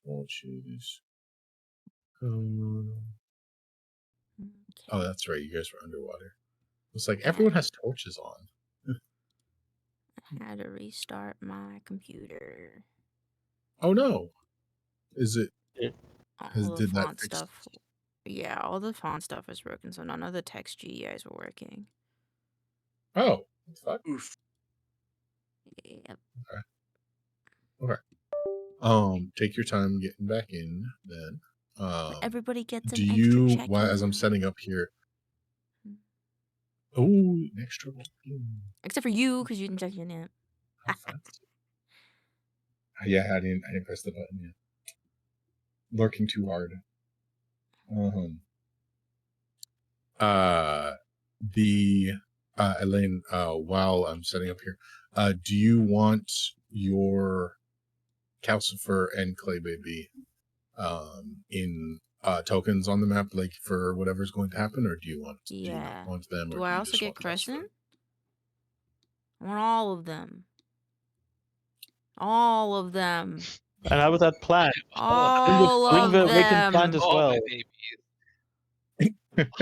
Torches. Okay. Oh, that's right. You guys were underwater. It's like everyone has torches on. I had to restart my computer. Oh no! Is it? All the Did that font fix? stuff. Yeah, all the font stuff is broken, so none of the text GUIs were working. Oh, fuck. Oof. Yep. Okay. Take your time getting back in then. Everybody gets an Do extra you? check. Why, as I'm setting up here. Oh, an extra. Except for you, because you didn't check your name. Yeah, I didn't press the button yet. Lurking too hard. Elaine, while I'm setting up here, do you want your Calcifer and Claybaby in tokens on the map, like for whatever's going to happen, or do you want do you not want them? Do or I you also just get want Crescent? Calcifer? I want all of them. All of them. And how about that plant? All Bring of the awakened plant them. as well.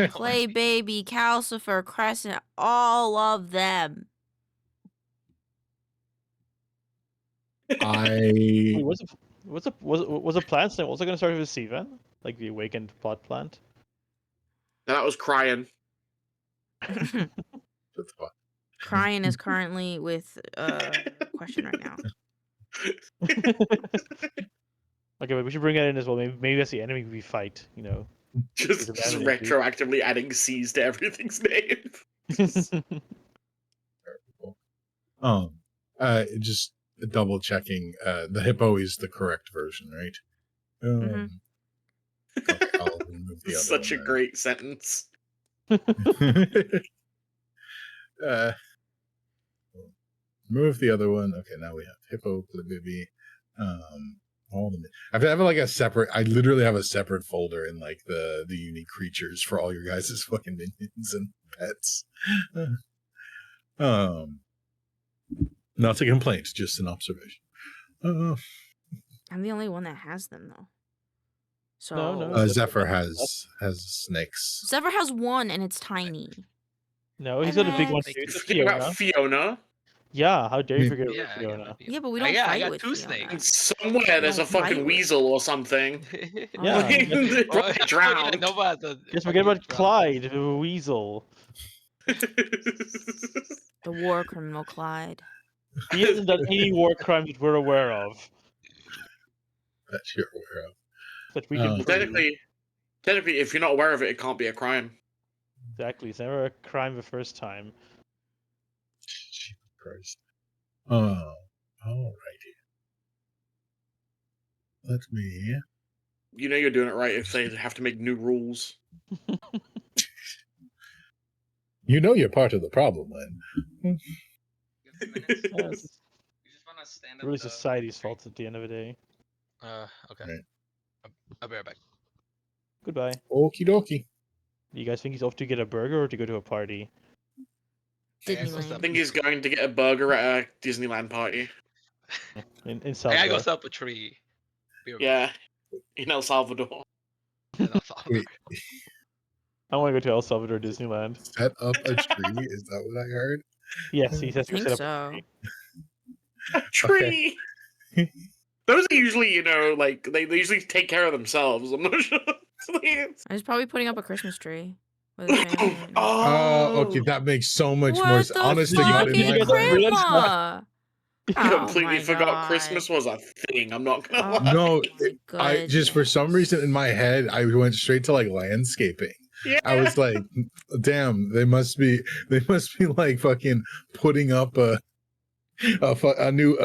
Clay Baby, Calcifer, Crescent, all of them. Wait, was a plant name also going to start with a C then? Like the awakened pot plant? That was crying. Crying is currently with question right now. Okay, but we should bring that in as well. Maybe that's the enemy we fight, you know. Just retroactively adding C's to everything's name. Just double checking. The hippo is the correct version, right? I'll remove the other Such a one great sentence. Move the other one. Okay, now we have hippo, Claybaby, all the. I have like a separate. I literally have a separate folder in like the unique creatures for all your guys' fucking minions and pets. Not a complaint, just an observation. I'm the only one that has them though. So no. Zephyr has snakes. Zephyr has one and it's tiny. No, he's got a big one too. It's Fiona. Yeah, how dare you forget about Fiona? Yeah, but we don't fight with two Fiona. snakes. Somewhere there's a fucking weasel or something. Yeah. Probably drowned. Just forget about Clyde, the weasel. The war criminal Clyde. He hasn't done any war crime that we're aware of. That you're aware of. That we can technically, if you're not aware of it, it can't be a crime. Exactly. It's never a crime the first time. Jesus Christ. Alrighty. Let me. You know you're doing it right if they have to make new rules. You know you're part of the problem, Len. It's really society's fault at the end of the day. Okay. Right. I'll be right back. Goodbye. Okie dokie. You guys think he's off to get a burger or to go to a party? Disneyland. I think he's going to get a burger at a Disneyland party. In Salvador. I gotta go set up a tree. Yeah, in El Salvador. Wait. I want to go to El Salvador Disneyland. Set up a tree? Is that what I heard? Yes, he says to I set think up so. A tree! Okay. Those are usually, you know, like, they usually take care of themselves. I'm not sure. I was probably putting up a Christmas tree. With a family. Okay, that makes so much more sense. Honest to God, in my Grandma? I completely forgot Christmas was a thing. I'm not gonna lie. No, I just for some reason in my head I went straight to like landscaping. Yeah. I was like, damn, they must be like fucking putting up a new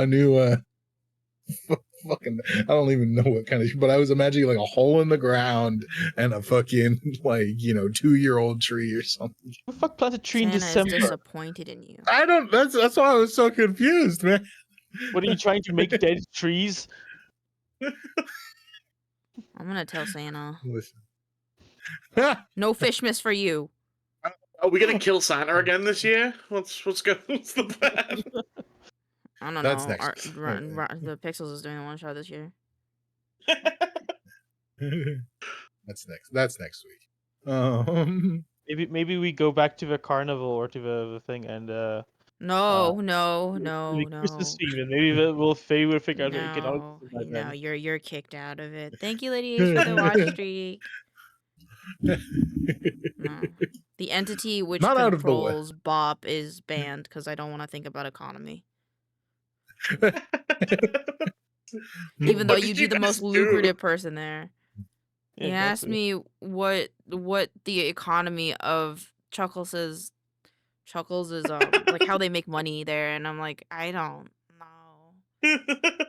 fucking, I don't even know what kind of, but I was imagining like a hole in the ground and a fucking like, you know, 2-year-old tree or something. Who the fuck planted a tree Santa in December? is disappointed in you. I don't. That's why I was so confused, man. What are you trying to make dead trees? I'm gonna tell Santa. Listen. No Fishmas for you. I Are we gonna kill Santa again this year? What's going? What's the plan? I don't That's know. next week. The Pixels is doing the one shot this year. That's next week. Maybe we go back to the carnival or to the thing and No, the Christmas theme, and maybe we'll figure out the economics by no, then. you're kicked out of it. Thank you, Lady H, for the watch streak. No, the entity which Not out of the way. controls Bop is banned because I don't want to think about economy. Even though What you'd did be you the most guys do? lucrative person there. Yeah, He asked exactly. me what the economy of Chuckles is like how they make money there, and I'm like, I don't know.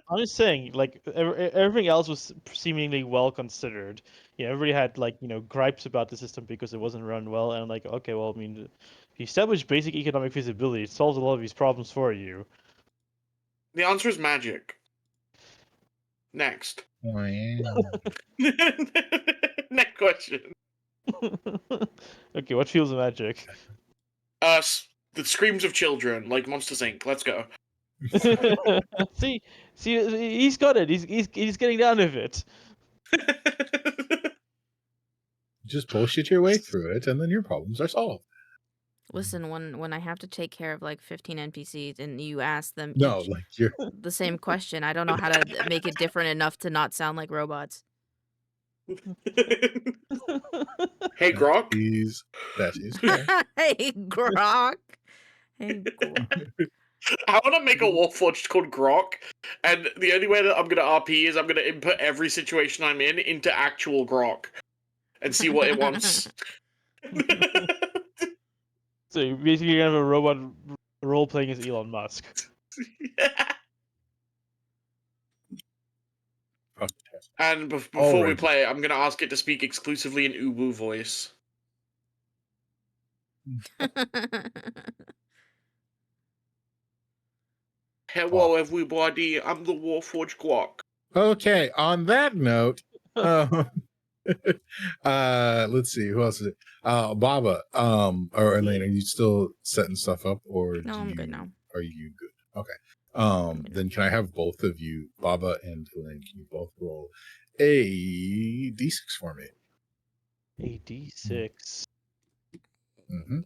I'm just saying, like everything else was seemingly well considered. Everybody had gripes about the system because it wasn't run well, and I'm like, okay, well, I mean, if you establish basic economic feasibility, it solves a lot of these problems for you. The answer is magic. Next. Oh, yeah. Next question. Okay, what feels magic? The screams of children, like Monsters Inc. Let's go. see, he's got it. He's getting down with it. Just bullshit your way through it, and then your problems are solved. Listen, when I have to take care of like 15 NPCs and you ask them No, each like you're. the same question, I don't know how to make it different enough to not sound like robots. Hey, Grok. That is correct. Hey, Grok. Hey, Grok. I want to make a Warforged called Grok, and the only way that I'm going to RP is I'm going to input every situation I'm in into actual Grok and see what it wants. So you basically have a robot role playing as Elon Musk. And before we play, I'm going to ask it to speak exclusively in Ubu voice. Hello, everybody. I'm the Warforged Grok. Okay, on that note, let's see, who else is it? Baba, or Elaine, are you still setting stuff up, or No, I'm good now. Are you good? Okay. I'm good Then can I have both of you, Baba and Elaine, can you both roll a d6 for me? A D6. Mm-hmm.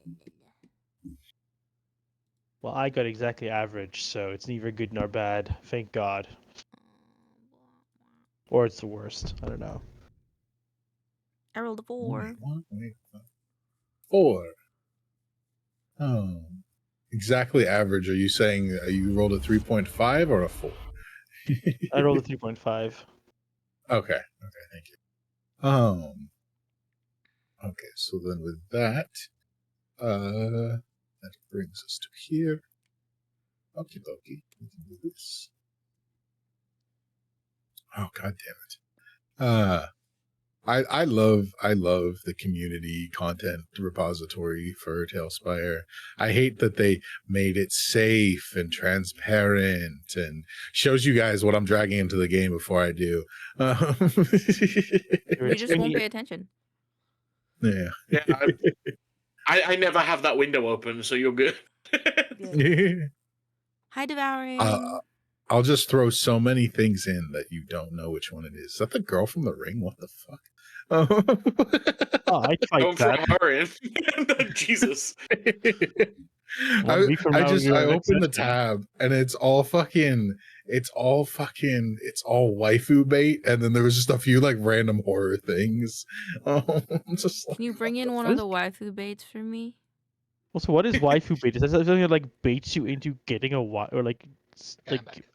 Well, I got exactly average, so it's neither good nor bad. Thank God. Or it's the worst. I don't know. I rolled a 4. 4. Oh, exactly average. Are you saying you rolled a 3.5 or a 4? I rolled a 3.5. Okay, thank you. Okay, so then with that, that brings us to here. Okie dokie, we can do this. Oh, god damn it. I love the community content repository for Tailspire. I hate that they made it safe and transparent and shows you guys what I'm dragging into the game before I do. You just won't pay attention. Yeah. I never have that window open, so you're good. Hi, Devouring. I'll just throw so many things in that you don't know which one it is. Is that the girl from The Ring? What the fuck? Oh, I fight Don't that. throw her in. Jesus. I open the session. tab and it's all waifu bait, and then there was just a few like random horror things. Just like, Can you bring in one of the waifu baits for me? Also, what is waifu bait? Is that something that like baits you into getting a waifu, or like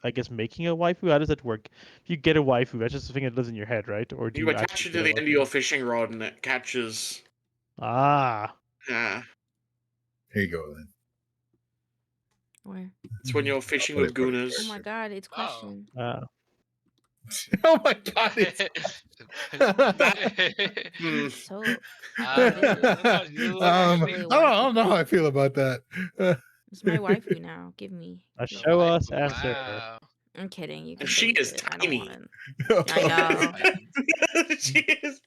I guess making a waifu? How does that work? If you get a waifu, that's just a thing that lives in your head, right? Or do You you attach actually it to get the a end of waifu? your fishing rod and it catches. Ah. Yeah. here you go, then. Where? It's when you're fishing with gooners. Oh my god, it's question. Oh my god! It's... So I don't know how I feel about that. it's my waifu now. Give me. Show us answer. Wow. I'm kidding. You can And she take is it. I tiny. don't want it. I know. She is.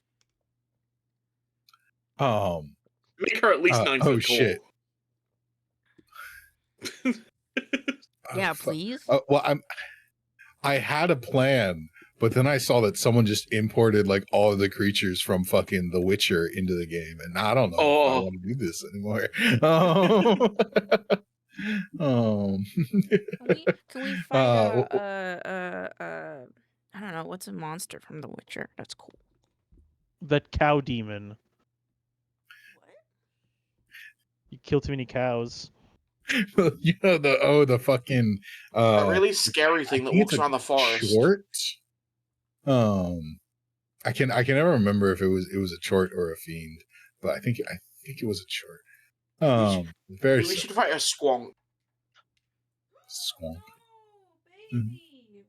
Make her at least 9 foot tall. Oh shit. Yeah, fuck. please. Well, I had a plan, but then I saw that someone just imported like all of the creatures from fucking The Witcher into the game, and I don't know if I Oh. want to do this anymore. Um, Can we fight I don't know, what's a monster from The Witcher? That's cool. That cow demon. You kill too many cows. you know the fucking A really scary thing that think walks it's a around the forest. Short. I can never remember if it was a chort or a fiend, but I think it was a chort. Very We should fight a squonk. Squonk. Oh, baby.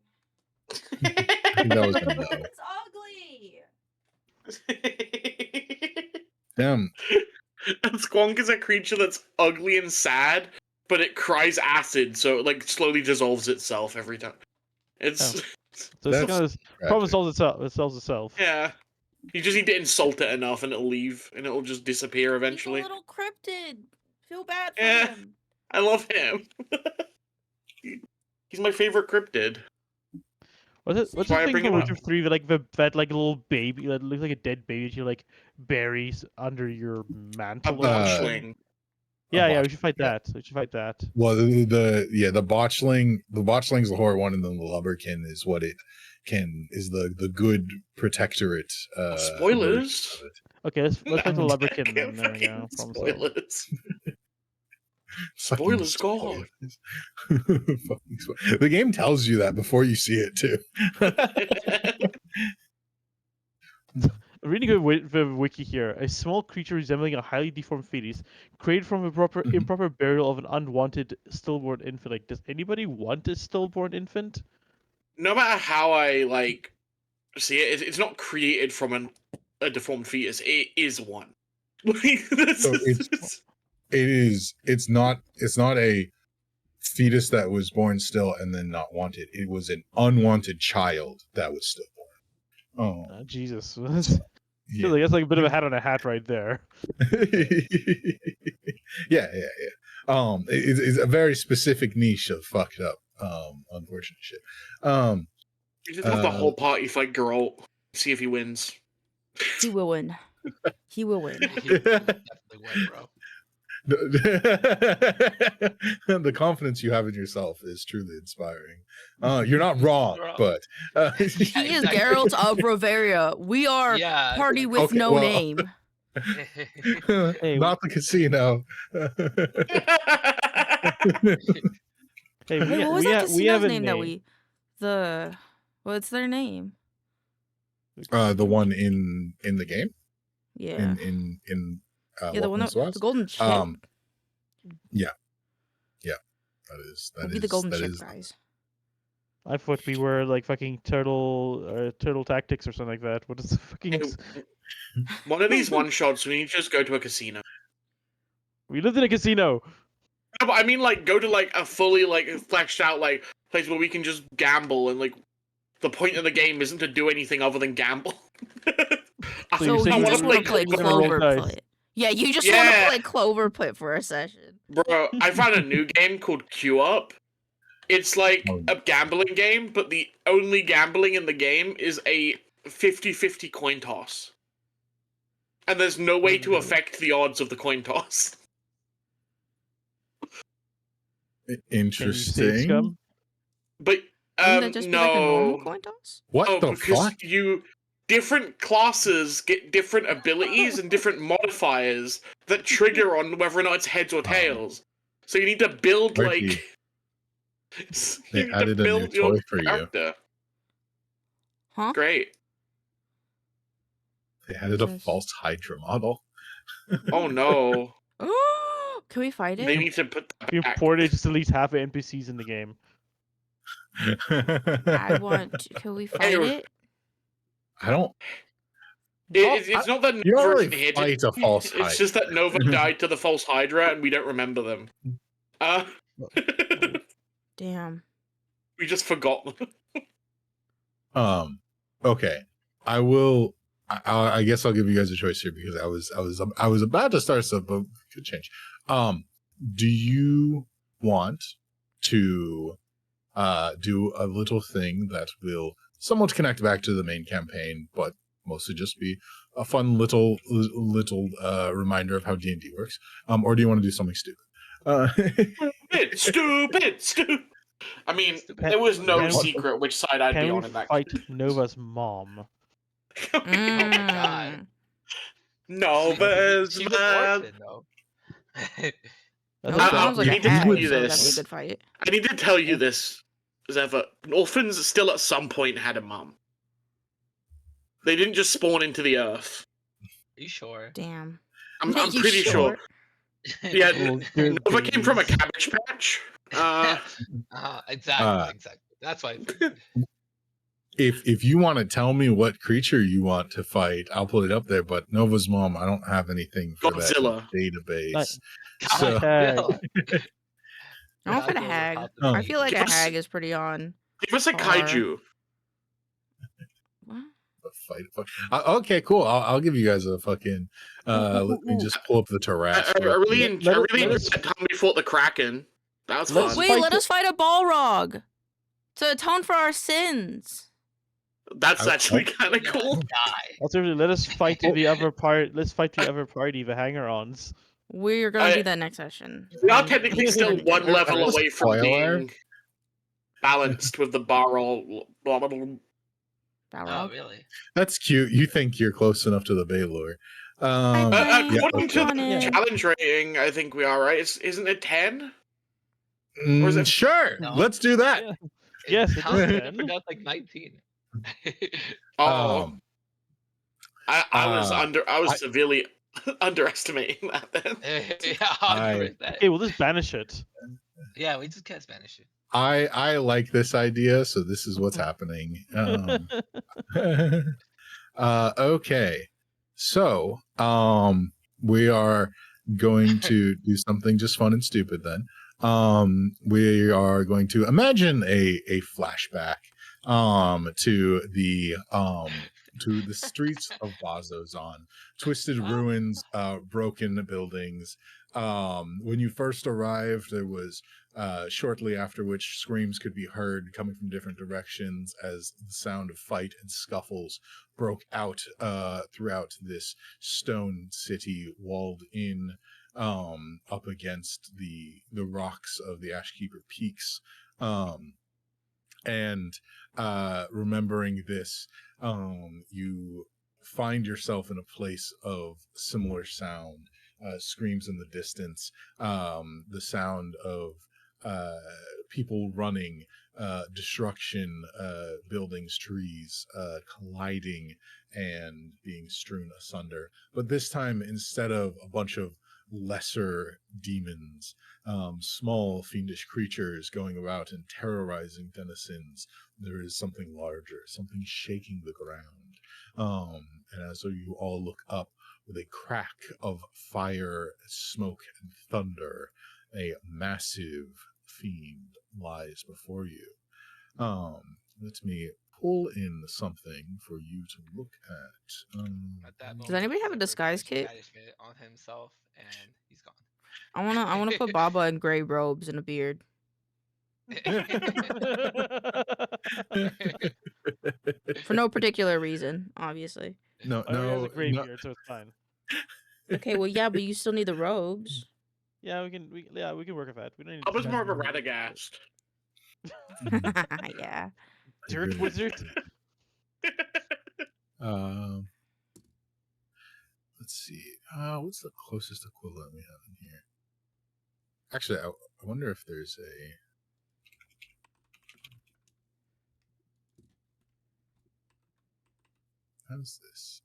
I think that was a no. It's ugly. Damn. And Squonk is a creature that's ugly and sad, but it cries acid, so it like slowly dissolves itself every time. It's So That's it's kind of problem solves itself. It solves itself. yeah. You just need to insult it enough, and it'll leave, and it'll just disappear eventually. He's a little cryptid. Feel bad for Yeah. him. I love him. He's my favorite cryptid. What's why the I thing bring from him up. Witcher 3 that like little baby that looks like a dead baby that you like buries under your mantle? A or something? botchling. Yeah, we should fight yeah. that. We should fight that. Well, the botchling's the horror one, and then the lubberkin is what it is the good protectorate. Spoilers. version of it. Okay, let's fight the I'm lubberkin taking then. There we go. fucking Problem solved. Spoilers. Fucking Spoilers gone. Fucking the game tells you that before you see it too. Reading the wiki here, a small creature resembling a highly deformed fetus, created from improper burial of an unwanted stillborn infant. Like, does anybody want a stillborn infant? No matter how I like see it, it's not created from a deformed fetus. It is one. So it's not a fetus that was born still and then not wanted. It was an unwanted child that was still born. Oh, Jesus. yeah. That's like a bit of a hat on a hat right there. yeah. It's a very specific niche of fucked up, unfortunate shit. You just have the whole party fight Geralt. See if he wins. He will win. He will win. He definitely win, bro. The confidence you have in yourself is truly inspiring. You're not wrong, but He is exactly. Geralt of Bavaria. We are Yeah. party with Okay, no well- name. Hey, not the casino. Hey, Wait, what was we that have casino's a name that name. what's their name? The one in the game. Yeah. In Yeah, the one Welcome to that, the golden chip. that Would be is the golden that chip, is- guys. I thought we were like fucking turtle tactics or something like that. What is the fucking? Hey, one of these one shots, we need to just go to a casino. We lived in a casino. No, but I mean, like, go to like a fully like fleshed out like place where we can just gamble, and like the point of the game isn't to do anything other than gamble. So you're So saying you wanna just want to play we're gonna roll Clover dice. Pit. Yeah, you just want Yeah. to play Clover Pit for a session. Bro, I found a new game called Queue Up. It's like Oh. a gambling game, but the only gambling in the game is a 50-50 coin toss. And there's no way to affect the odds of the coin toss. Can you say Interesting. scum? But Wouldn't that just be like a normal no. coin toss? What Oh, the because fuck? different classes get different abilities and different modifiers that trigger on whether or not it's heads or tails. So you need to build Ricky, like they you need to added a new build your toy for you. character. Huh? Great. They added a Yes. false Hydra model. Oh no. Oh, can we fight They it? need to put that We back. imported just at least half the NPCs in the game. I want. Can we fight it? I don't. It's not that You don't Nova really can hit fight it. a false It's just that Nova died to the false Hydra and we don't remember them. Damn. We just forgot them. Okay. I will I guess I'll give you guys a choice here because I was about to start stuff, but could change. Do you want to do a little thing that will somewhat connect back to the main campaign, but mostly just be a fun little reminder of how D&D works? Or do you want to do something stupid? Stupid. I mean, Stupid. there was no Can we- secret which side I'd Can be we on in that fight case. Nova's mom? Oh my God. Mm. Nova's She's an mad. orphan, though. That's Nova a I- sounds like I a need to hag, tell you so that'd be a this. good fight. I need to tell you this, Zephyr. Orphans still at some point had a mum. They didn't just spawn into the earth. Are you sure? Damn. I'm You pretty sure. Yeah, Little good Nova came from a babies. cabbage patch. Exactly. That's why. I figured. If you want to tell me what creature you want to fight, I'll put it up there. But Nova's mom, I don't have anything for Godzilla. that database. Nice. So, Godzilla. I don't fit a Godzilla's hag. top Oh. I feel like a Give us- hag is pretty on. Give us a Par. kaiju. What? fight. Okay, cool. I'll give you guys a fucking. Let me just pull up the I terrace. really Let enjoyed us- that time we fought the Kraken. That was Let's fun. Wait, fight let the- us fight a Balrog to atone for our sins. That's I- actually kind of cool. Die. Alternatively, let us fight the other part. Let's fight the other party, the hanger-ons. We're gonna I- do that next session. We are technically still one level Spoiler. away from being balanced with the barrel. Blah, blah, blah. Oh, Balrog. really? That's cute. You think you're close enough to the Baylor. I think- yeah, According to on the it. challenge rating, I think we are right. Isn't it 10? Or is it- Sure. No. Let's do that. Yeah. Yes, it How's is it 10. forgot like 19? Oh, Um, I was I- severely underestimating that then. Yeah, 100%. Okay, we'll just banish it. Yeah, we just can't Spanish it. I like this idea, so this is what's happening. Okay, so we are going to do something just fun and stupid. Then we are going to imagine a flashback to the streets of Bazozan, twisted ruins, broken buildings. When you first arrived, there was shortly after which screams could be heard coming from different directions as the sound of fight and scuffles broke out throughout this stone city walled in up against the rocks of the Ashkeeper Peaks. And remembering this, you find yourself in a place of similar sound, screams in the distance, the sound of people running, destruction, buildings, trees colliding and being strewn asunder. But this time, instead of a bunch of lesser demons, small fiendish creatures going about and terrorizing denizens, there is something larger, something shaking the ground. And as you all look up, with a crack of fire, smoke, and thunder, a massive fiend lies before you. Let me pull in something for you to look at. At that moment, anybody have a Zephyr disguise puts kit? banishment on himself, and he's gone. I wanna put Baba in gray robes and a beard. For no particular reason, obviously. No, I already has no, a gray no. beard, so it's fine. Okay, well yeah, but you still need the robes. Yeah, we can work with that. We don't need. I was to more of a Radagast. Yeah. dirt wizard. Um, let's see. What's the closest equivalent we have in here? Actually, I wonder if there's a. How's this?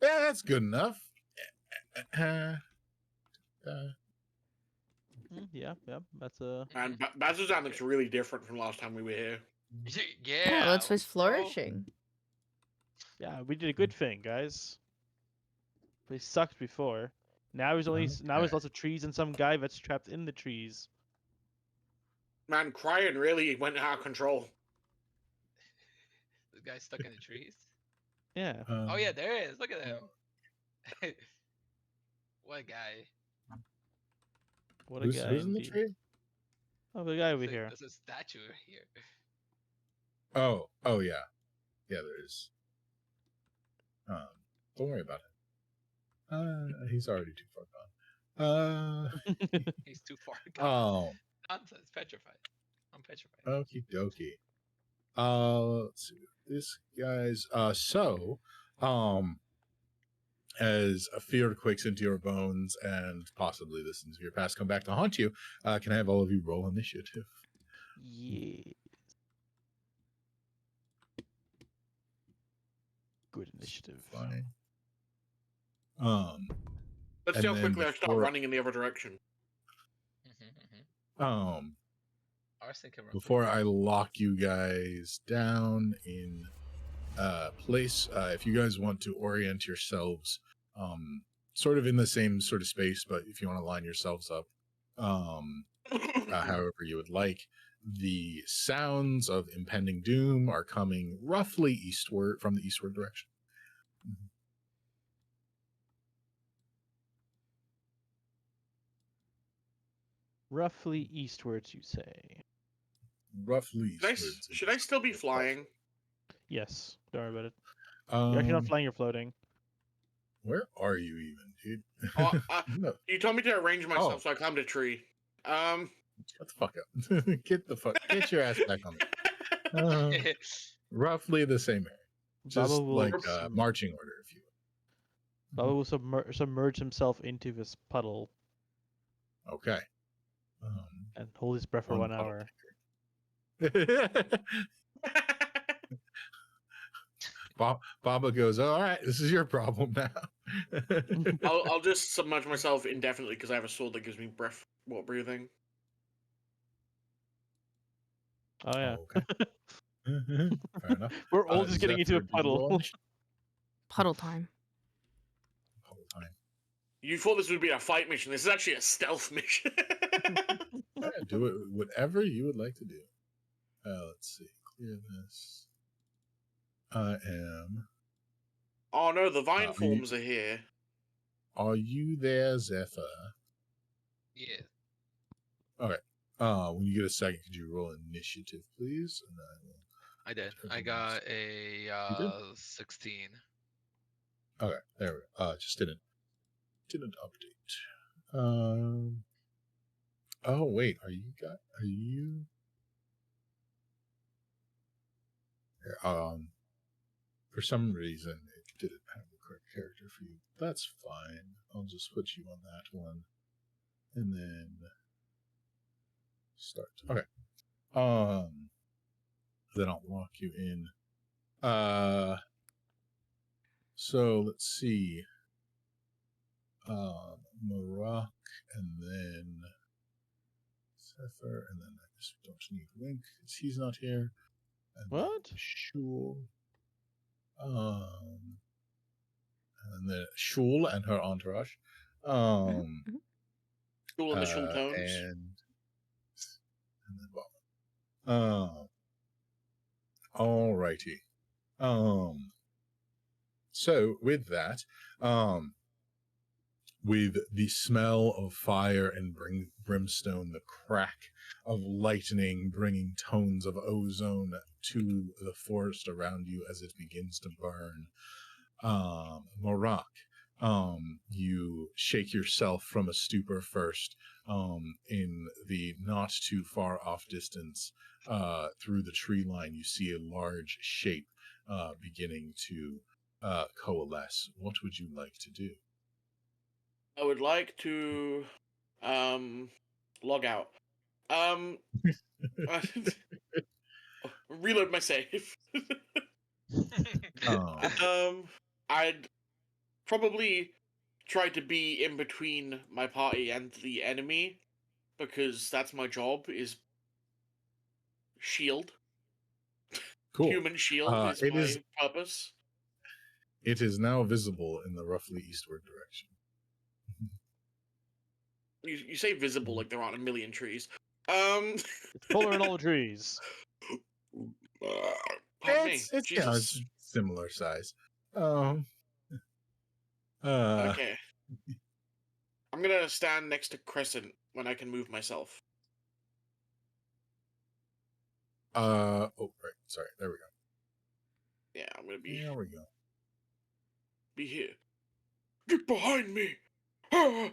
Yeah, that's good enough. Yeah, that's a. And Bazuzan looks really different from last time we were here. Yeah. Let's face bro. flourishing. Yeah, we did a good thing, guys. They sucked before. Now there's lots of trees and some guy that's trapped in the trees. Man, crying really went out of control. guy stuck in the trees. Yeah. Oh yeah, there it is. Look at him. What a guy. What a Who's guy in the indeed. tree? Oh, the guy over There's a, here. there's a statue right here. Oh, yeah, there is. Don't worry about it. He's already too far gone. He's too far gone. Oh, Nonsense. Petrified. I'm petrified. okie dokie. Let's see. This guy's as a fear quakes into your bones and possibly the sins of your past come back to haunt you, can I have all of you roll initiative? Yeah. Good initiative. Fine. Let's And see how then quickly I start before- running in the other direction. I was thinking Before I lock you guys down in place, if you guys want to orient yourselves sort of in the same sort of space, but if you want to line yourselves up however you would like, the sounds of impending doom are coming roughly eastward, from the eastward direction. Roughly eastwards, you say. Roughly Should I, eastwards. should I still be flying? Yes. Don't worry about it. You're actually not flying, you're floating. Where are you even, dude? Oh, No, you told me to arrange myself, Oh. so I climbed a tree. shut the fuck up. Get your ass back on there. Roughly the same area. Just Baba will, like marching order, if you will. Baba will submerge himself into this puddle Okay. and hold his breath for One 1 hour. Baba goes, all right, this is your problem now. I'll just submerge myself indefinitely because I have a sword that gives me breath while breathing. Oh yeah. Okay. Fair enough. We're all Is just getting that into a for digital puddle. launch? Puddle time. Puddle time. You thought this would be a fight mission. This is actually a stealth mission. Yeah, do it whatever you would like to do. Let's see. Clear this. I am. Oh no, the vine forms are here. Are you there, Zephyr? Yeah. When you get a second, could you roll initiative, please? And I will. I did. Turn I on got this. a 16. Okay, there we go. Just didn't update. Oh wait, are you? Here, for some reason it didn't have the correct character for you. That's fine. I'll just put you on that one, and then start. Okay. Then I'll lock you in. So let's see. Maroc, and then Zephyr, and then I just don't need Link because he's not here. And What? Shul. And then Shul and her entourage. Cool initial tones. And then Bob. Alrighty. So with that, with the smell of fire and brimstone, the crack of lightning bringing tones of ozone to the forest around you as it begins to burn, Morak, you shake yourself from a stupor first. In the not too far off distance, through the tree line, you see a large shape beginning to coalesce. What would you like to do? I would like to log out. Reload my save. I'd probably try to be in between my party and the enemy because that's my job, is shield. Cool. Human shield is my purpose. It is now visible in the roughly eastward direction. You say visible like there aren't a million trees. It's polar in all the trees. Pardon me. It's Jesus. similar size. Um. Okay. I'm gonna stand next to Crescent when I can move myself. Oh, right. Sorry. There we go. Yeah, I'm gonna be There we go. here. Get behind me! Ah!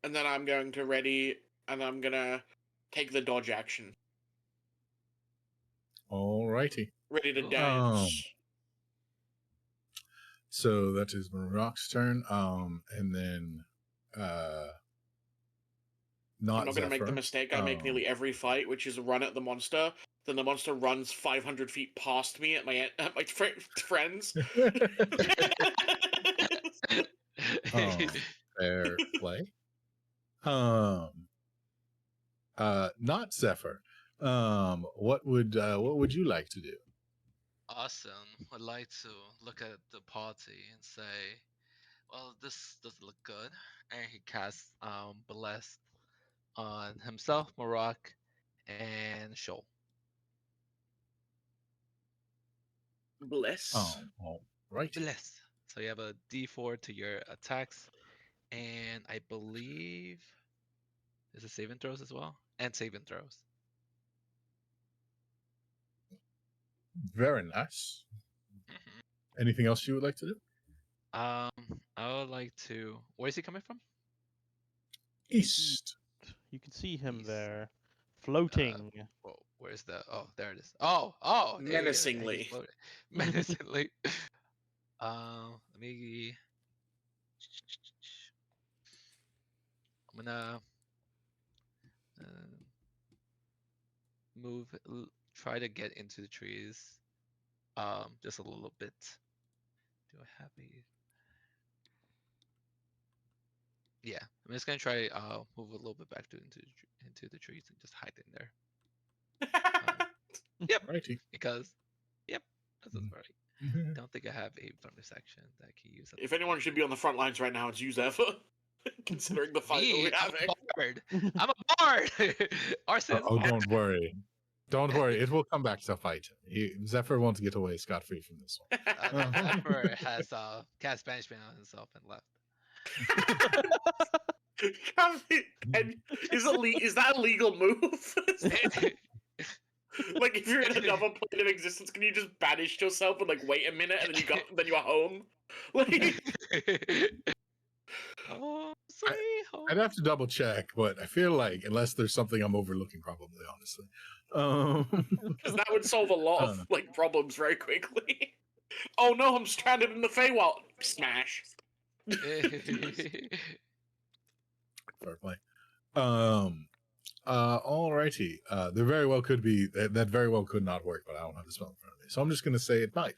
And then I'm going to ready, and I'm gonna take the dodge action. Alrighty. Ready to Cool. dance. So that is Marok's turn. And then not I'm not gonna make the Zephyr. mistake I make nearly every fight, which is run at the monster. Then the monster runs 500 feet past me at my friends. Fair play. Not Zephyr. What would you like to do? Awesome. I'd like to look at the party and say, well, this doesn't look good. And he casts Blessed on himself, Marok, and Shoal. Bless. All right. Blessed. So you have a D4 to your attacks, and I believe is it saving throws as well? And saving throws. Very nice. Mhm. Anything else you would like to do? I would like to. Where is he coming from? East. You can see him East. there, floating. Whoa, where's the? Oh, there it is. Oh, there he is. Yeah, he's Menacingly. floating. Menacingly. Let me. I'm gonna move. Try to get into the trees. Just a little bit. Do I have a? Yeah, I'm just gonna try move a little bit back into the trees and just hide in there. Yep, Righty. because yep, that's Mhm. right. Don't think I have a bonus action that I can use. If anyone should be on the front lines right now, it's you, Zephyr. Considering the fight Me, we're I'm having. a bard. I'm a bard. Arson. Oh, don't worry. Don't worry. It will come back to fight. Zephyr won't get away scot-free from this one. Zephyr has cast banishment on himself and left. Is that a legal move? Like if you're in another plane of existence, can you just banish yourself and like wait a minute and then you are home? Like Oh, sweet home. I'd have to double check, but I feel like unless there's something I'm overlooking, probably honestly, because that would solve a lot of like problems very quickly. Oh no, I'm stranded in the Feywild. Smash. fair play. Alrighty. There very well could be that very well could not work, but I don't have the spell in front of me, so I'm just gonna say it might.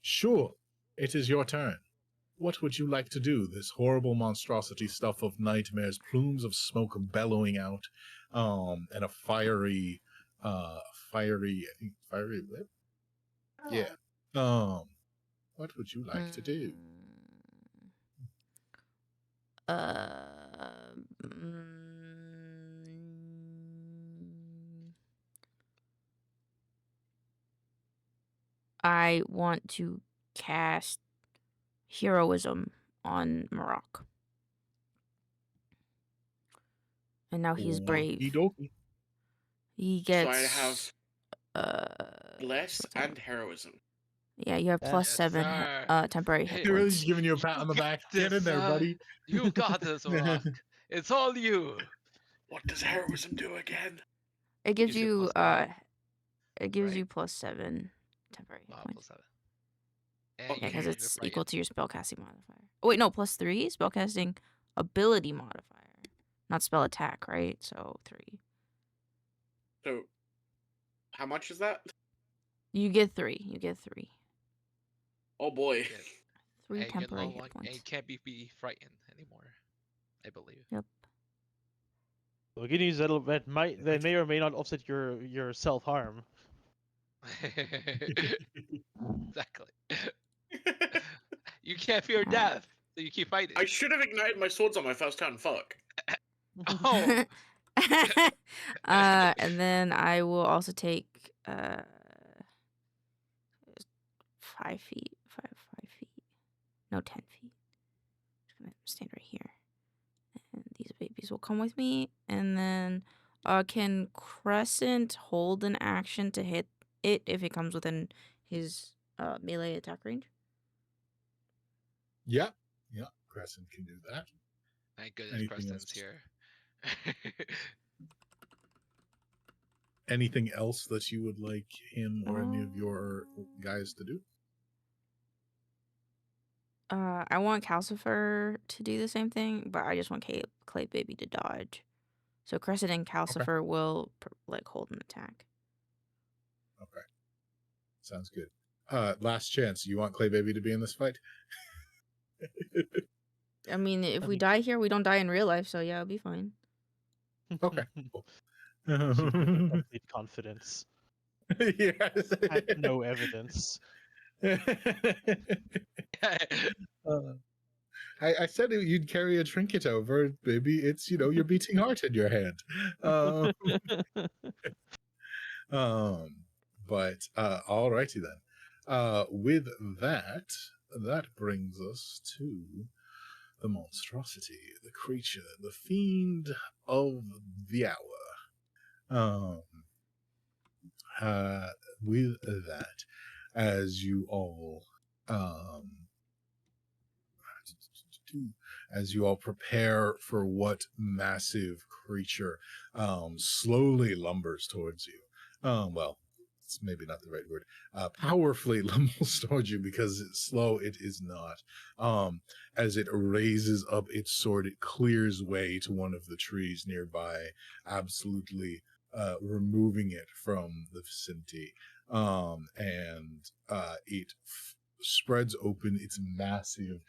Sure, it is your turn. What would you like to do? This horrible monstrosity stuff of nightmares, plumes of smoke bellowing out, and a fiery whip? Yeah. What would you like to do? I want to cast heroism on Marok. And now he's brave. Okey-dokey. He gets. So I have bless what's that? and heroism. Yeah, you have plus Yes, 7 sir. temporary hit They're really points. just giving you a pat on the back. Get This, in there, buddy. You got this, Rock. It's all you. What does heroism do again? It gives gives you you plus 7, it gives right? you plus 7 temporary hit points. Plus 7. And Okay. Yeah, because you're it's frightened. equal to your spellcasting modifier. Oh wait, no, plus 3 spellcasting ability modifier, not spell attack, right? So 3. So, how much is that? You get 3. You get 3. Oh boy. Yeah. 3 And you're no temporary hit longer, and you points. can't be frightened anymore, I believe. Yep. The good news is that may or may not offset your self harm. Exactly. You can't fear death, so you keep fighting. I should have ignited my swords on my first turn. Fuck. Oh, And then I will also take 5 feet, 5 feet, no 10 feet. Just gonna stand right here, and these babies will come with me. And then, can Crescent hold an action to hit it if it comes within his melee attack range? Yeah, yeah. Crescent can do that. Thank goodness Anything Preston's else? here. Anything else that you would like him or any of your guys to do? I want Calcifer to do the same thing, but I just want Clay Baby to dodge. So Crescent and Calcifer will like hold an attack. Okay. Sounds good. Last chance. You want Clay Baby to be in this fight? I mean, if we die here, we don't die in real life, so yeah, it'll be fine. Okay. Cool. Complete confidence. Yes. Had no evidence. I said you'd carry a trinket over, baby. It's, your beating heart in your hand. But alrighty then. With that brings us to the monstrosity, the creature, the fiend of the hour. With that, as you all prepare for what massive creature slowly lumbers towards you. Well, it's maybe not the right word. Powerfully lumbers towards you, because it's slow. It is not. As it raises up its sword, it clears way to one of the trees nearby, absolutely removing it from the vicinity. And it spreads open its massive,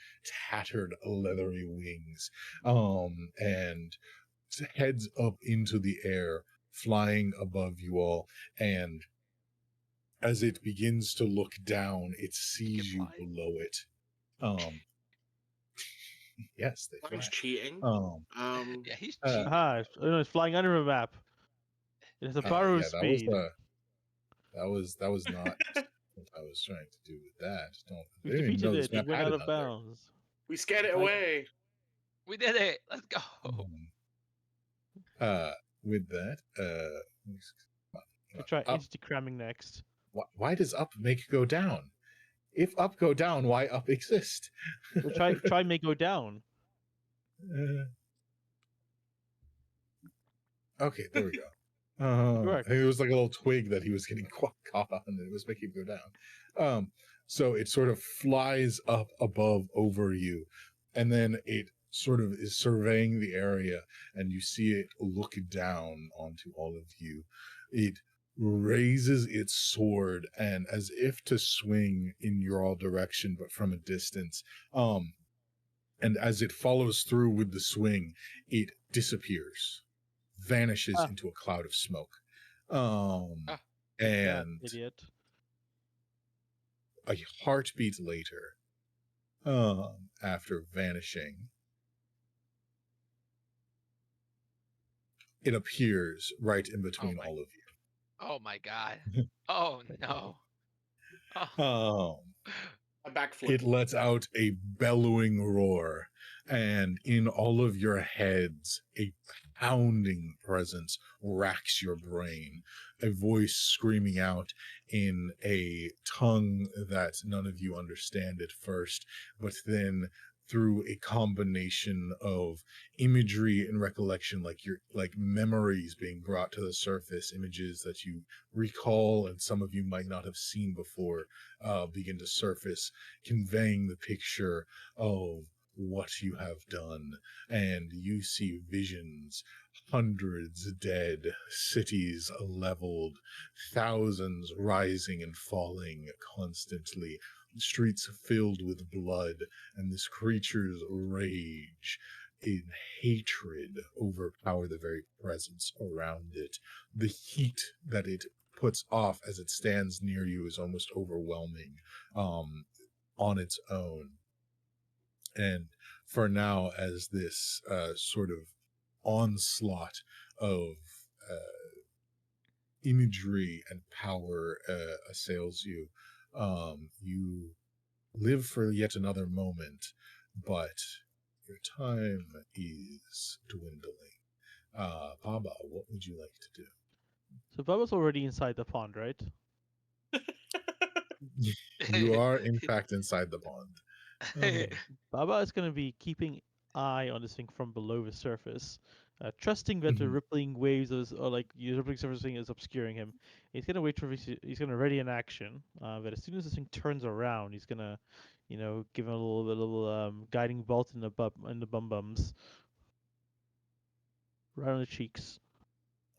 tattered, leathery wings, and heads up into the air, flying above you all. And as it begins to look down, it sees you fly? below it. Yes, they fly. He's cheating. Yeah, he's cheating. It's flying under a map. It has a power of yeah, speed. that was not what I was trying to do with that. We They didn't even know defeated this it. It map went had out it of out there. bounds. We scared it Like- away. We did it. Let's go. With that, We try up. instant cramming next. Why does up make go down? If up go down, why up exist? We'll try make go down. Okay, there we go. Correct. It was like a little twig that he was getting caught on, and it was making him go down. So it sort of flies up above over you, and then it sort of is surveying the area, and you see it look down onto all of you. It raises its sword, and as if to swing in your all direction, but from a distance. And as it follows through with the swing, it disappears, vanishes into a cloud of smoke. And Idiot. a heartbeat later, after vanishing, it appears right in between all of you. Oh my god. Oh no. A backflip. It lets out a bellowing roar, and in all of your heads, a pounding presence racks your brain, a voice screaming out in a tongue that none of you understand at first, but then through a combination of imagery and recollection, like memories being brought to the surface, images that you recall and some of you might not have seen before begin to surface, conveying the picture of what you have done. And you see visions, hundreds dead, cities leveled, thousands rising and falling constantly, streets filled with blood, and this creature's rage in hatred overpower the very presence around it. The heat that it puts off as it stands near you is almost overwhelming on its own. And for now, as this sort of onslaught of imagery and power assails you. You live for yet another moment, but your time is dwindling. Baba, what would you like to do? So Baba's already inside the pond, right? You are, in fact, inside the pond. Baba is going to be keeping eye on this thing from below the surface, trusting that the Mhm. rippling waves or like the rippling surface thing is obscuring him. He's going to wait for he's going to ready an action. But as soon as this thing turns around, he's going to, give him a little guiding bolt in the bum bums, right on the cheeks.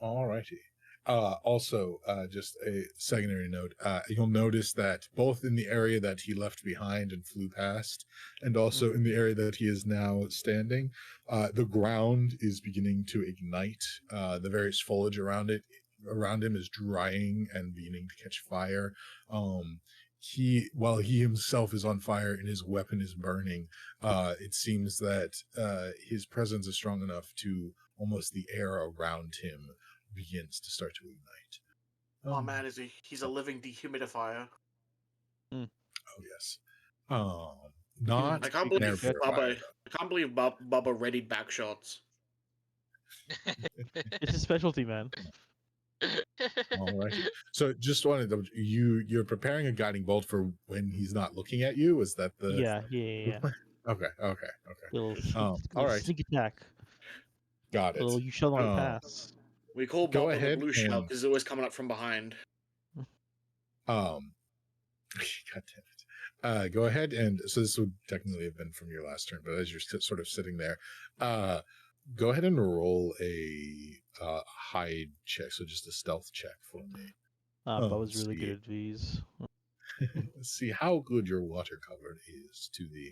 Alrighty. Also, just a secondary note, you'll notice that both in the area that he left behind and flew past, and also in the area that he is now standing, the ground is beginning to ignite. The various foliage around him is drying and beginning to catch fire. While he himself is on fire and his weapon is burning, it seems that his presence is strong enough to almost the air around him begins to start to ignite. Oh man, he's a living dehumidifier. Oh yes. Not I can't an air believe purifier. Bubba readied back shots. It's his specialty, man. All right. So just wanted to, you're preparing a guiding bolt for when he's not looking at you. Is that the Yeah. Okay. Little All right. sneak attack. Got it. Little you shall not pass. We call Go Bubba the ahead blue shell and because he's always coming up from behind. God damn it. Go ahead and so this would technically have been from your last turn, but as you're sort of sitting there, go ahead and roll a hide check, so just a stealth check for me. Bubba's really good at these. See how good your water cover is to the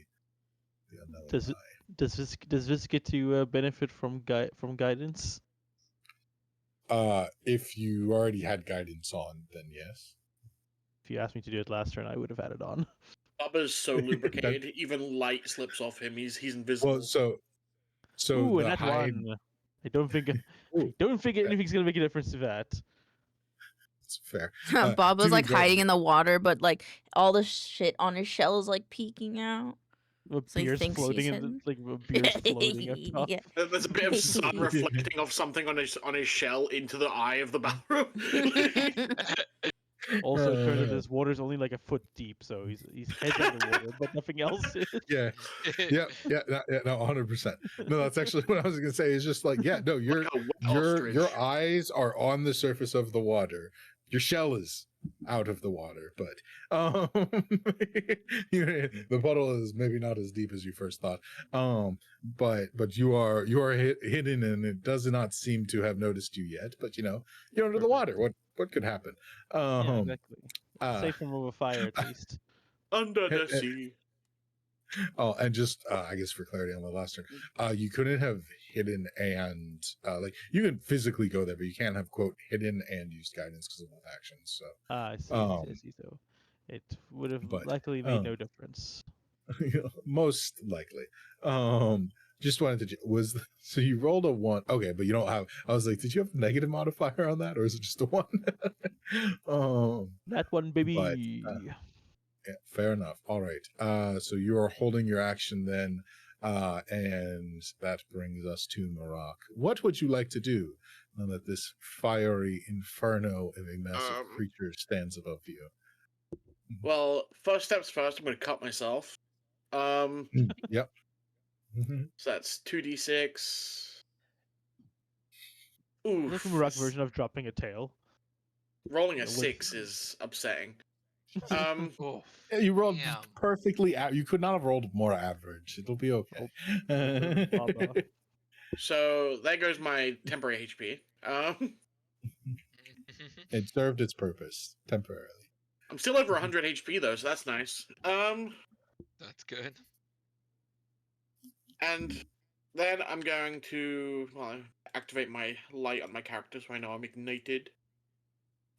unknown eye. Does this get to benefit from guidance? If you already had guidance on, then yes. If you asked me to do it last turn, I would have had it on. Bubba's so lubricated, even light slips off him. He's invisible. Well, so Ooh, the and that hide. one. I don't think anything's gonna make a difference to that. It's fair. Bob to was be like fair- hiding in the water, but like all the shit on his shell is like peeking out. So he Beers thinks floating he's in hidden. beers floating up top. Yeah. There's a bit of sun reflecting off something on his shell into the eye of the barrel. Also, it turns out this water's only like a foot deep, so he's head in the water, but nothing else is. Yeah, no, 100%. No, that's actually what I was gonna say. It's just like, yeah, no, Like a wet your ostrich. eyes are on the surface of the water. Your shell is out of the water, but the puddle is maybe not as deep as you first thought. But you are hidden, and it does not seem to have noticed you yet. But you're under the water. What could happen? Yeah, exactly. Safe from over fire, at least. Under the sea. Oh, and just I guess for clarity on the last turn, you couldn't have hidden and like you can physically go there, but you can't have quote hidden and used guidance because of both actions. So I see. So it would have but, likely made no difference. most likely. Just wanted to so you rolled a 1. Okay, but you don't have. I was like, did you have a negative modifier on that, or is it just a 1? That one, baby. But, yeah, fair enough. All right. So you are holding your action then, and that brings us to Marak. What would you like to do now that this fiery inferno of a massive creature stands above you? Well, first steps first, I'm going to cut myself. Yep. So that's 2d6. Ooh, Like a Murak version of dropping a tail. rolling a With- 6 is upsetting. Oh, Yeah, you rolled damn. perfectly. You could not have rolled more average. It'll be okay. So there goes my temporary HP. It served its purpose temporarily. I'm still over 100 HP though, so that's nice. That's good. And then I'm going to activate my light on my character so I know I'm ignited.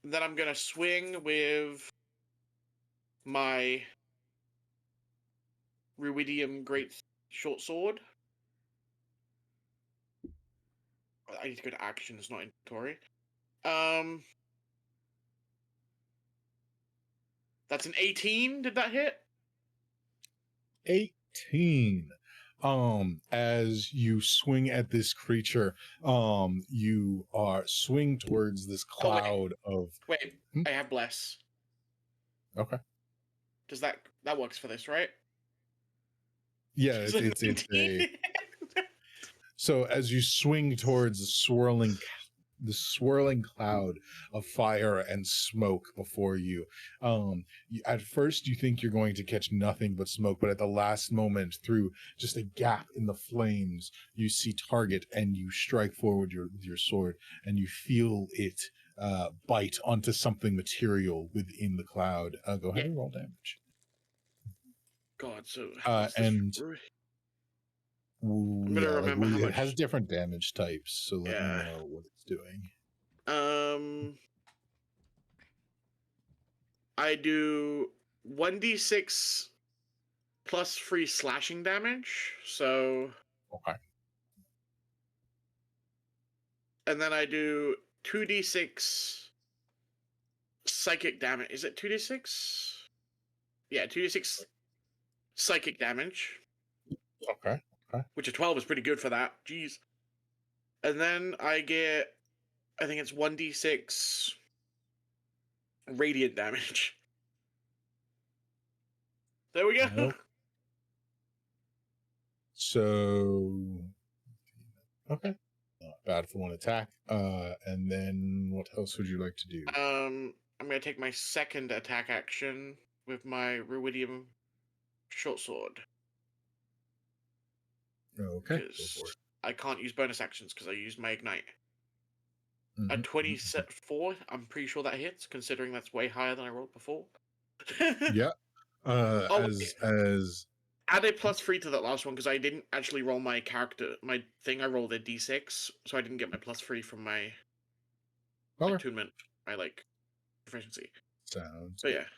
And then I'm gonna swing with my Ruidium Great Short Sword. I need to go to actions, not inventory. That's an 18. Did that hit? 18. As you swing at this creature, you are swing towards this Oh, wait. cloud of. Wait, I have bless. Okay. Does that works for this, right? Yeah, Is it it's a. 19? So as you swing towards the swirling cloud of fire and smoke before you, at first you think you're going to catch nothing but smoke, but at the last moment, through just a gap in the flames, you see target and you strike forward your sword, and you feel it bite onto something material within the cloud. Go ahead and roll damage. God, so how's this and I'm gonna remember how it much. has different damage types, so let Yeah. me know what it's doing. I do 1d6 plus 3 slashing damage, so. Okay. And then I do 2d6 psychic damage. Is it 2d6? Yeah, 2d6 psychic damage. Okay. Which a 12 is pretty good for that. Jeez. And then I get, I think it's 1d6 radiant damage. There we go. Nope. So, okay. Not bad for one attack. And then what else would you like to do? I'm gonna take my second attack action with my Ruidium short sword. Okay. Go Because for it. I can't use bonus actions because I used my ignite. A Mhm. 24, I'm pretty sure that hits, considering that's way higher than I rolled before. Yeah. Oh, As add a +3 to that last one because I didn't actually roll my thing. I rolled a d6, so I didn't get my +3 from my okay. attunement, my proficiency. Sounds But good. yeah.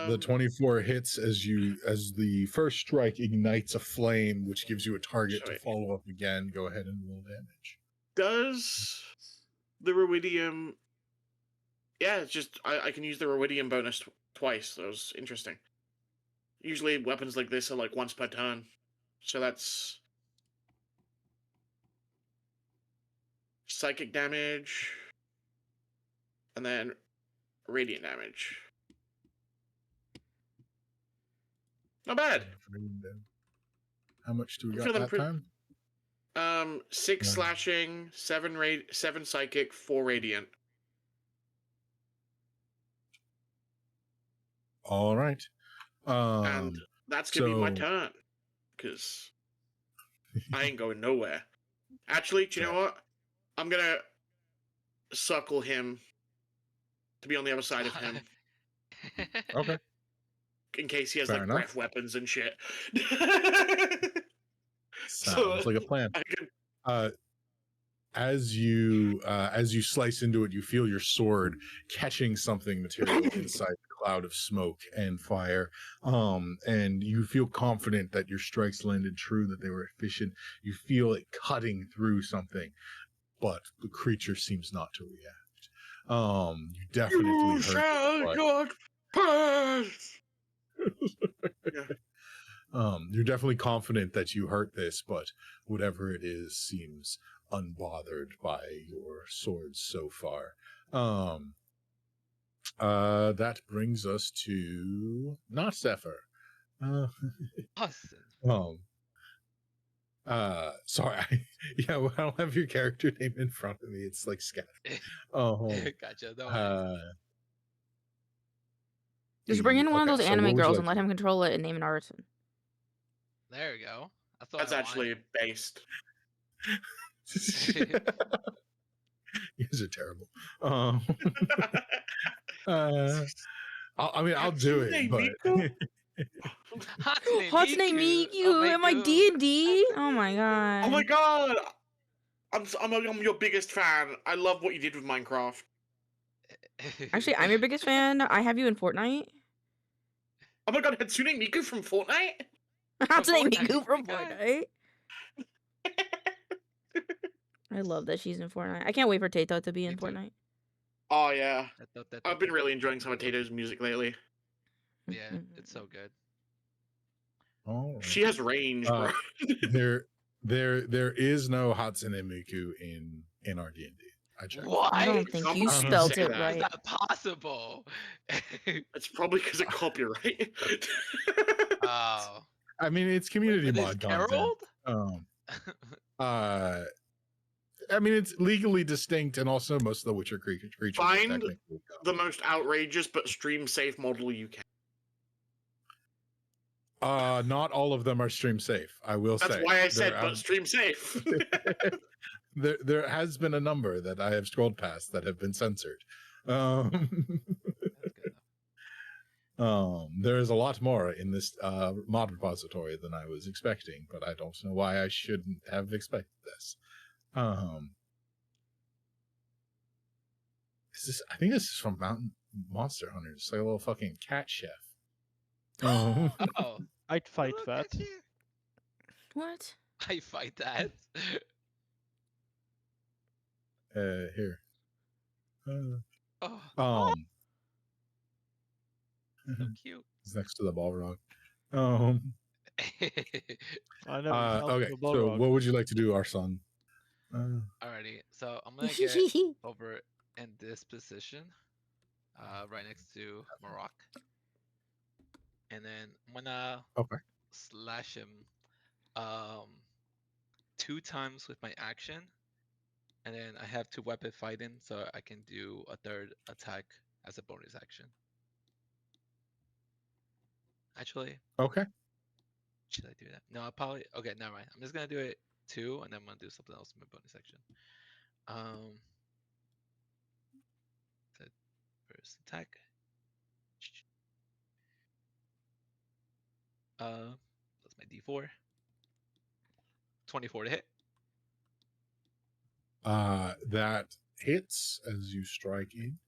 The 24 hits as the first strike ignites a flame, which gives you a target to Sorry. follow up again. Go ahead and roll damage. Does the Ruidium? Yeah, it's just I can use the Ruidium bonus twice. That was interesting. Usually weapons like this are like once per turn, so that's psychic damage, and then radiant damage. Not bad. How much do we I'm got feeling that pretty- time? 6 Yeah. slashing, 7 psychic, 4 radiant. All right. And that's gonna be my so- turn. Because I ain't going nowhere. Actually, do you know what? I'm gonna suckle him to be on the other side of him. Okay. In case he has Fair like enough. breath weapons and shit. Sounds like a plan. I could... As you slice into it, you feel your sword catching something material inside the cloud of smoke and fire. And you feel confident that your strikes landed true, that they were efficient. You feel it cutting through something, but the creature seems not to react. You definitely You hurt shall it, but... not pass. Yeah. You're definitely confident that you hurt this, but whatever it is seems unbothered by your swords so far. That brings us to not Zephyr. Awesome. Sorry. Yeah, well, I don't have your character name in front of me. It's like scattered. Gotcha. No worries. Just bring in one of Okay, those so what anime would you girls like and let to him control it and name an artisan. There we go. That's actually based. do? You guys are terrible. I'll do it, but Hatsune Miku and my D&D. Oh my god. Oh my god! I'm your biggest fan. I love what you did with Minecraft. Actually, I'm your biggest fan. I have you in Fortnite. Oh my god, Hatsune Miku from Fortnite? Hatsune Fortnite. Miku from Oh my God. Fortnite. I love that she's in Fortnite. I can't wait for Tato to be in Me too. Fortnite. Oh yeah, Da- da- I've been da- really enjoying some of Tato's music lately. Yeah, it's so good. All She has range, bro. there is no Hatsune Miku in our D&D. I checked. What? I don't think you Companies spelled say it that. How's right. that possible? It's probably because of copyright. Oh. I mean, it's community But it's mod content. Harold? I mean, it's legally distinct, and also most of the Witcher creatures are Find technically the most outrageous but stream safe model you can. not all of them are stream safe. I will That's say. why I There said, but have- stream safe. there has been a number that I have scrolled past that have been censored. That's good enough. There is a lot more in this mod repository than I was expecting, but I don't know why I shouldn't have expected this. Is this? I think this is from Monster Hunters. It's like a little fucking cat chef. Oh, I'd fight look that. at you. What? I fight that. Here. Oh, so cute. It's next to the Balrog. I never felt Okay, the so Balrog. what would you like to do, Arson? Alrighty, so I'm gonna get over in this position, right next to Marok, and then I'm gonna Okay. slash him, 2 times with my action, and then I have 2 weapon fighting, so I can do a 3rd attack as a bonus action. Actually, Okay. should I do that? No, I'll probably. Okay, never mind. I'm just gonna do it 2, and then I'm gonna do something else in my bonus action. The first attack. That's my D4. 24 to hit. That hits as you strike in.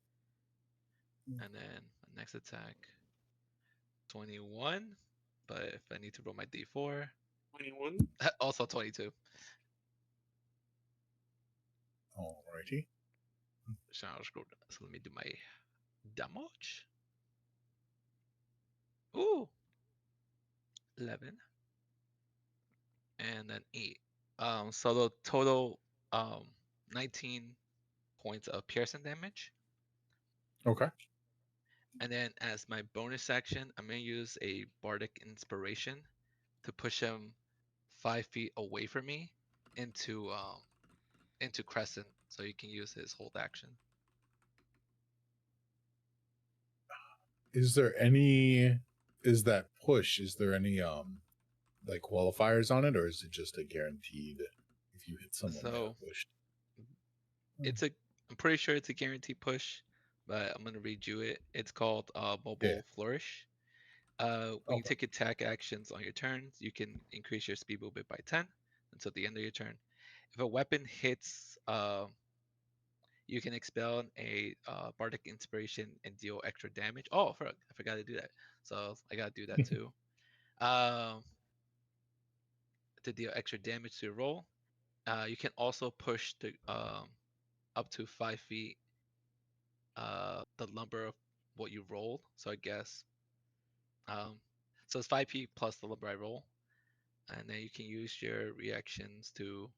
And then my next attack, 21. But if I need to roll my D4, 21. also 22. Alrighty. So let me do my damage. Ooh, 11. And then 8. So the total 19 points of piercing damage. Okay. And then as my bonus action, I'm gonna use a bardic inspiration to push him 5 feet away from me into Crescent, so he can use his hold action. Is there any like qualifiers on it, or is it just a guaranteed if you hit someone So pushed? I'm pretty sure it's a guaranteed push, but I'm gonna read you it. It's called Mobile Flourish. When you take attack actions on your turns, you can increase your speed movement by 10 until the end of your turn. If a weapon hits, you can expel a bardic inspiration and deal extra damage. Oh, I forgot to do that. So I gotta do that too. To deal extra damage to your roll. You can also push the up to 5 feet the number of what you rolled. So I guess so it's 5 feet plus the number I roll, and then you can use your reactions to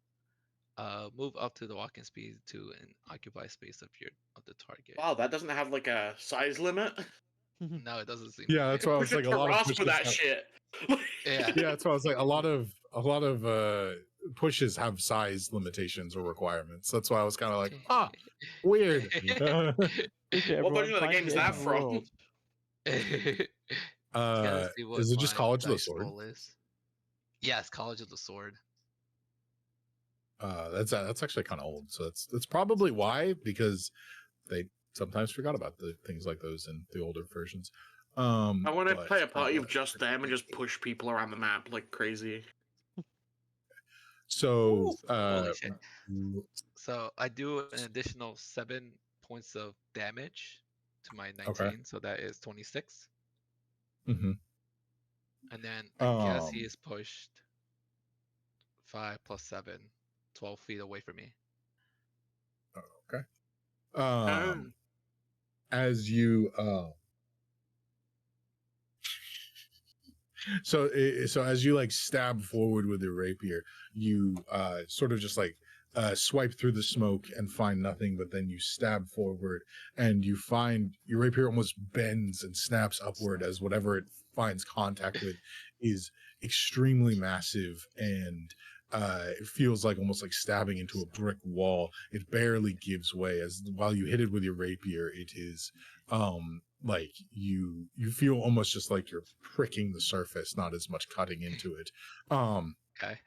move up to the walking speed to an occupied space of the target. Wow, that doesn't have like a size limit. No, it doesn't seem. Yeah, that's why I was like a lot of Rasp pushes with that have- shit. Yeah. Yeah, that's why I was like a lot of pushes have size limitations or requirements. That's why I was kind of like, weird. Okay, What everyone, version of the find game is the that end from? world. Gotta see what Is it just my College of the dice Sword? roll is. Yes, College of the Sword. That's actually kind of old, so that's probably why, because they sometimes forgot about the things like those in the older versions. I want to but, play a party of just them and just push people around the map like crazy. So Holy shit. So I do an additional 7 points of damage to my 19, Okay. so that is 26. mhm. And then I guess he is pushed 5 plus 7, 12 feet away from me. Okay. Oh. as you so as you like stab forward with your rapier, you sort of just like swipe through the smoke and find nothing, but then you stab forward and you find your rapier almost bends and snaps upward as whatever it finds contact with is extremely massive, and it feels like almost like stabbing into a brick wall. It barely gives way, as while you hit it with your rapier, it is like you feel almost just like you're pricking the surface, not as much cutting into it. Okay.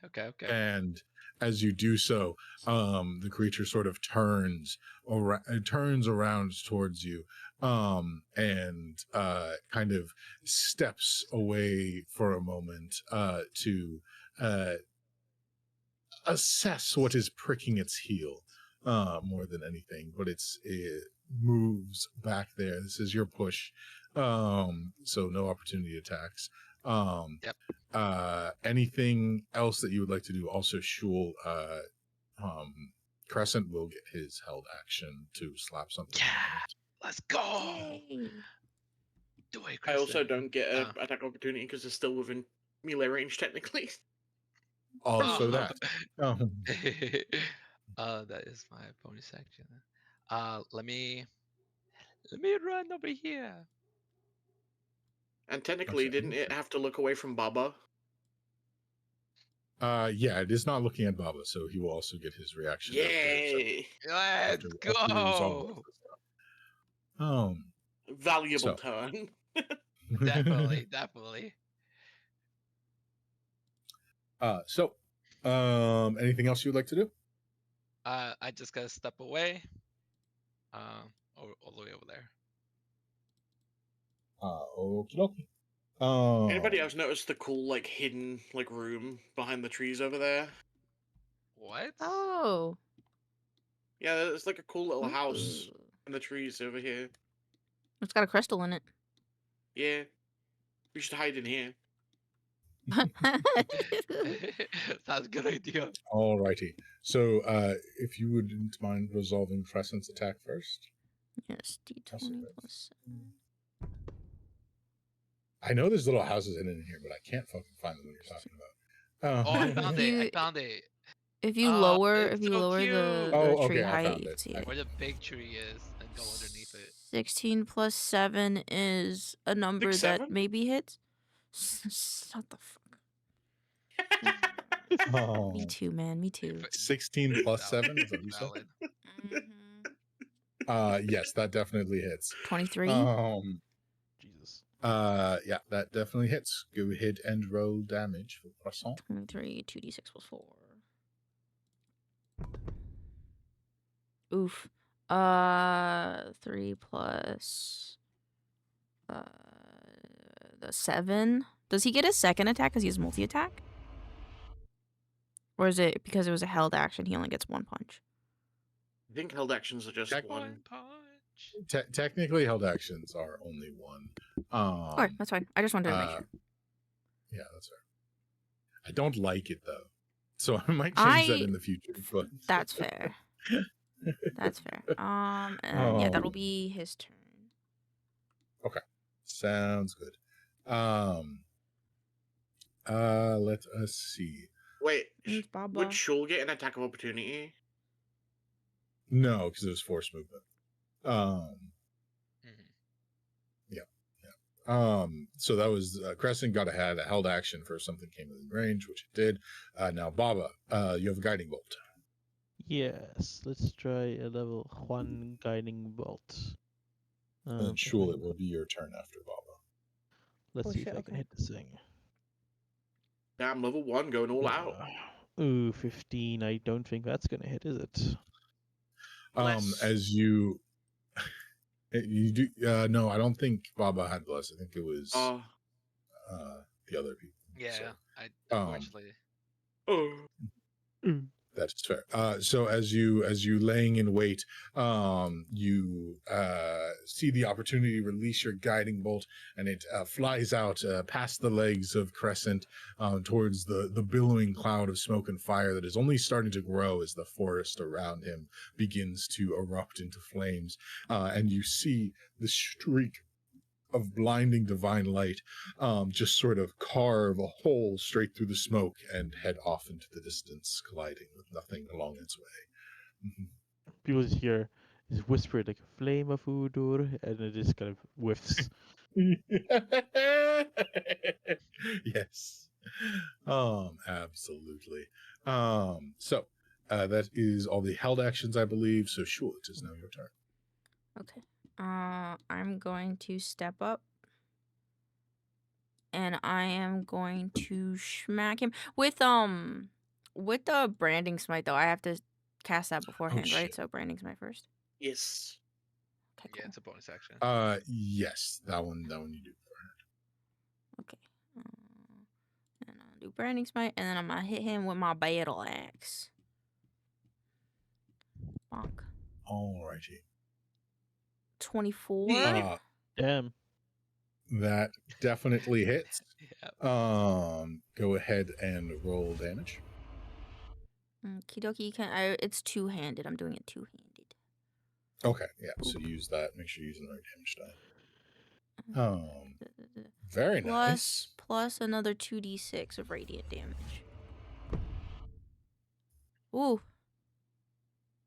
And as you do so, the creature sort of turns around towards you, and kind of steps away for a moment to assess what is pricking its heel, more than anything. But it moves back there. This is your push, so no opportunity attacks. Yep. Anything else that you would like to do? Also, Shul, Crescent will get his held action to slap something. Yeah, let's go. Yay. Do it, I also Kristen. don't get an attack opportunity because it's still within melee range technically. Also that. That is my bonus action. Let me run over here. And technically, didn't it have to look away from Baba? Yeah, it is not looking at Baba, so he will also get his reaction. Yay! Let's go. Valuable So. turn. Definitely. Anything else you'd like to do? I just gotta step away. All the way over there. Okie dokie. Anybody else notice the cool, like, hidden, like, room behind the trees over there? What? Oh. Yeah, it's like a cool little house Ooh. in the trees over here. It's got a crystal in it. Yeah. We should hide in here. Sounds a good idea. Alrighty. So, if you wouldn't mind resolving Crescent's attack first. Yes, D20 plus 7. I know there's little houses hidden in here, but I can't fucking find them when you're talking about. Oh, I found You- it. I found it. If you Oh, lower, it's if you so lower cute. the Oh, tree okay, I height, found you it. can see it. Where the big tree is, and go underneath it. 16 plus 7 is a number 6, that 7? maybe hits. Shut the fuck. Oh. Me too, man. Me too. 16 plus 7, is that what you said? Valid. Yes, that definitely hits. 23. Jesus. Yeah, that definitely hits. Go ahead and roll damage for Croissant. 23, 2d6 plus 4. Oof. 3 plus the 7. Does he get a second attack because he has multi-attack? Or is it because it was a held action, he only gets 1 punch? I think held actions are just Check one. Punch. Technically, held actions are only one. Alright, that's fine. I just wanted to make sure. Yeah, that's fair. I don't like it though, so I might change that in the future. But That's fair. That's fair. And yeah, that'll be his turn. sounds good. Let us see. Wait, It's Baba. would Shul get an attack of opportunity? No, because it was force movement. So that was Crescent got ahead, a held action for something came within range, which it did. Now Baba, you have a guiding bolt. Yes, let's try a level 1 guiding bolt. And Shul, it will be your turn after Baba. Let's Oh, see shit, if I can okay. hit this thing. Damn, level 1 going all out. Ooh, 15. I don't think that's gonna hit, is it? Bless. As you do, no, I don't think Baba had bless. I think it was the other people. Yeah, So, I unfortunately. Oh. That's fair. So as you laying in wait, you see the opportunity to release your guiding bolt, and it flies out past the legs of Crescent towards the billowing cloud of smoke and fire that is only starting to grow as the forest around him begins to erupt into flames. And you see the streak of blinding divine light just sort of carve a hole straight through the smoke and head off into the distance, colliding with nothing along its way. People just hear is whispered like flame of Udur, and it just kind of whiffs. Yes. Absolutely. So that is all the held actions, I believe. So Shul, it is now your turn. Okay. I'm going to step up. And I am going to smack him with the branding smite though. I have to cast that beforehand, right? shit. So branding smite first. Yes. Okay, Yeah, cool. it's a bonus action. Yes, that one you do. Okay. And I'll do branding smite, and then I'm gonna hit him with my battle axe. Bonk. Alrighty. 24. Damn. That definitely hits. Yeah. Go ahead and roll damage. Okie dokie. It's two-handed. I'm doing it two-handed. Okay, yeah. So use that. Make sure you're using the right damage die. Very nice. Plus another 2d6 of radiant damage. Ooh.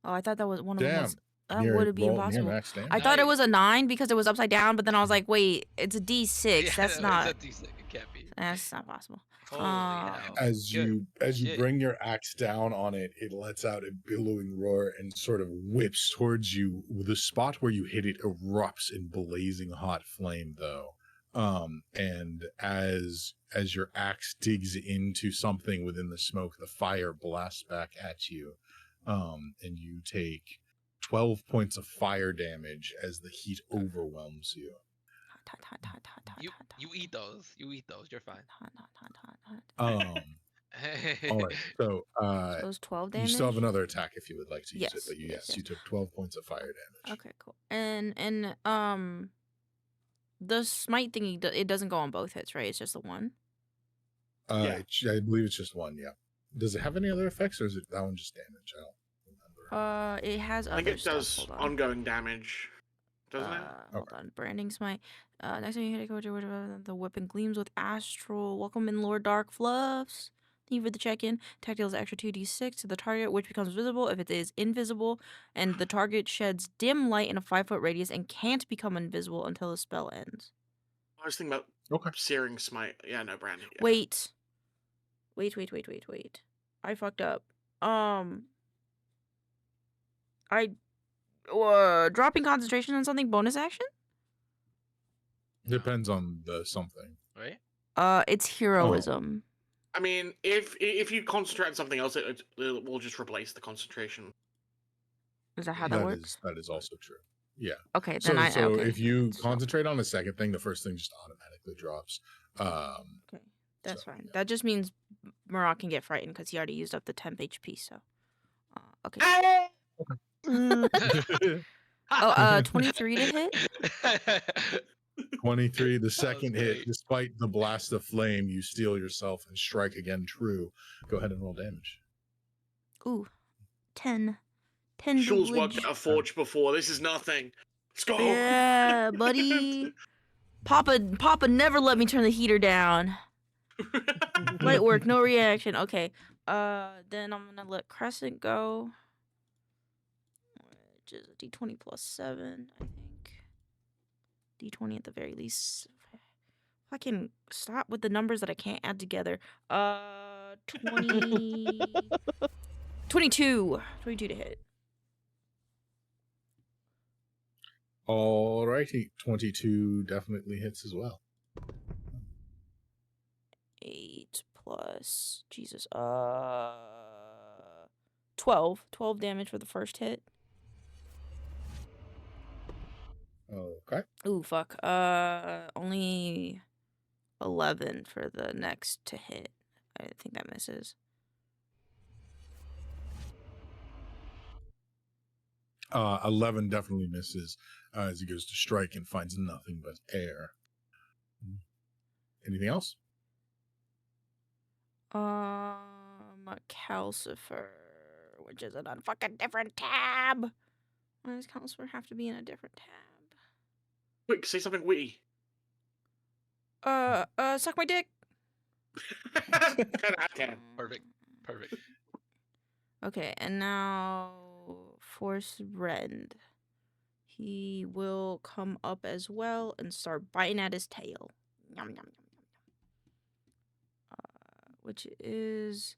Oh, I thought that was one of them was. That would be near impossible. max damage. I thought it was a 9 because it was upside down, but then I was like, wait, it's a d6. Yeah, That's no, not. it's a D6. It can't be. That's not possible. Holy hell. As Good you shit. bring your axe down on it, it lets out a billowing roar and sort of whips towards you. The spot where you hit it erupts in blazing hot flame, though. And as your axe digs into something within the smoke, the fire blasts back at you. And you take 12 points of fire damage as the heat overwhelms you. You eat those. You eat those. You're fine. All right. So So it was 12 damage. you still have another attack if you would like to use it, Yes, but yes. you took 12 points of fire damage. Okay, cool. And the smite thingy, it doesn't go on both hits, right? It's just the one. Yeah. I believe it's just one. Yeah. Does it have any other effects, or is it that one just damage? I don't remember. It has I other think it stuff. does Hold on. ongoing damage. Doesn't it? Hold on. Branding smite. Next time you hit a coach, the weapon gleams with astral. Welcome in, Lord Dark Fluffs. Thank you for the check-in. Attack deals extra 2d6 to the target, which becomes visible if it is invisible, and the target sheds dim light in a 5-foot radius and can't become invisible until the spell ends. I was thinking about searing smite. Yeah, no, branding. Yeah. Wait. I fucked up. Dropping concentration on something bonus action? Depends on the something. Right? It's heroism. I mean, if you concentrate on something else, it will just replace the concentration. Is that how that works? That is also true. Yeah. Okay, then So okay. if you concentrate on the second thing, the first thing just automatically drops. Okay, that's so, fine. yeah. That just means Murat can get frightened because he already used up the temp HP. So, okay. 23 to hit. 23, the second hit. great. Despite the blast of flame, you steel yourself and strike again true. Go ahead and roll damage. Ooh, 10. 10 Shul's damage. worked at a forge before. This is nothing. Let's go. Yeah, buddy. Papa never let me turn the heater down. Light work, no reaction. Okay. Then I'm gonna let Crescent go, which is a D20 plus 7, I think. D20 at the very least. If I can stop with the numbers that I can't add together. 20. 22. 22 to hit. Alrighty, 22 definitely hits as well. 8 plus Jesus. 12. 12 damage for the first hit. Okay. Ooh, fuck. Only 11 for the next to hit. I think that misses. 11 definitely misses as he goes to strike and finds nothing but air. Anything else? Calcifer, which is in a fucking different tab. Why does Calcifer have to be in a different tab? Quick, say something witty. Suck my dick. 10 out of 10. Perfect. Perfect. Okay, and now Force Rend. He will come up as well and start biting at his tail. Yum, yum, yum, yum, yum. Which is...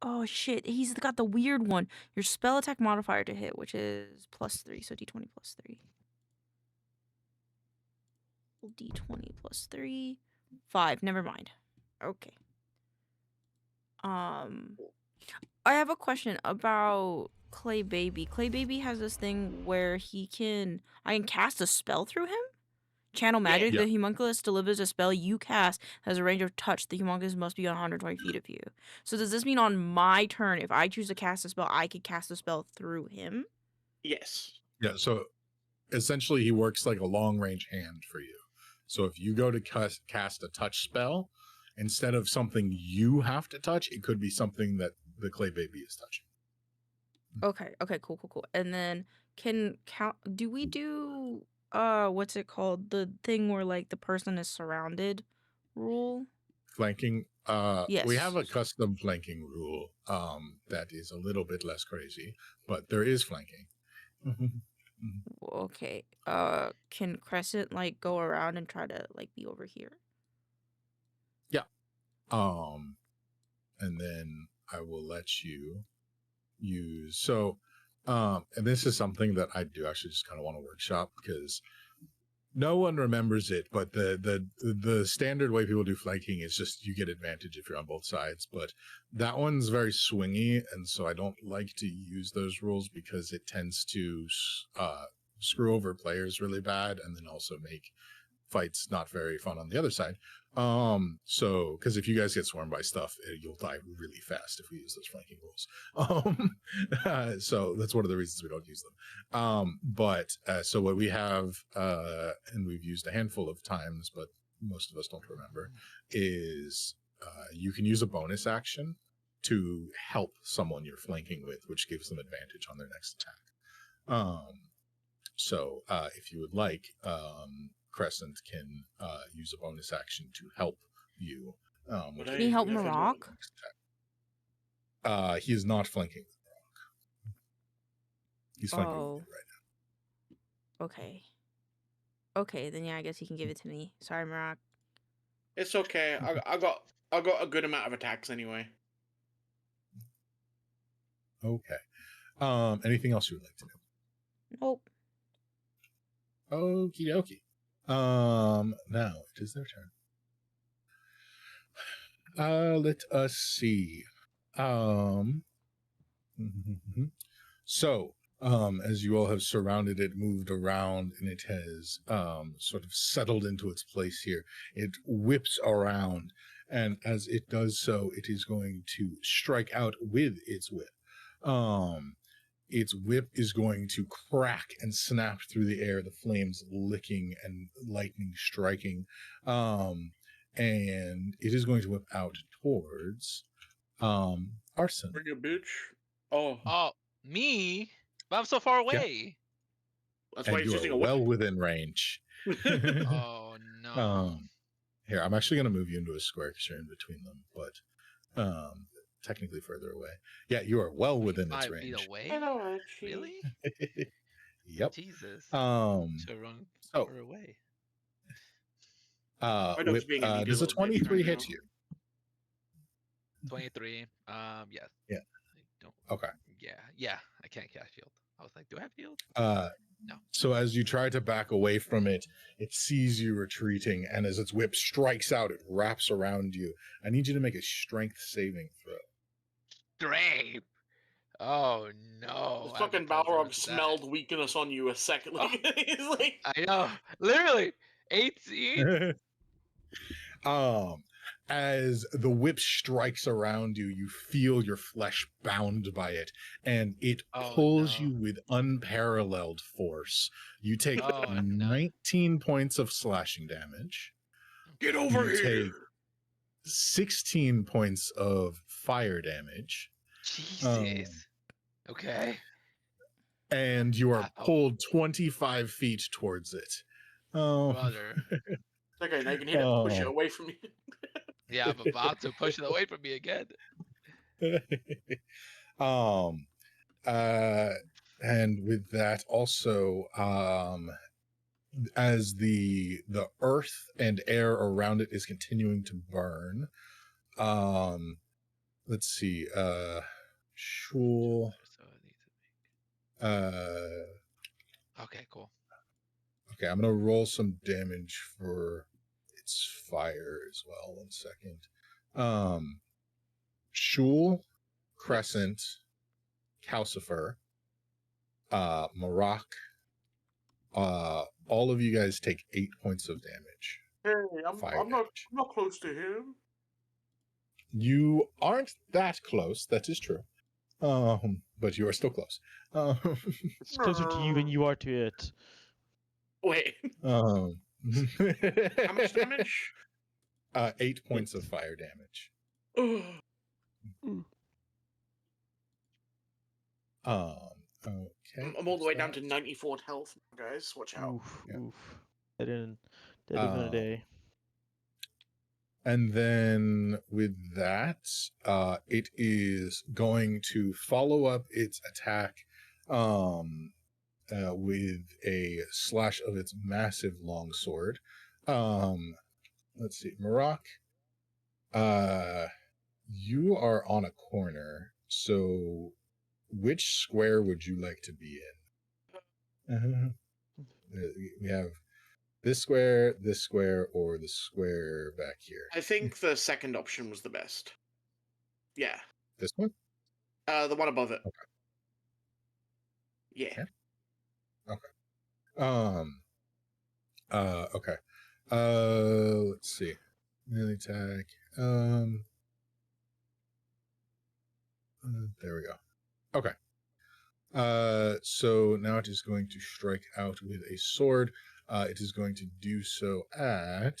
Oh, shit. He's got the weird one. Your spell attack modifier to hit, which is +3. So d20 +3. D20 +3. 5. Never mind. Okay. I have a question about Clay Baby. Clay Baby has this thing where I can cast a spell through him. Channel Magic. Yeah. The homunculus delivers a spell you cast has a range of touch. The homunculus must be 120 feet of you. So does this mean on my turn, if I choose to cast a spell, I could cast a spell through him? Yes. Yeah, so essentially he works like a long range hand for you. So if you go to cast a touch spell, instead of something you have to touch, it could be something that the Clay Baby is touching. Okay, cool. And then do we do what's it called? The thing where like the person is surrounded rule? Flanking, Yes. we have a custom flanking rule that is a little bit less crazy, but there is flanking. Okay. Can Crescent like go around and try to like be over here? And then I will let you use and this is something that I do actually just kind of want to workshop because no one remembers it, but the standard way people do flanking is just you get advantage if you're on both sides, but that one's very swingy, and so I don't like to use those rules because it tends to screw over players really bad and then also make fights not very fun on the other side. So because if you guys get swarmed by stuff, you'll die really fast if we use those flanking rules. So that's one of the reasons we don't use them. But so what we have, and we've used a handful of times, but most of us don't remember, is you can use a bonus action to help someone you're flanking with, which gives them advantage on their next attack. So if you would like, Crescent can use a bonus action to help you. Can he help Marok? He is not flanking Marok. He's flanking Oh. with you right Okay. Okay, then yeah, I guess he can give it to me. Sorry, Marok. It's okay. I got a good amount of attacks anyway. now. Okay. Anything else you would like to know? Nope. Okie dokie. Now it is their turn. Let us see. So, as you all have surrounded it, moved around, and it has sort of settled into its place here, it whips around, and as it does so, it is going to strike out with its whip. Its whip is going to crack and snap through the air, the flames licking and lightning striking. And it is going to whip out towards Arson. Bring a bitch. Oh, Oh, me? But I'm so far away. that's why And he's you using are a well weapon. within range. Oh no. Here, I'm actually going to move you into a square because you're in between them, but technically further away. Yeah, you are well within its 5 feet range. away? Hello, Archie. Really? Yep. Jesus. So Should run far away. Does being a needy does a little bitch 23 right hit now. you? 23. Yes. Yeah. I don't. Okay. Yeah. I can't cast shield. I was like, do I have shield? No. So as you try to back away from it, it sees you retreating, and as its whip strikes out, it wraps around you. I need you to make a strength saving throw. Strength. Oh no. The I fucking haven't told her Balrog that. smelled weakness on you a second. Oh. He's like, I know. Literally. 18. as the whip strikes around you, you feel your flesh bound by it, and it Oh, pulls no. you with unparalleled force. You take Oh, no. 19 points of slashing damage. Get Okay. over You here! take 16 points of fire damage. Jesus. Okay. And you are Wow. pulled 25 feet towards it. Brother. Okay, now you can hit it. Push it away from you. Yeah, I'm about to push it away from me again. um and with that also as the earth and air around it is continuing to burn, let's see, Shul, So I need to Okay, cool. okay, I'm gonna roll some damage for its fire as well. 1 second. Shul, Crescent, Calcifer, Marak, all of you guys take 8 points of damage. Hey, Fire I'm not close to him. You aren't that close, that is true. But you are still close. It's closer to you than you are to it. Wait, How how much damage? 8 points of fire damage. Ugh. Okay. I'm all the way down to 94 health, guys. Watch out. Oof, Yeah. oof. Dead in a day. And then with that, it is going to follow up its attack with a slash of its massive longsword. Let's see, Marak, you are on a corner, so which square would you like to be in? We have this square, or the square back here. I think the second option was the best. Yeah. This one? The one above it. Okay. Yeah. Okay. Let's see. Melee attack. There we go. Okay. So now it is going to strike out with a sword. It is going to do so at.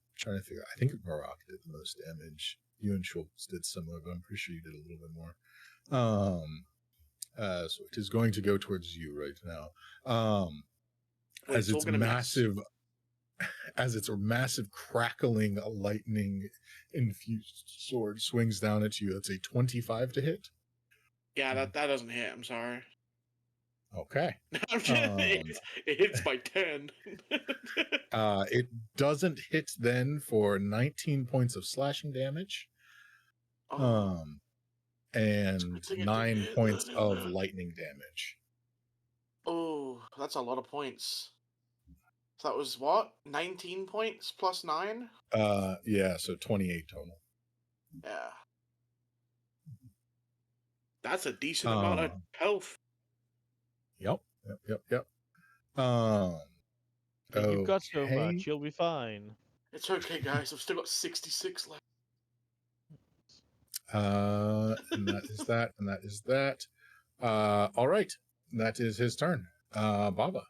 I'm trying to figure out. I think Barak did the most damage. You and Schultz did similar, but I'm pretty sure you did a little bit more. So it is going to go towards you right now. Wait, As it's all its gonna massive, as its massive crackling lightning infused sword swings down at you. That's a 25 to hit. Yeah, that doesn't hit. I'm sorry. Okay. I'm just, it hits by 10. It doesn't hit then for 19 points of slashing damage. Oh, And thing it 9 didn't hit points then. of lightning damage. Oh, that's a lot of points. So that was what? 19 points plus 9? Yeah, so 28 total. Yeah. That's a decent amount of health. Yep. You've got so Okay. much. You'll be fine. It's okay, guys. I've still got 66 left. And that is that, and that is that. All right. That is his turn. Baba.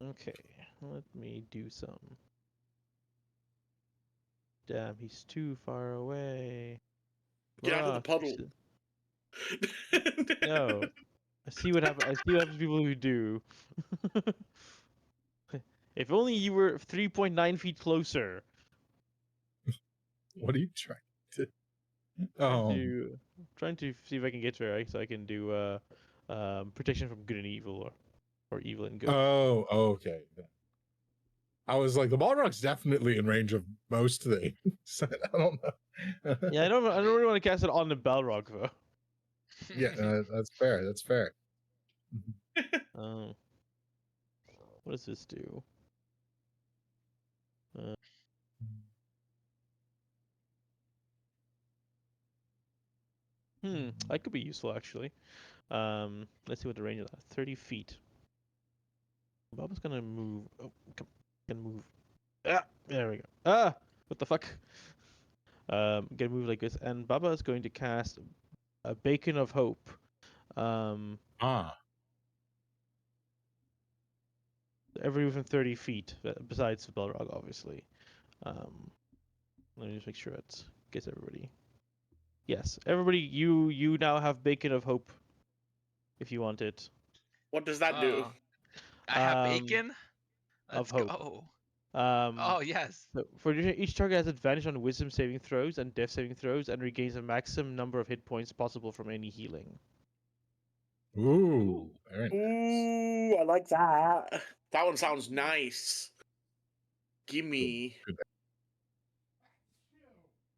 Okay, let me do some. Damn, he's too far away. Get out of the Rock, puddle. No. I see what happens. I see what happens to people who do. If only you were 3.9 feet closer. What are you trying to Trying to see if I can get to her, so I can do protection from good and evil, or evil and good. Oh, okay. I was like, the Balrog's definitely in range of most things. I don't know. Yeah, I don't really want to cast it on the Balrog though. Yeah, that's fair. That's fair. What does this do? That could be useful actually. Let's see what the range is. 30 feet. Bob's gonna move. Oh, can move. Ah, there we go. Ah, what the fuck? Gonna move like this, and Baba is going to cast a Beacon of Hope. Ah, Every within 30 feet, besides the Balrog, obviously. Let me just make sure it gets everybody. Yes, everybody, you now have Beacon of Hope, if you want it. What does that do? I have Um, bacon. of Let's hope. go. Um, Oh yes. so for each target has advantage on Wisdom saving throws and Death saving throws, and regains a maximum number of hit points possible from any healing. ooh, very nice. Ooh, I like that. That one sounds nice. Gimme. Good.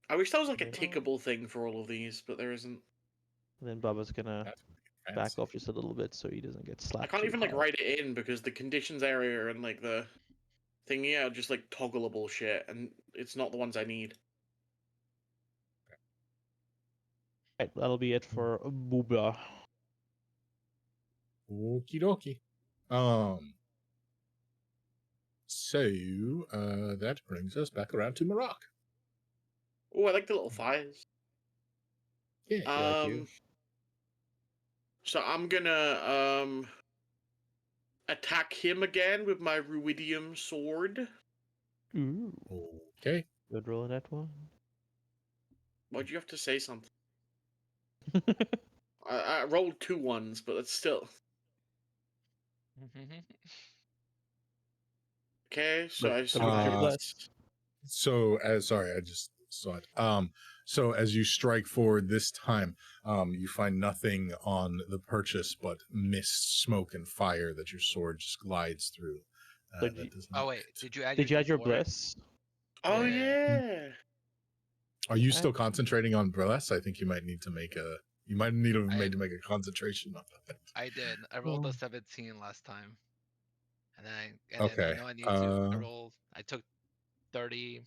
I wish there was like a Yeah. tickable thing for all of these, but there isn't. And then Baba's gonna That's back fancy. off just a little bit so he doesn't get slapped. I can't too even like hard. write it in because the conditions area and like the thingy are just like toggleable shit, and it's not the ones I need. Right, that'll be it for Booba. Okie dokie. So that brings us back around to Maroc. Oh, I like the little fires. Yeah. like you. So I'm gonna attack him again with my Ruidium sword. Ooh, Okay. good roll on that one. Why'd you have to say something? I rolled 2 ones, but it's still okay. So But I but with your Uh, bless. So as sorry, I just saw it. So as you strike forward this time, you find nothing on the purchase but mist, smoke, and fire that your sword just glides through. But That does Oh not wait, hit. did you add Did you your add your D4? bless? Oh Yeah. yeah. Are you still concentrating on bless? I think you might need to make a. You might need to I- to make a concentration on that. I did. I rolled Oh. a 17 last time, and then Okay, I know I need to. I took 30.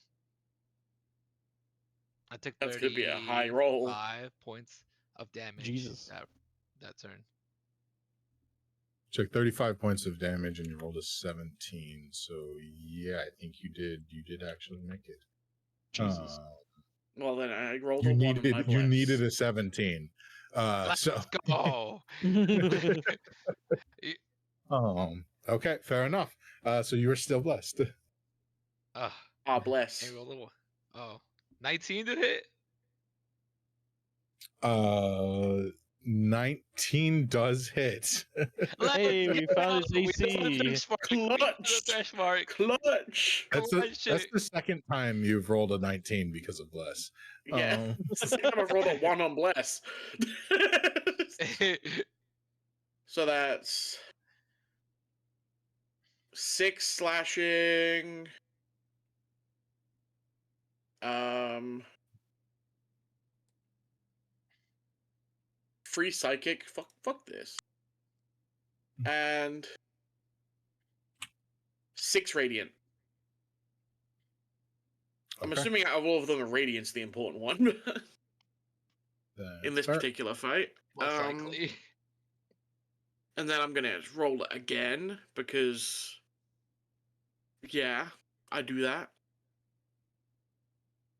I took That's gonna be a high roll. 35 points of damage. Jesus. That turn. Took 35 points of damage and you rolled a 17. So yeah, I think you did. You did actually make it. Jesus. Well, then I rolled You a 1 on my bless. needed a 17. Let's So go. okay, fair enough. So you were still blessed. Ah, I bless. rolled a 19 to hit. 19 does hit. Hey, we found his We just hit the AC. benchmark. We hit the Clutch. benchmark. Clutch. That's Clutch the second time you've rolled a 19 because of bless. Yeah, it's the second time I've rolled a 1 on bless. it. So that's 6 slashing. 3 psychic. Fuck this. And 6 radiant. I'm Okay. assuming out of all of them, the radiant's the important one in this fair. particular fight. Most likely. And then I'm gonna roll it again because, yeah, I do that.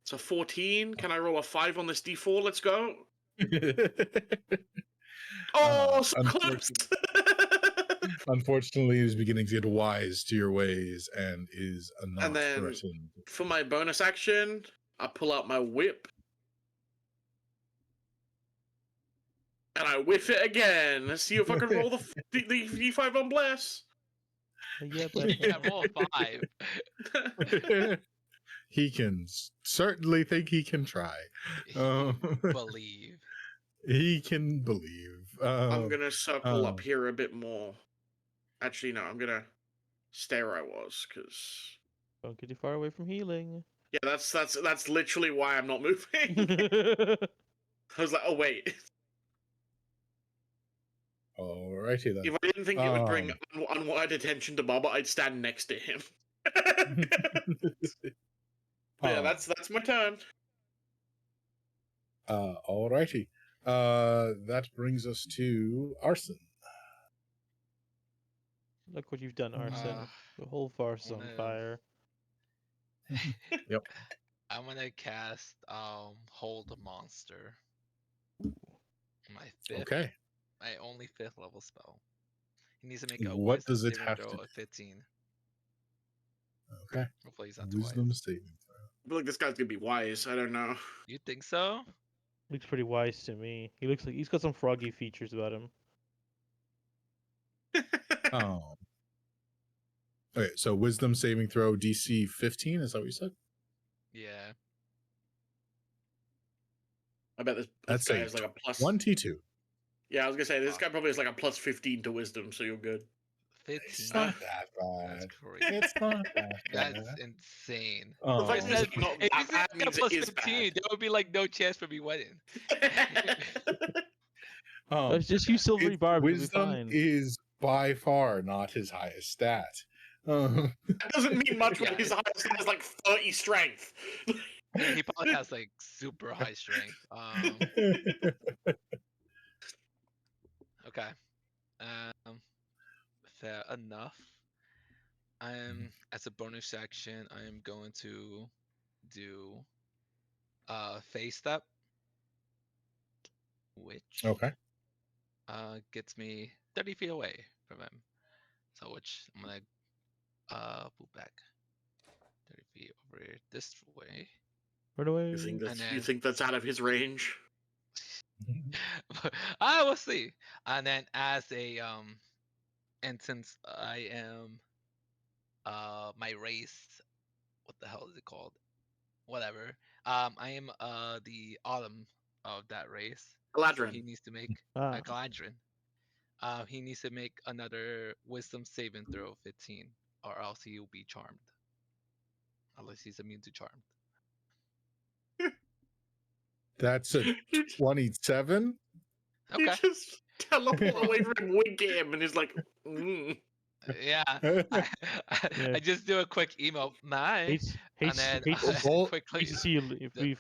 So 14. Can I roll a 5 on this D4? Let's go. Oh, so close. Unfortunately, he's beginning to get wise to your ways and is not And then threatened. for my bonus action, I pull out my whip. And I whiff it again. Let's see if I can roll the D5 on bless. Yeah, but Yeah, roll a 5. He can certainly think he can try. Believe. He can believe. I'm gonna circle up here a bit more. Actually, no, I'm gonna stay where I was because don't get too far away from healing. yeah, that's literally why I'm not moving. I was like, oh wait, Alrighty then. if I didn't think it would bring unwanted attention to Baba, I'd stand next to him. Yeah, that's my turn. Alrighty. That brings us to Arson. Look what you've done, Arson. The whole farce is on Man. fire. Yep. I'm gonna cast Hold a Monster. My only 5th level spell. He needs to make a What wisdom does it saving have throw to of 15. Okay. Hopefully he's not too wise. Wisdom saving throw. I feel like this guy's gonna be wise. I don't know. You think so? Looks pretty wise to me. He looks like he's got some froggy features about him. Oh. Okay, so wisdom saving throw DC 15, is that what you said? Yeah. I bet this That's guy a has like a plus. 22. Yeah, I was gonna say this guy probably has like a plus 15 to wisdom, so you're good. 15. It's not that That's bad. crazy. It's not that bad. That's insane. The Oh. fact that it's not If that you said bad a means plus it is 15, bad. there would be like no chance for me winning. Let's just use silvery barb. It'll be Wisdom fine. is by far not his highest stat. That doesn't mean much when Yeah. his highest stat is like 30 strength. He probably has like super high strength. Okay. Fair enough. As a bonus action, I am going to do phase step, which Okay. gets me 30 feet away from him. So which I'm gonna move back 30 feet over this way. Run away. You think that's out of his range? I will see. And then as a and since I am my race, what the hell is it called? Whatever. I am the autumn of that race. So he Galadrin. needs to make a Galadrin. He needs to make another wisdom saving throw 15, or else he will be charmed. Unless he's immune to charmed. That's a 27. You Okay. just teleport away from him, wink at him, and he's like, Yeah. I just do a quick email. My. Hates And then quickly. to see you. If he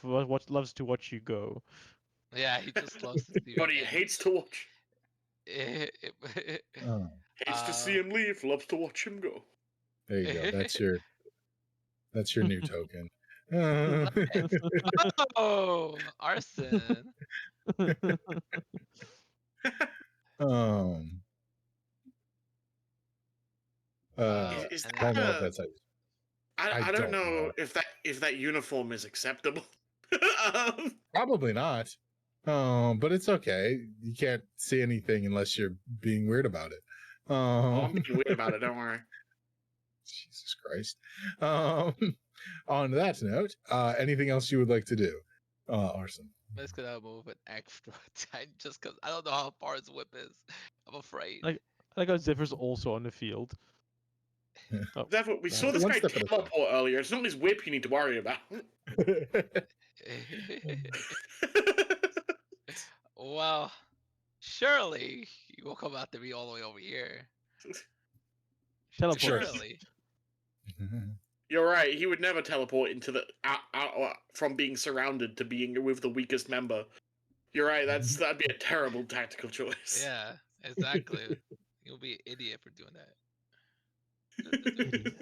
loves to watch you go. Yeah, he just loves to see. But he hates to watch. Oh, Hates to see him leave, loves to watch him go. there you go. That's your new token. Oh, arson. Is and that don't know a- if that's I don't know if that uniform is acceptable. probably not. But it's okay. You can't see anything unless you're being weird about it. I'm being weird about it, don't worry. Jesus Christ. On that note, anything else you would like to do, Arson? I'm just gonna move an extra 10 just because I don't know how far his whip is. I'm afraid. I like how Zephyr's also on the field. Oh, Therefore, we saw this One guy step at a time. teleport earlier. It's not his whip you need to worry about. Well, surely you will come after me all the way over here. Teleport. Surely. You're right. He would never teleport into the from being surrounded to being with the weakest member. You're right. That'd be a terrible tactical choice. Yeah, exactly. You'll be an idiot for doing that. Idiot.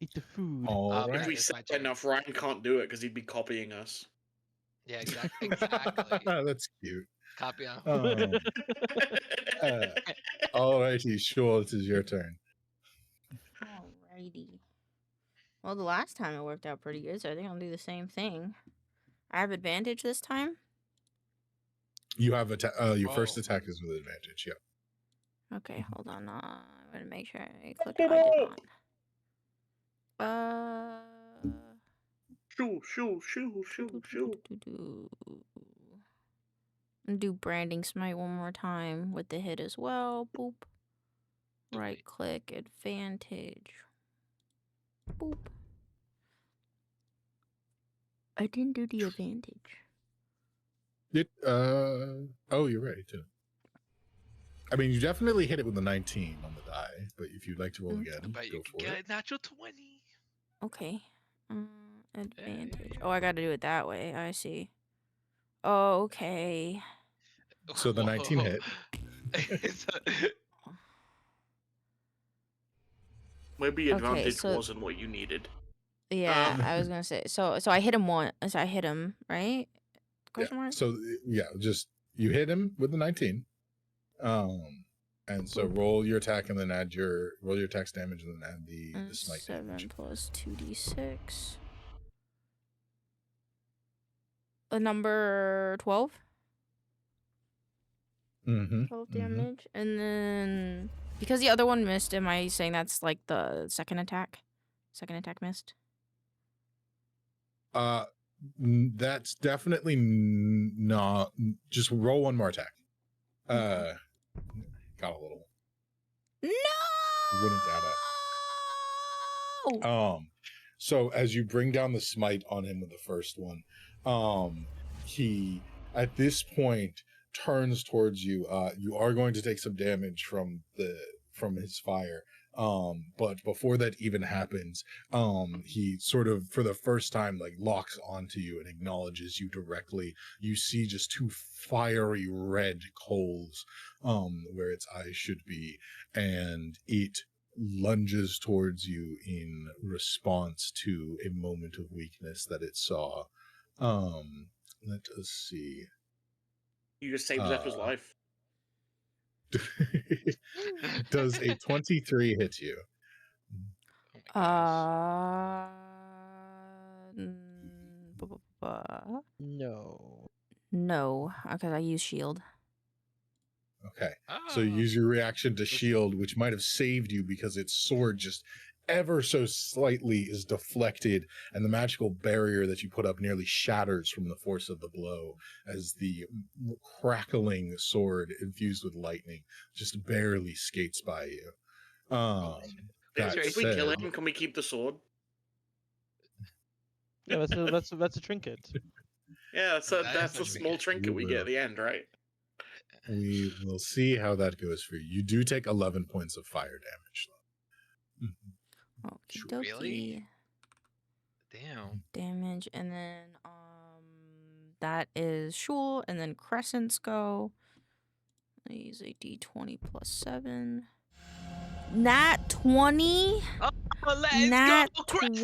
Eat the food. All If right. we It's said my turn. enough, Ryan can't do it because he'd be copying us. Yeah, exactly. Exactly. That's cute. Copy on. Alrighty, sure, it is your turn. Alrighty. Well, the last time it worked out pretty good, so I think I'll do the same thing. I have advantage this time. You have your first attack is with advantage. Yep. Okay, hold on. I'm gonna make sure I click it. I did not. Shoo. Do branding smite one more time with the hit as well. Boop. Right click advantage. Boop. I didn't do the advantage. Oh, you're right too. I mean, you definitely hit it with a 19 on the die, but if you'd like to roll again, But go you for can get it. a natural 20. Okay. Advantage. Oh, I got to do it that way. I see. Oh, okay. So the 19 hit. Maybe Okay, advantage so- wasn't what you needed. Yeah, I was gonna say. So I hit him one. So I hit him, right? Question mark. So yeah, just you hit him with the 19. And so roll your attack and then roll your attack's damage and then add the smite 7 damage. plus 2d6. A number 12. Mm-hmm. 12 damage, and then because the other one missed, am I saying that's like the second attack? Second attack missed. That's definitely not. Just roll one more attack. Got a little. No. Wouldn't add up. So as you bring down the smite on him with the first one, he at this point turns towards you. You are going to take some damage from his fire. But before that even happens, he sort of, for the first time, like locks onto you and acknowledges you directly. You see just two fiery red coals, where its eyes should be, and it lunges towards you in response to a moment of weakness that it saw. Let us see. You just saved Zephyr's life. Does a 23 hit you? Oh my gosh. No. No, because I use shield. Okay. So you use your reaction to shield, which might have saved you because its sword just ever so slightly is deflected, and the magical barrier that you put up nearly shatters from the force of the blow as the crackling sword infused with lightning just barely skates by you. That If we kill said, him, can we keep the sword? Yeah, that's a trinket. Yeah, so That that's is a a small trinket. trinket we get at the end, right? we will see how that goes for you. You do take 11 points of fire damage, though. Okie Sure. dokie. Really? Damn. Damage, and then that is Shul, and then Crescents go. I use a d20 plus 7. Nat 20. Oh, let's Nat go, 20.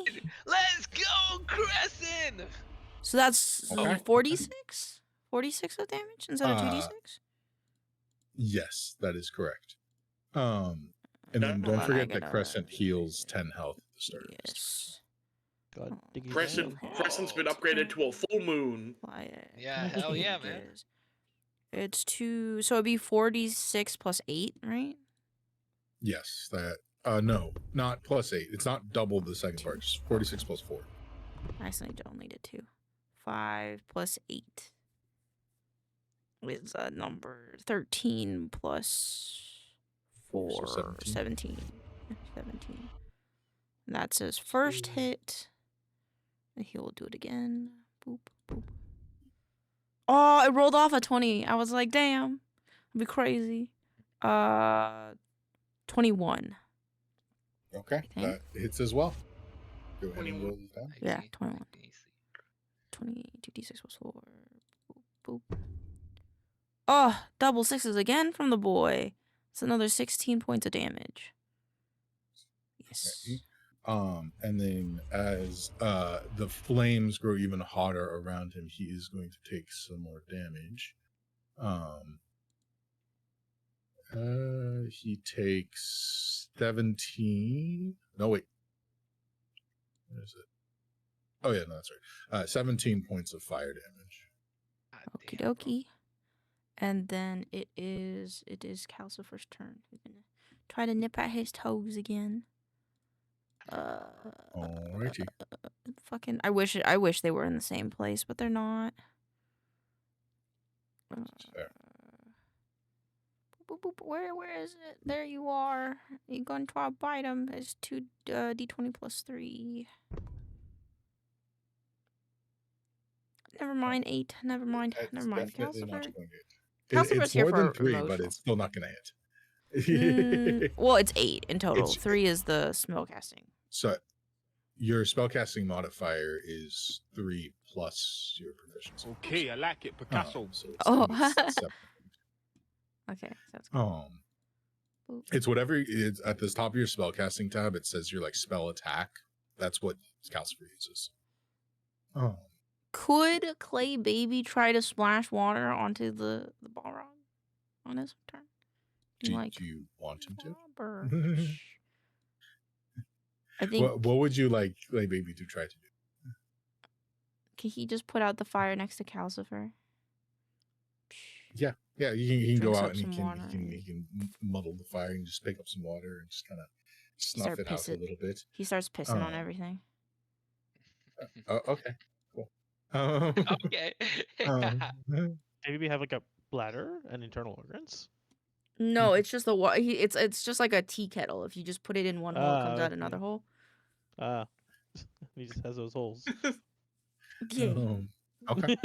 Crescent! Let's go, Crescent! So that's Okay. 46? 46 of damage instead of 2d6? Yes, that is correct. And then Hold don't on, forget that Crescent heals 10 health at the start. Yes. God, Oh, Diggy Crescent, Dog. Crescent's been upgraded to a full moon. Yeah, hell yeah, man. It's 2, so it'd be 46 plus 8, right? Yes, that. No, not plus 8. It's not double the second part. Just 46 plus 4. I accidentally only did 2. 5 plus 8 is number 13 plus 4. So 17. 17. And that's his first hit. And he will do it again. Boop, boop. Oh, it rolled off a 20. I was like, damn. I'd be crazy. 21. Okay, think. that hits as well. Go ahead and 21. roll this down. Yeah, Easy, 21. easy. 2d6 plus 4. Boop, boop. Oh, double sixes again from the boy. It's another 16 points of damage. Yes. Okay. And then as the flames grow even hotter around him, he is going to take some more damage. He takes 17. No, wait. What is it? Oh yeah, no, that's right. 17 points of fire damage. God Okie damn, bro. dokie. And then it is Calcifer's turn. We're gonna try to nip at his toes again. Alrighty. Fucking I wish they were in the same place, but they're not. That's fair. Boop, boop, where is it? There you are. You gonna try to bite him? It's 2 d20 plus 3. Never mind, 8. Never mind. That's Never mind. definitely not Calcifer. going to hit. Calcifer's It's here more than for 3, but emotional. it's still not going to hit. Well, it's 8 in total. It's- 3 is the spell casting. So your spellcasting modifier is 3 plus your proficiency. Okay, I like it, Picasso. So Oh. it's 7. Okay, so that's good. Boop. It's whatever it's at the top of your spellcasting tab. It says your like spell attack. That's what Calcifer uses. Oh, Could Clay Baby try to splash water onto the Balrog on his turn? do Like, you want him to? Robert. I think. What would you like Clay Baby to try to do? Can he just put out the fire next to Calcifer? Yeah, he can go Drinks out up and he some can, water he can muddle the fire and just pick up some water and just kind of snuff Start it out a pissing. little bit. He starts pissing on everything. Okay, cool. Okay. Maybe we have like a bladder and internal organs. No, it's just the water. It's just like a tea kettle. If you just put it in one hole, it comes out Okay. another hole. He just has those holes. Yeah. Okay.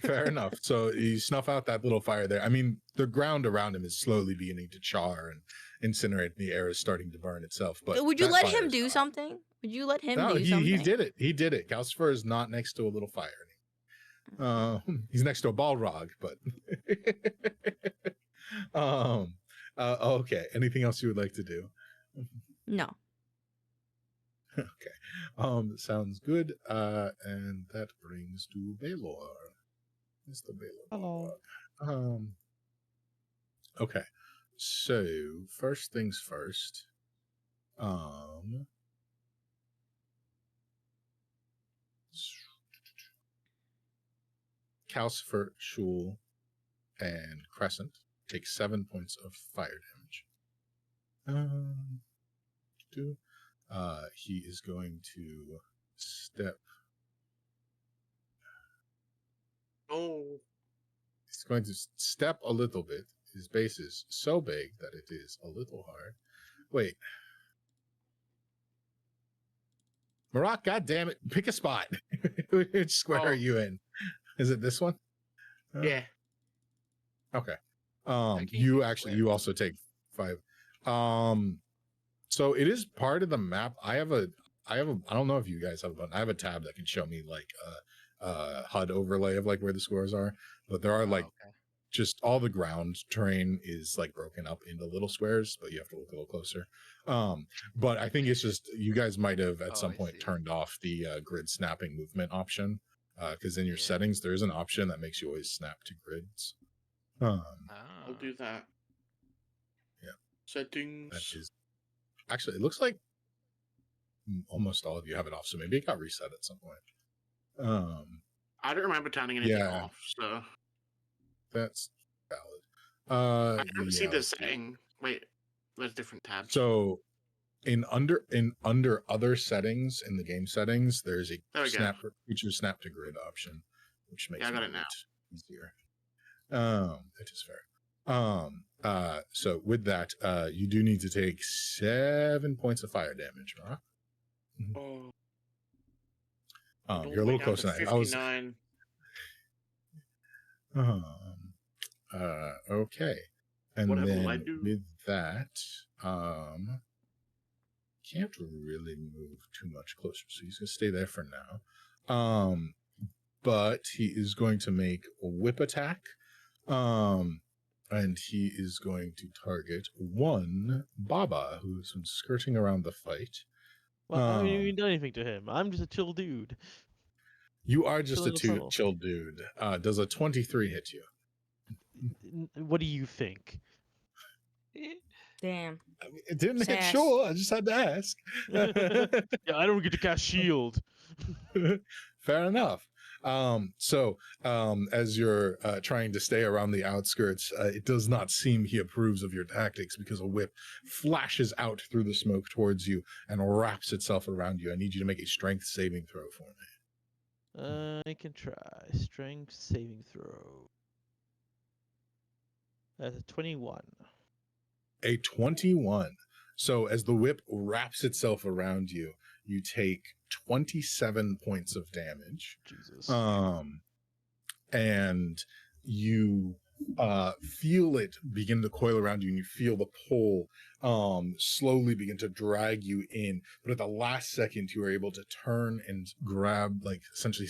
Fair enough. So you snuff out that little fire there. I mean, the ground around him is slowly beginning to char and incinerate. The air is starting to burn itself. But Would you that let fire him is do not. something? Would you let him No, do something? he did it. He did it. Calcifer is not next to a little fire. He's next to a Balrog, but okay. Anything else you would like to do? No. Okay. Sounds good. And that brings to Baylor. Mr. Baylor. Hello. Okay. So first things first. Calcifer, Shul, and Crescent take 7 points of fire damage. He is going to step. Oh. He's going to step a little bit. His base is so big that it is a little hard. Wait. Marak, goddammit, pick a spot. Which square are you in? Is it this one? Yeah. Okay. can't You do actually, square. you also take 5. So it is part of the map. I don't know if you guys have a button. I have a tab that can show me like a HUD overlay of like where the scores are, but there are like okay. just all the ground terrain is like broken up into little squares, but you have to look a little closer. But I think it's just you guys might have at some I point see. turned off the grid snapping movement option, because in your Yeah. settings there's an option that makes you always snap to grids. I'll Ah. do that. Yeah. Settings. That is actually, it looks like almost all of you have it off, so maybe it got reset at some point. I don't remember turning anything Yeah. off, so That's valid. I don't see the let's see. setting. Wait, there's different tabs. So in under other settings in the game settings, there's a There we go. feature snap to grid option, which makes Yeah, I got it it now. easier. It is fair. So with that, you do need to take 7 points of fire damage, Mark. Oh, You're a little closer than I was. 59. Okay. And Whatever will then I do? with that, can't really move too much closer, so he's gonna stay there for now. But he is going to make a whip attack. And he is going to target one Baba, who's been skirting around the fight. Well, I haven't even done anything to him. I'm just a chill dude. You are just Chill a little chill dude. Does a 23 hit you? What do you think? Damn. I mean, it didn't hit Sass. sure. I just had to ask. Yeah, I don't get to cast shield. Fair enough. So as you're trying to stay around the outskirts, it does not seem he approves of your tactics, because a whip flashes out through the smoke towards you and wraps itself around you. I need you to make a strength saving throw for me. I can try. Strength saving throw. That's a 21. A 21. So as the whip wraps itself around you, you take 27 points of damage. Jesus. And you feel it begin to coil around you, and you feel the pole slowly begin to drag you in. But at the last second, you are able to turn and grab, like essentially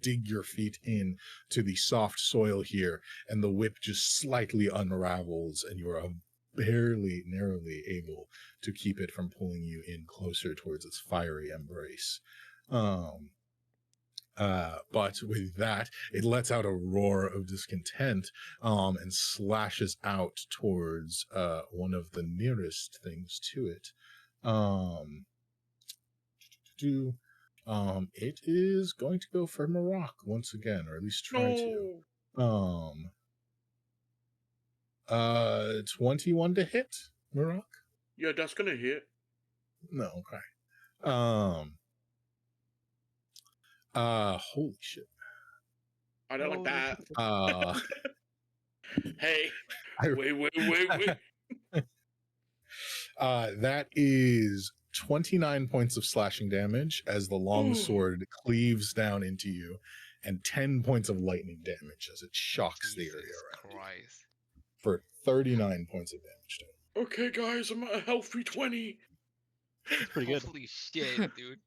dig your feet in to the soft soil here, and the whip just slightly unravels, and you are barely, narrowly able to keep it from pulling you in closer towards its fiery embrace. But with that, it lets out a roar of discontent, and slashes out towards, one of the nearest things to it. It is going to go for Maroc once again, or at least try to. 21 to hit, Maroc? Yeah, that's gonna hit. No, okay. Holy shit. I don't like that. Hey, I- wait. That is 29 points of slashing damage as the long Ooh. sword cleaves down into you, and 10 points of lightning damage as it shocks the area Jesus around you, Christ. for 39 points of damage total. Okay, guys, I'm at a healthy 20. That's pretty good. Holy shit, dude.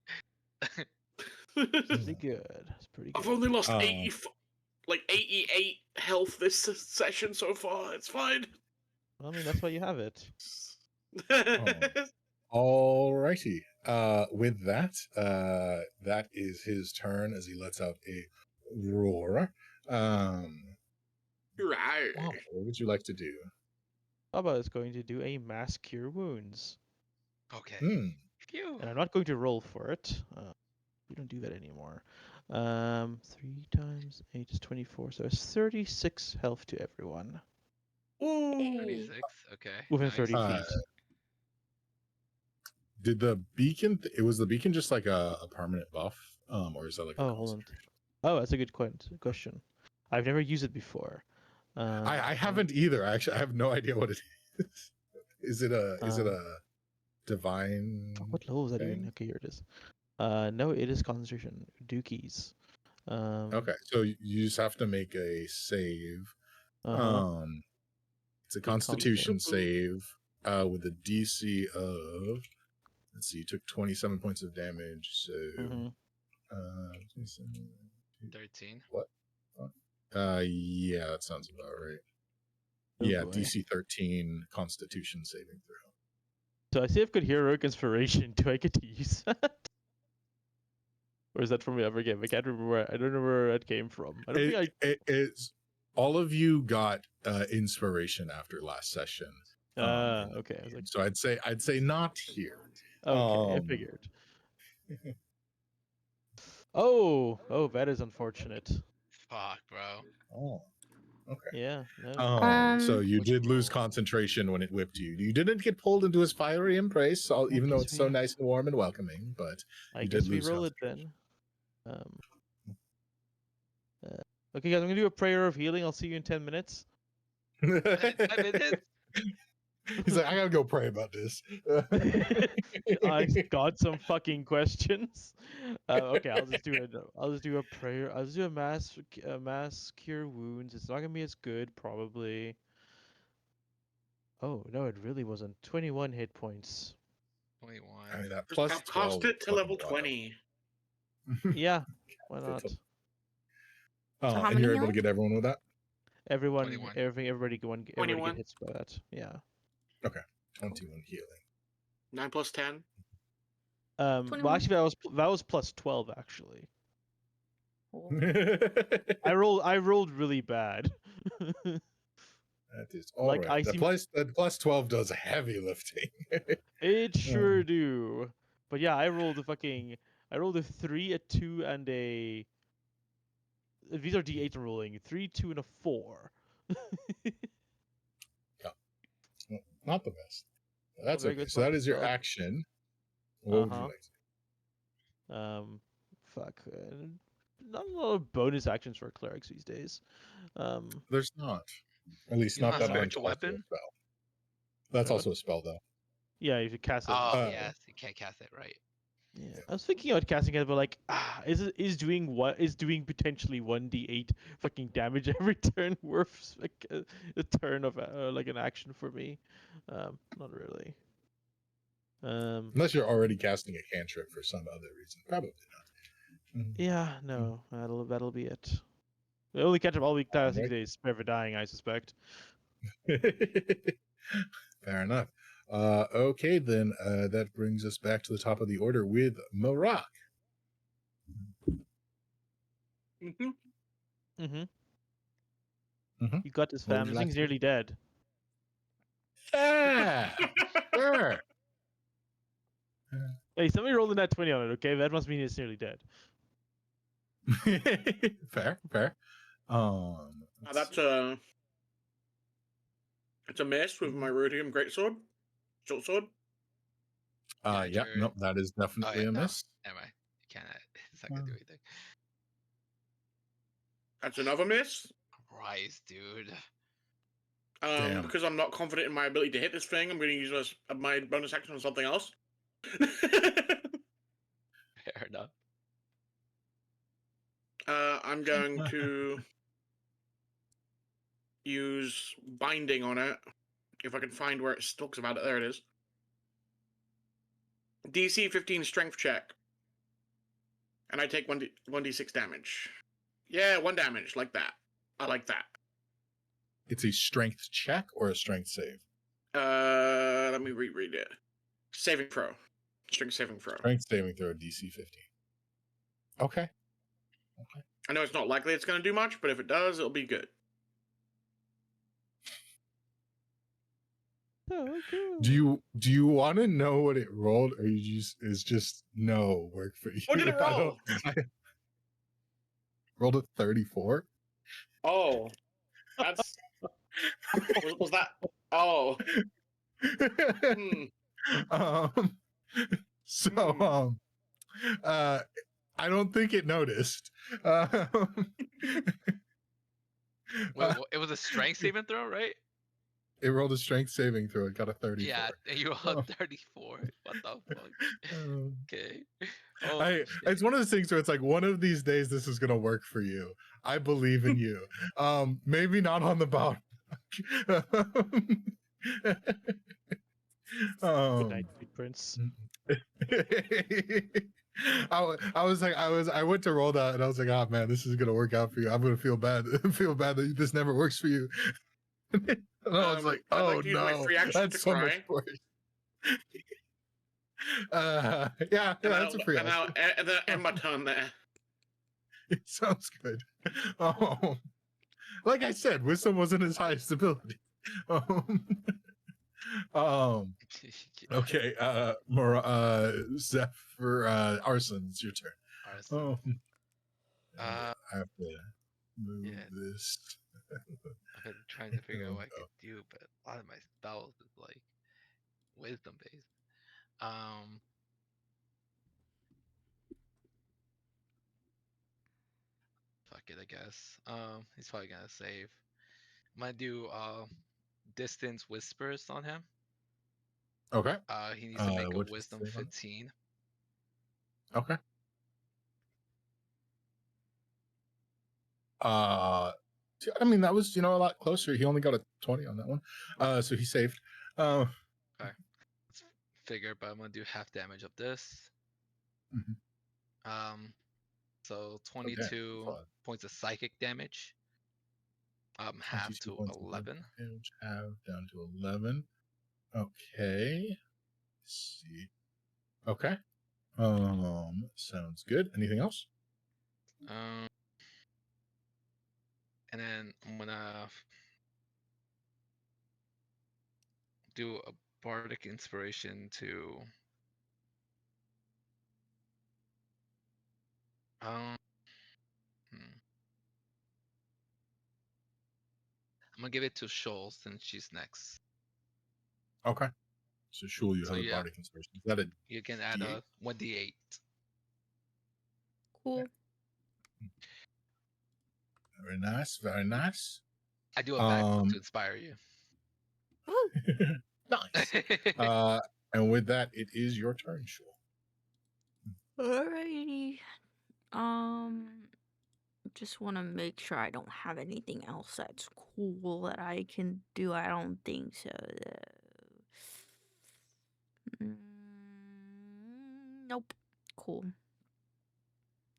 Pretty good. It's pretty good. I've only lost Um, 88 health this session so far. It's fine. Well, I mean, that's why you have it. Alrighty. With that, that is his turn as he lets out a roar. Right. What would you like to do? Baba is going to do a mass cure wounds. Okay. Phew. And I'm not going to roll for it. We don't do that anymore. 3 times 8 is 24, so it's 36 health to everyone. Ooh. 36. Okay. Within nice. 30 feet. Did the beacon? Was the beacon just like a permanent buff, or is that like a Oh, hold on. concentration? Oh, that's a good question. I've never used it before. I haven't either. Actually, I have no idea what it is. Is it a divine? What level was that even? thing? Okay, here it is. No, it is concentration. Dookies. Okay, so you just have to make a save. Uh-huh. It's a Good Constitution Constitution. save with a DC of. Let's see, you took 27 points of damage, so 13. what? Yeah, that sounds about right. Oh Yeah, boy. DC 13 Constitution saving throw. So I see I've got heroic inspiration. Do I get to use that? Or is that from the other game? I can't remember. I don't know where that came from. I don't think It's all of you got inspiration after last session. Okay. I was like, So I'd say not here. okay, I figured. Oh, that is unfortunate. Fuck, bro. Oh, okay. Yeah, no. So you Which did lose rule? concentration when it whipped you. You didn't get pulled into his fiery embrace, even though guess it's so we- nice and warm and welcoming. But I you guess did we lose roll it then. Okay, guys, I'm gonna do a prayer of healing. I'll see you in 10 minutes. 5 minutes? He's like, I gotta go pray about this. I got some fucking questions. Okay, I'll just do a prayer. I'll just do a mass cure wounds. It's not gonna be as good, probably. Oh no, it really wasn't. 21 hit points. 21. I mean, that Just plus cast 12 it to fucking level wild. 20. Yeah, why not? So how And many you're able to healing? get everyone with that? Everyone, 21. everybody get 21. hits by that. Yeah. 21 healing. 9 plus 10. Well, 21. actually, that was plus 12 actually. Oh. I rolled really bad. That is all Like, right. I The plus 12 does heavy lifting. It sure do. But yeah, I rolled a 3, a 2, and a. These are D8 rolling. 3, 2, and a 4. Not the best. That's very okay. good So that fucking is your spell. action. What would you Uh-huh. like to do? Fuck. Not a lot of bonus actions for clerics these days. There's not. At least You not have that a aren't spiritual also a weapon? spell. That's Sorry, also a spell, though. yeah, if you cast it. Oh, Uh, yes. You can't cast it, right. Yeah, I was thinking about casting it, but like, is doing potentially 1d8 fucking damage every turn worth like a turn of like an action for me? Not really. Unless you're already casting a cantrip for some other reason, probably not. Yeah, no, that'll be it. The only catch up all week casting Alright. today is Spare for Dying, I suspect. Fair enough. Okay, then that brings us back to the top of the order with Marak. Mm-hmm. Mm-hmm. Mhm. You got this, What would fam. you This like thing's to do? nearly dead. Yeah, sure. Hey, somebody rolled a nat 20 on it, okay? That must mean it's nearly dead. Fair. Let's That's see. it's a miss with my Rudium greatsword, short sword. Yeah, nope, that is Oh definitely yeah, a no, miss. never mind. You can't. It's not gonna do anything. That's another miss. Christ, dude. Damn. Because I'm not confident in my ability to hit this thing, I'm going to use my bonus action on something else. Fair enough. I'm going to use binding on it. If I can find where it talks about it. There it is. DC 15 strength check. And I take 1d6 damage. Yeah, 1 damage, like that. I like that. It's a strength check or a strength save? Let me reread it. Saving throw. Strength saving throw. Strength saving throw, DC 15. Okay. I know it's not likely it's going to do much, but if it does, it'll be good. Oh, cool. Do you want to know what it rolled, or you just no work for you? What did it roll? I rolled a 34. Oh, that's was that? Oh, So I don't think it noticed. Wait, it was a strength saving throw, right? It rolled a strength saving throw. It got a 34. Yeah, and you rolled Oh. 34. What the fuck? Um, Okay. Oh, it's one of those things where it's like, one of these days this is gonna work for you. I believe in you. Maybe not on the bottom. Good night, sweet prince. I went to roll that and I was like, oh man, this is gonna work out for you. I'm gonna feel bad that this never works for you. And I was like, I'd oh like to use my no, free action that's to so cry. much worse. Yeah, that's a free and action. and then end my turn there. It sounds good. Like I said, wisdom wasn't his highest ability. Okay, Zephyr, Arson, it's your turn. Arson. I have to move Yeah. this. I've been trying to figure out what I could do, but a lot of my spells is like wisdom based. Fuck it, I guess. He's probably gonna save. I'm gonna do distance whispers on him. Okay. He needs to make a what does it wisdom say on it? 15. Okay. I mean, that was, a lot closer. He only got a 20 on that one. So he saved. Okay. Let's figure, but I'm gonna do half damage of this. Mhm. So 22 fun. points of psychic damage. Half 22 to points of 11. damage, half down to 11. Okay. Let's see. Okay. Sounds good. Anything else? And then I'm gonna do a bardic inspiration to I'm gonna give it to Shoal since she's next. Okay. So Shul, you So have a yeah. bardic inspiration. Is that a You can add D8? a 1d8. Cool. Very nice. Very nice. I do a backflip to inspire you. Nice. And with that, it is your turn, Shul. Alrighty. Just want to make sure I don't have anything else that's cool that I can do. I don't think so, though. Nope. Cool.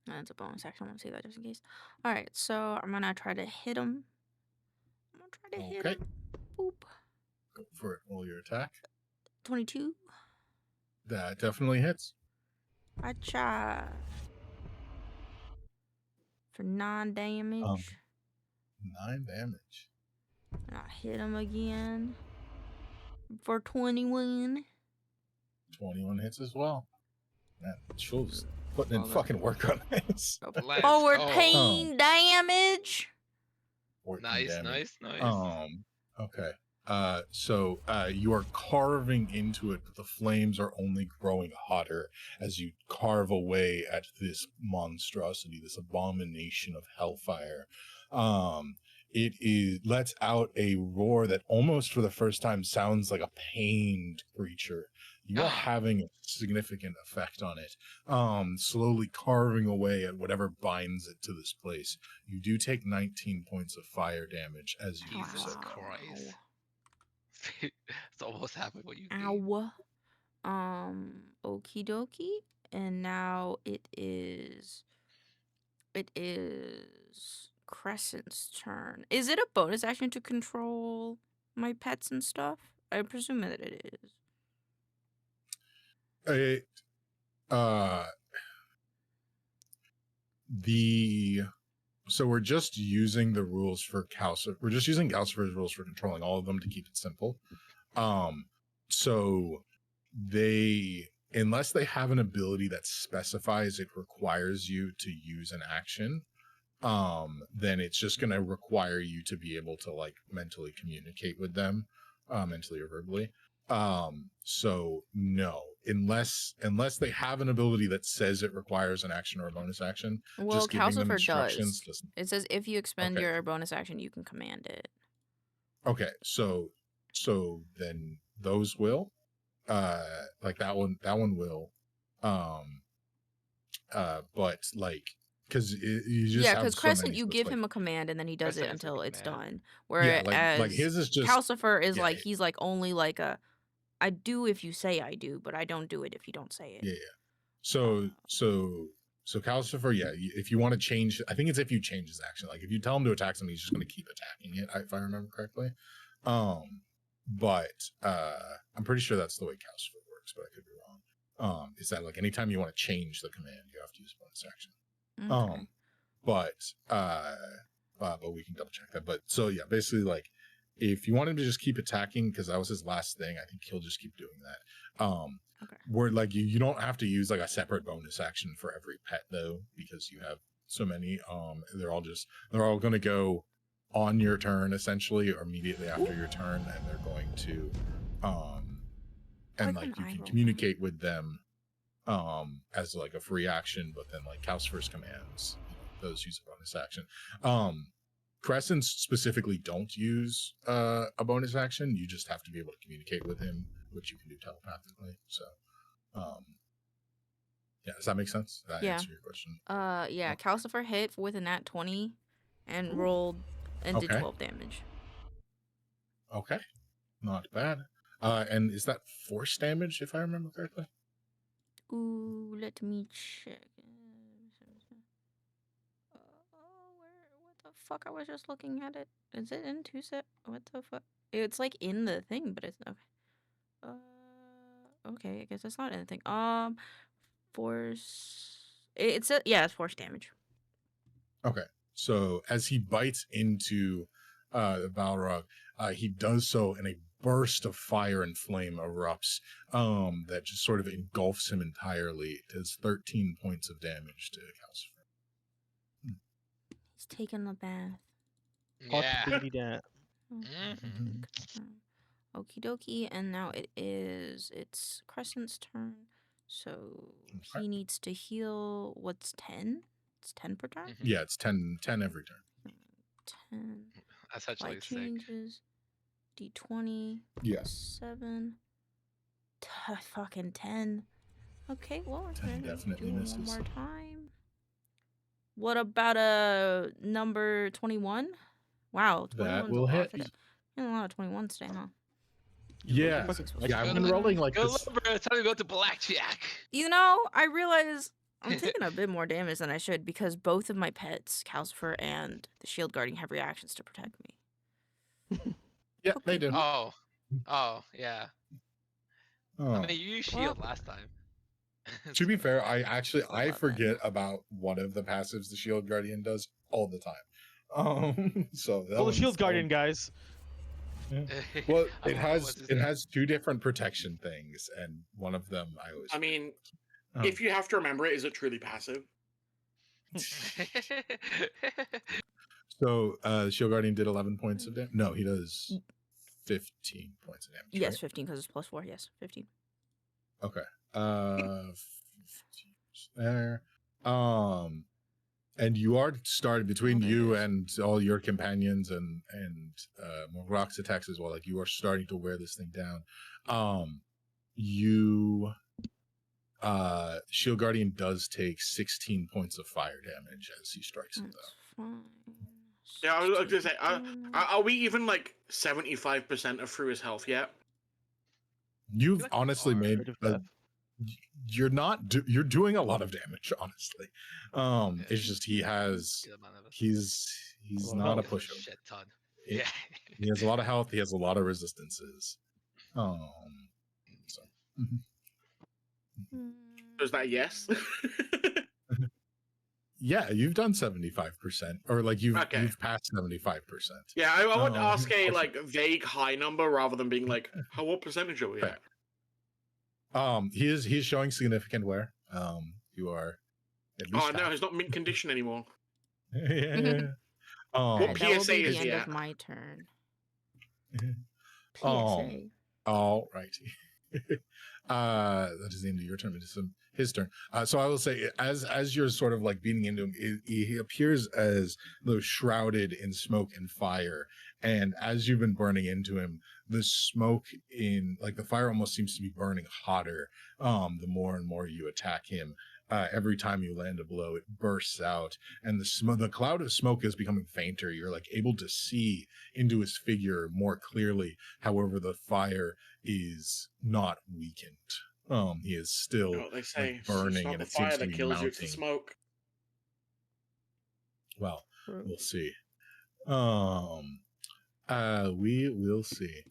That's a bonus action. I want to say that just in case. Alright, so I'm gonna try to hit him. I'm gonna try to hit Okay. him. Boop. Go for it. Roll your attack. 22. That definitely hits. Gotcha. For 9 damage. 9 damage. And I hit him again. For 21. 21 hits as well. Man, Jules putting in Well, fucking work on this. Let's Forward go. pain damage. 14 Nice, damage. nice. Okay. So you are carving into it, but the flames are only growing hotter as you carve away at this monstrosity, this abomination of hellfire. It lets out a roar that almost for the first time sounds like a pained creature. You are having a significant effect on it. Slowly carving away at whatever binds it to this place. You do take 19 points of fire damage as you do Jesus so. Christ. It's almost happened what you gave. Ow. Okie dokie. And now it is Crescent's turn. Is it a bonus action to control my pets and stuff? I presume that it is. So we're just using the rules for Calcifer. We're just using Calcifer's rules for controlling all of them to keep it simple. So they, unless they have an ability that specifies it requires you to use an action, then it's just going to require you to be able to like mentally communicate with them, mentally or verbally. So no, unless they have an ability that says it requires an action or a bonus action, Well, just giving them Calcifer instructions does. doesn't. It says if you expend Okay. your bonus action, you can command it. Okay, so then those will, like that one will, but like, because you just Yeah, have because so Crescent, many, you so it's give like, him a command and then he does it Crescent is like until a it's command. done. yeah, Whereas like his is just Calcifer is yeah, like, he's like only like a, I do if you say I do, but I don't do it if you don't say it. yeah. So Calcifer, yeah, if you want to change, I think it's if you change his action. Like if you tell him to attack something, he's just going to keep attacking it, if I remember correctly. But I'm pretty sure that's the way Calcifer works, but I could be wrong. Is that like anytime you want to change the command, you have to use bonus action. Okay. But we can double check that. But so yeah, basically like if you want him to just keep attacking, because that was his last thing, I think he'll just keep doing that. Okay. Where like you don't have to use like a separate bonus action for every pet though, because you have so many. They're all gonna go on your turn essentially, or immediately after your turn, and they're going to and Like like an you eye can roll. communicate with them as like a free action, but then like Calcifer's commands, those use a bonus action. Crescents specifically don't use a bonus action. You just have to be able to communicate with him, which you can do telepathically. So yeah, does that make sense? Did that Yeah. answer your question? Yeah, Calcifer hit with a nat 20 and Ooh. rolled and did Okay. 12 damage. Okay, not bad. And is that force damage, if I remember correctly? Ooh, let me check. What the fuck? I was just looking at it. Is it in 2-set? What the fuck? It's like in the thing, but it's okay. Okay, I guess it's not anything. Force. It's force damage. Okay, so as he bites into the Balrog, he does so, and a burst of fire and flame erupts that just sort of engulfs him entirely. It does 13 points of damage to Calcifer. He's taking a bath. Hot Yeah. diggity that. Mhm. Okie dokie, and now it's Crescent's turn. So he needs to heal. What's 10? It's 10 per turn? Mhm. Yeah, it's 10 every turn. 10. That's actually Light sick. changes. D20. Yeah. Plus 7. Fucking 10. Okay, well, we're 10 gonna definitely do one misses. more time. What about a number 21? Wow, 21's That a will lot. hit. A lot of 21s today, huh? Yeah, Fucking supposed yeah. to I've be been rolling like Go this. lumber. It's time to go to blackjack. You know, I realize I'm taking a bit more damage than I should because both of my pets, Calcifer and the Shield Guardian, have reactions to protect me. Yeah, they Okay. do. Oh, yeah. Oh. I mean, you used shield last time. To be So- fair, I 11. forget about one of the passives the Shield Guardian does all the time. So that Well, the one's Shield Guardian, guys. Well, I it mean, has what's his it name? has two different protection things, and one of them I always. I mean, Oh. if you have to remember it, is it truly passive? So Shield Guardian did 11 points of damage. No, he does 15 points of damage. Yes, right? 15 because it's +4. Yes, 15. Okay. 15 there. And you are started between there you it is. and all your companions and Rock's attacks as well. Like you are starting to wear this thing down. You Shield Guardian does take 16 points of fire damage as he strikes it, That's though. fine. Yeah, I was going to say, 16. are we even like 75% of through his health yet? You've like honestly are. made Bit of death. you're not you're doing a lot of damage, honestly. It's just he has Good amount of us. he's Well, not a health. He has pushover. shit ton. It- Yeah. He has a lot of health. He has a lot of resistances. So Mm. So is that a yes? yeah, you've done 75%, or like you've Okay. you've passed 75%. Yeah, I would ask a for like vague high number rather than being like, what percentage are we Fair. at? He's showing significant wear. You are at least Oh no, half. he's not mint condition anymore. Yeah. What Okay, that will PSA be is the he end at? of my turn. Um, PSA. All righty. That is the end of your turn. It is his turn. So I will say, as you're sort of like beating into him, he appears as though shrouded in smoke and fire. And as you've been burning into him, the smoke in like the fire almost seems to be burning hotter. The more and more you attack him. Every time you land a blow, it bursts out, and the cloud of smoke is becoming fainter. You're like able to see into his figure more clearly. However, the fire is not weakened. He is still You know what they say? like burning, it's not and the it seems fire to that be kills you, it's the mounting. smoke. Well, True. we'll see. We will see.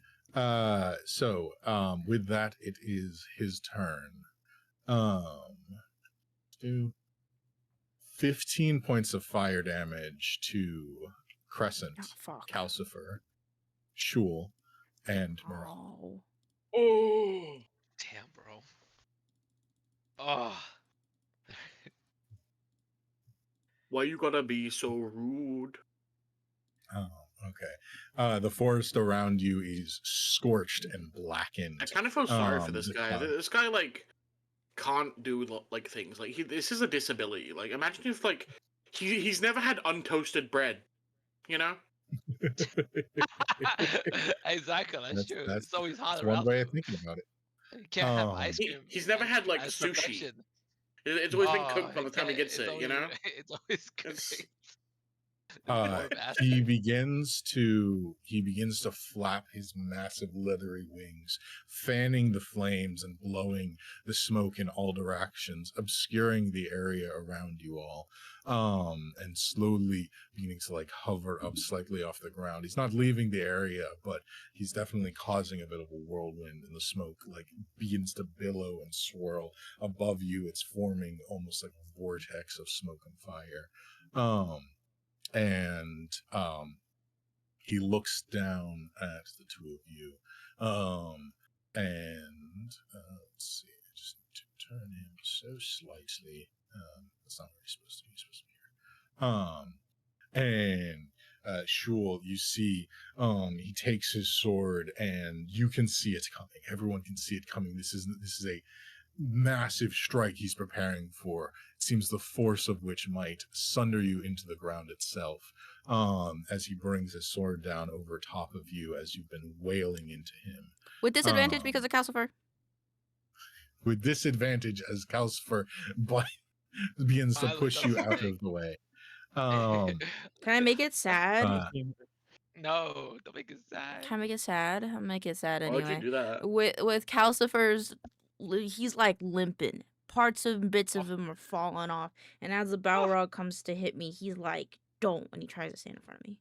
So with that, it is his turn. Do 15 points of fire damage to Crescent, Oh, fuck. Calcifer, Shul, and Morale. Oh. Oh, Damn, bro. Oh. why you gotta be so rude? Oh, okay. The forest around you is scorched and blackened. I kind of feel sorry for this the guy. cloud- This guy like can't do like things. Like this is a disability. Like imagine if like he's never had untoasted bread. You know? Exactly, that's true. That's It's always hot That's around one way you. of thinking about it. You can't have ice He- cream. he's never had, like, as sushi. perfection. It's always been Oh, cooked by the time he gets it's it. always, You know? It's always It's- great. He begins to flap his massive leathery wings, fanning the flames and blowing the smoke in all directions, obscuring the area around you all, and slowly beginning to like hover up slightly off the ground. He's not leaving the area, but he's definitely causing a bit of a whirlwind, and the smoke like begins to billow and swirl above you. It's forming almost like a vortex of smoke and fire. And he looks down at the two of you, and let's see, I just need to turn him so slightly. That's not where he's supposed to be. He's supposed to be here. And Shul, you see, he takes his sword, and you can see it coming. Everyone can see it coming. This is a massive strike he's preparing for. It seems the force of which might sunder you into the ground itself, as he brings his sword down over top of you as you've been wailing into him. With disadvantage because of Calcifer? with disadvantage as Calcifer begins to Finally, push you don't out speak. of the way. Can I make it sad? No, don't make it sad. Can I make it sad? I'll make it sad Why would you anyway. do that? With Calcifer's, he's like limping. Parts and bits of him are falling off. And as the Balrog comes to hit me, he's like, don't, when he tries to stand in front of me.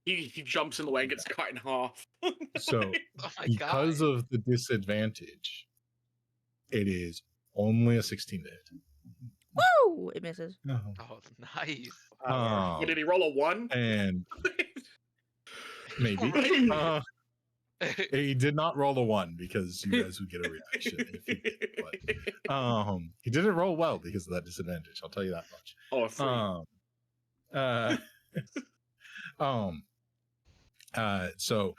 He jumps in the way and gets cut in half. So, Oh my because god. of the disadvantage, it is only a 16 to hit. Woo! It misses. Oh, nice. Wait, did he roll a 1? And maybe. He did not roll a 1 because you guys would get a reaction. If he did, but, he didn't roll well because of that disadvantage. I'll tell you that much. Oh, a 3. So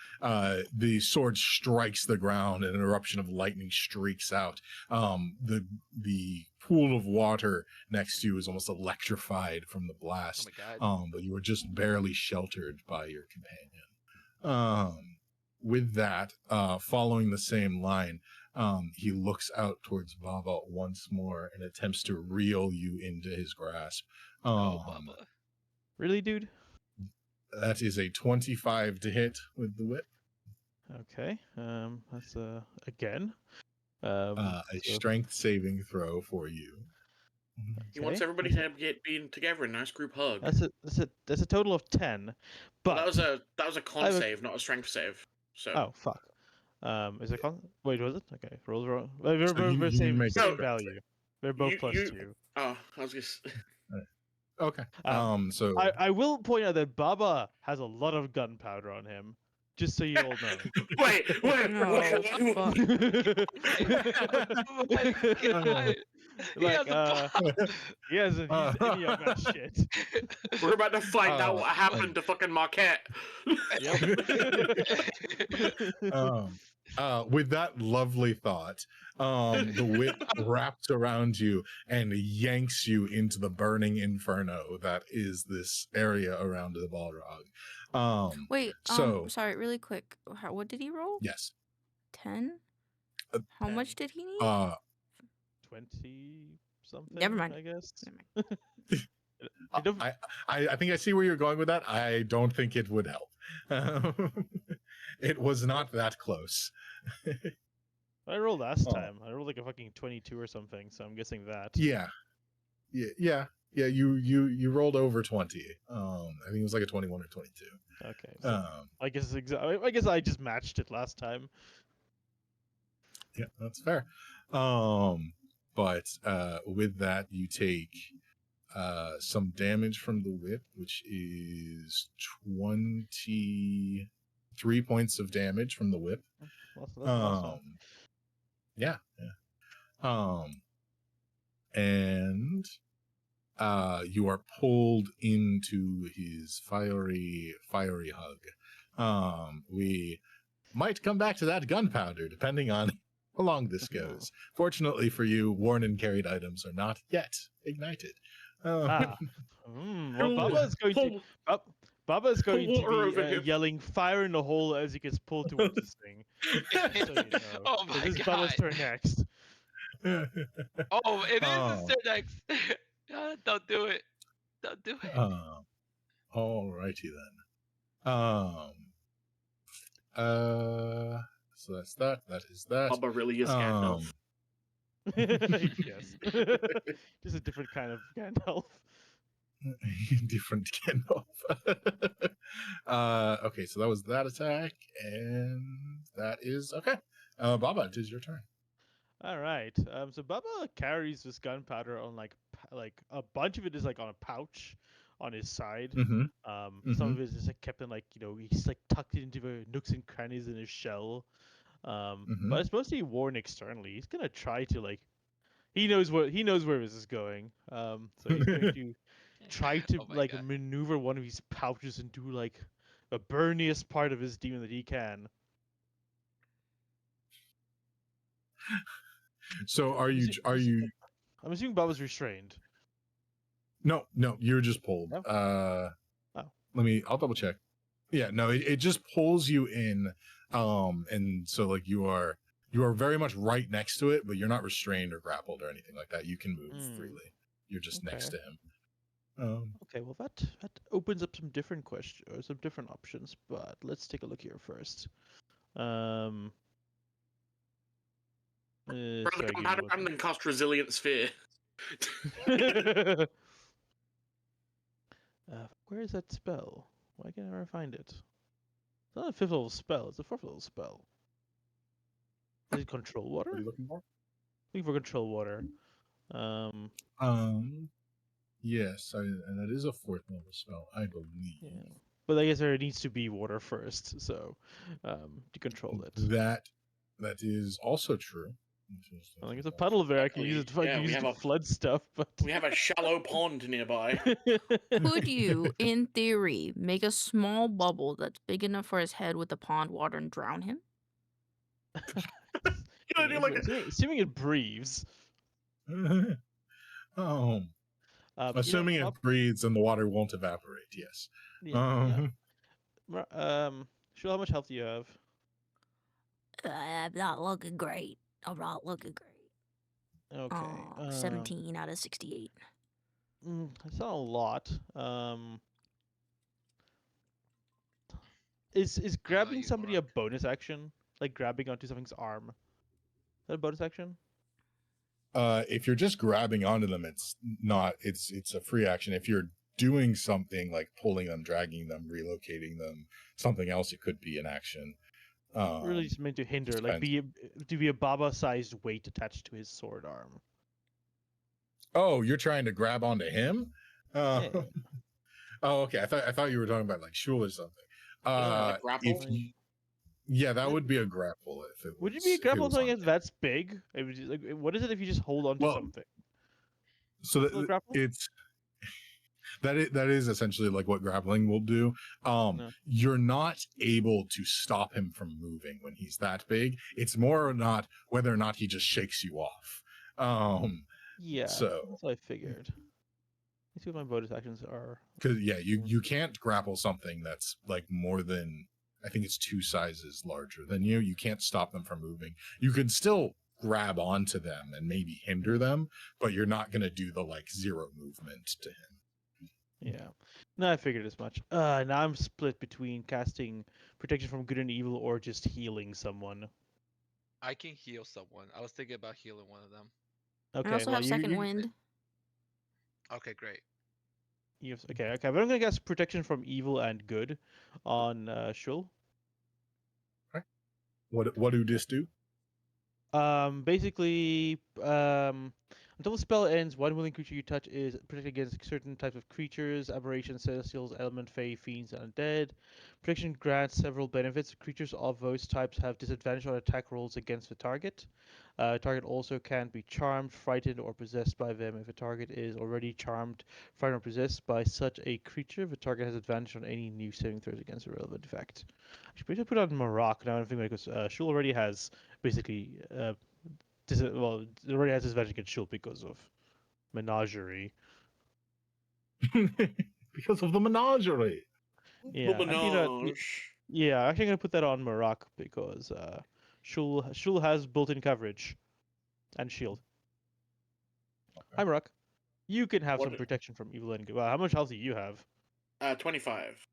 the sword strikes the ground and an eruption of lightning streaks out. The pool of water next to you is almost electrified from the Oh blast. my god. But you were just barely sheltered by your companion. With that, following the same line, he looks out towards Baba once more and attempts to reel you into his grasp. Oh, Bubba. Really, dude? That is a 25 to hit with the whip. Okay. That's again. A strength saving throw for you. He wants everybody to be together in a nice group hug. That's a total of 10. But that was a con save, not a strength save. So oh fuck. Is it con? Wait, was it? Okay. Roll. We're you same make a value. They're both plus 2. Oh, I was just. Okay. So I will point out that Baba has a lot of gunpowder on him, just so you all know. wait. No, fuck. Oh my god. He has any of that shit. We're about to find out what happened to fucking Marquette. With that lovely thought, the whip wraps around you and yanks you into the burning inferno that is this area around the Balrog. Wait, so sorry, really quick. What did he roll? yes. 10? How much did he need? 20 something. Never mind. I guess. Never mind. I think I see where you're going with that. I don't think it would help. It was not that close. I rolled last time. I rolled like a fucking 22 or something, so I'm guessing that. Yeah. You rolled over 20. I think it was like a 21 or 22. Okay. So I guess I just matched it last time. Yeah, that's fair. But with that, you take some damage from the whip, which is 23 points of damage from the whip. Yeah. And you are pulled into his fiery hug. We might come back to that gunpowder, depending on how long this goes. Fortunately for you, worn and carried items are not yet ignited. Well, Baba is going to be yelling "fire in the hole" as he gets pulled towards this thing. So you know. Oh my This is god. Baba's turn next. Oh, it is his turn next. Don't do it. Don't do it. Alrighty then. So that's that. That is that. Bubba really is Gandalf. Yes. Just a different kind of Gandalf. Different Gandalf. Okay, so that was that attack, and that is okay. Baba, it is your turn. All right. So Baba carries this gunpowder on like a bunch of it is like on a pouch on his side. Some of it is like kept in he's like tucked into the nooks and crannies in his shell. But it's mostly worn externally. He's gonna try to he knows where this is going. So he's going to try to God. maneuver one of his pouches into the burniest part of his demon that he can. So are you? I'm assuming Baba's restrained. No, you're just pulled. No? I'll double check. Yeah, no, it just pulls you in, and so you are You are very much right next to it, but you're not restrained or grappled or anything like that. You can move freely. You're just next to him. Okay, well that opens up some different questions, or some different options. But let's take a look here first. Run the Sorry, give me combat one and then cast Resilient Sphere. where is that spell? Why can't I never find it? It's not a 5th level spell, it's a 4th level spell. Is it control water? What are you looking for? Looking for control water. Yes, and that is a 4th level spell, I believe. Yeah. But I guess there needs to be water first, so to control it. That is also true. I think it's a puddle bear. I can use it. I Yeah, can we use it have to a- flood stuff, but We have a shallow pond nearby. Could you, in theory, make a small bubble that's big enough for his head with the pond water and drown him? Assuming it breathes. Assuming it breathes and the water won't evaporate, yes. Yeah. Sure, how much health do you have? I'm not looking great. I'm not looking great. Okay. 17 out of 68. That's not a lot. Is grabbing you, somebody Mark. a bonus action? Like grabbing onto something's arm? Is that a bonus action? If you're just grabbing onto them, it's not. It's a free action. If you're doing something like pulling them, dragging them, relocating them, something else, it could be an action. Really just meant to hinder, like to be a Baba-sized weight attached to his sword arm. Oh, you're trying to grab onto him? Yeah. Oh, okay. I thought you were talking about like Shul or something. Like grapple? Yeah, that would be a grapple if it was. Would you be a grapple on something on that's big? It would just, like, what is it if you just hold on to something? So it's that is essentially like what grappling will do. You're not able to stop him from moving when he's that big. It's more or not whether or not he just shakes you off. Yeah, so that's what I figured. Let's see what my bonus actions are. Because you can't grapple something that's like more than, I think it's 2 sizes larger than you. You can't stop them from moving. You can still grab onto them and maybe hinder them, but you're not going to do the like 0 movement to him. Yeah. No, I figured as much. Now I'm split between casting protection from good and evil or just healing someone. I can heal someone. I was thinking about healing one of them. Okay. I also have second wind. Okay, great. Okay. But I'm gonna cast protection from evil and good on Shul. Right. What do this do? Basically, until the spell ends, one willing creature you touch is protected against certain types of creatures, aberrations, celestials, element, fae, fiends, and undead. Protection grants several benefits. Creatures of those types have disadvantage on attack rolls against the target. Target also can't be charmed, frightened, or possessed by them. If a target is already charmed, frightened, or possessed by such a creature, the target has advantage on any new saving throws against a relevant effect. I should put it on Marak now. I'm thinking because Shul already has basically it already has disadvantage against Shul because of menagerie. Because of the menagerie. Yeah, The menage. Yeah, I'm actually gonna put that on Marak because Shul has built-in coverage and shield. Hi Marak, you can have some protection from evil and good. Wow, how much health do you have? 25.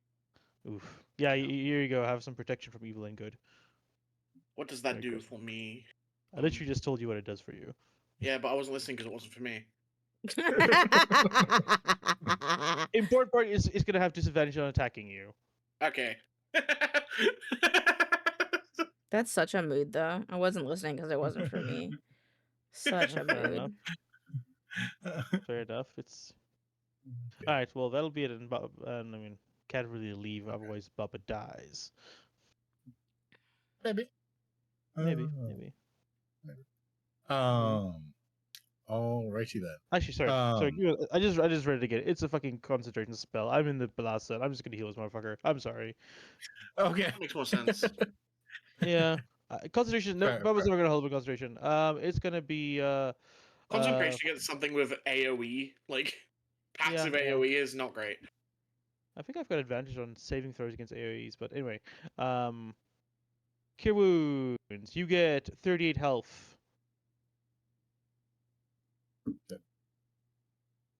Oof. Yeah, here you go. Have some protection from evil and good. What does that Very do good. for me? I literally just told you what it does for you. Yeah, but I wasn't listening because it wasn't for me. Important part is it's gonna have disadvantage on attacking you. Okay. That's such a mood, though. I wasn't listening because it wasn't for me. Such a Fair enough. mood. Fair enough. It's all right. Well, that'll be it. And I mean, can't really leave, otherwise Bubba dies. Maybe. Maybe. Alrighty then. Actually, sorry. I just read it again. It's a fucking concentration spell. I'm in the Balasa. I'm just gonna heal this motherfucker. I'm sorry. Okay. That makes more sense. Yeah. Concentration. No, Fair, Bubba's never gonna hold with concentration. It's gonna be Concentration against something with AoE, like passive yeah. AoE, is not great. I think I've got advantage on saving throws against AoEs, but anyway, Cure wounds. You get 38 health.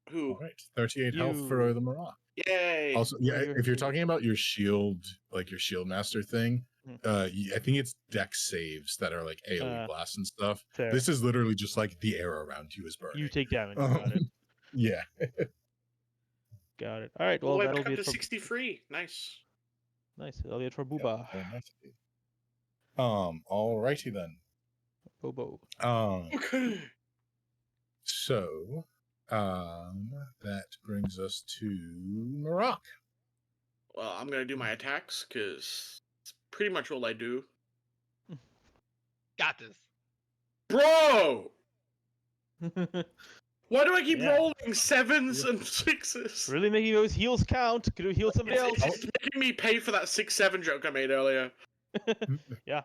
Who? All right, 38 health for You. the Marat. Yay! Also, For yeah, your if you're heal. talking about your shield, like your shield master thing, Mm. I think it's dex saves that are like AoE blasts and stuff. Fair. This is literally just like the air around you is burning. You take damage. Got it. Yeah. Got it. All right. All the Well, way that'll back be up it to for 63. Nice. nice. That'll be it for Yeah, Booba. very nice indeed. Alrighty then. Bobo. Okay. So, that brings us to Maroc. Well, I'm gonna do my attacks because it's pretty much all I do. Got this. Bro, why do I keep Yeah. rolling 7s and 6s? Really making those heals count. Could have healed somebody else. It's making me pay for that 6-7 joke I made earlier. Yeah.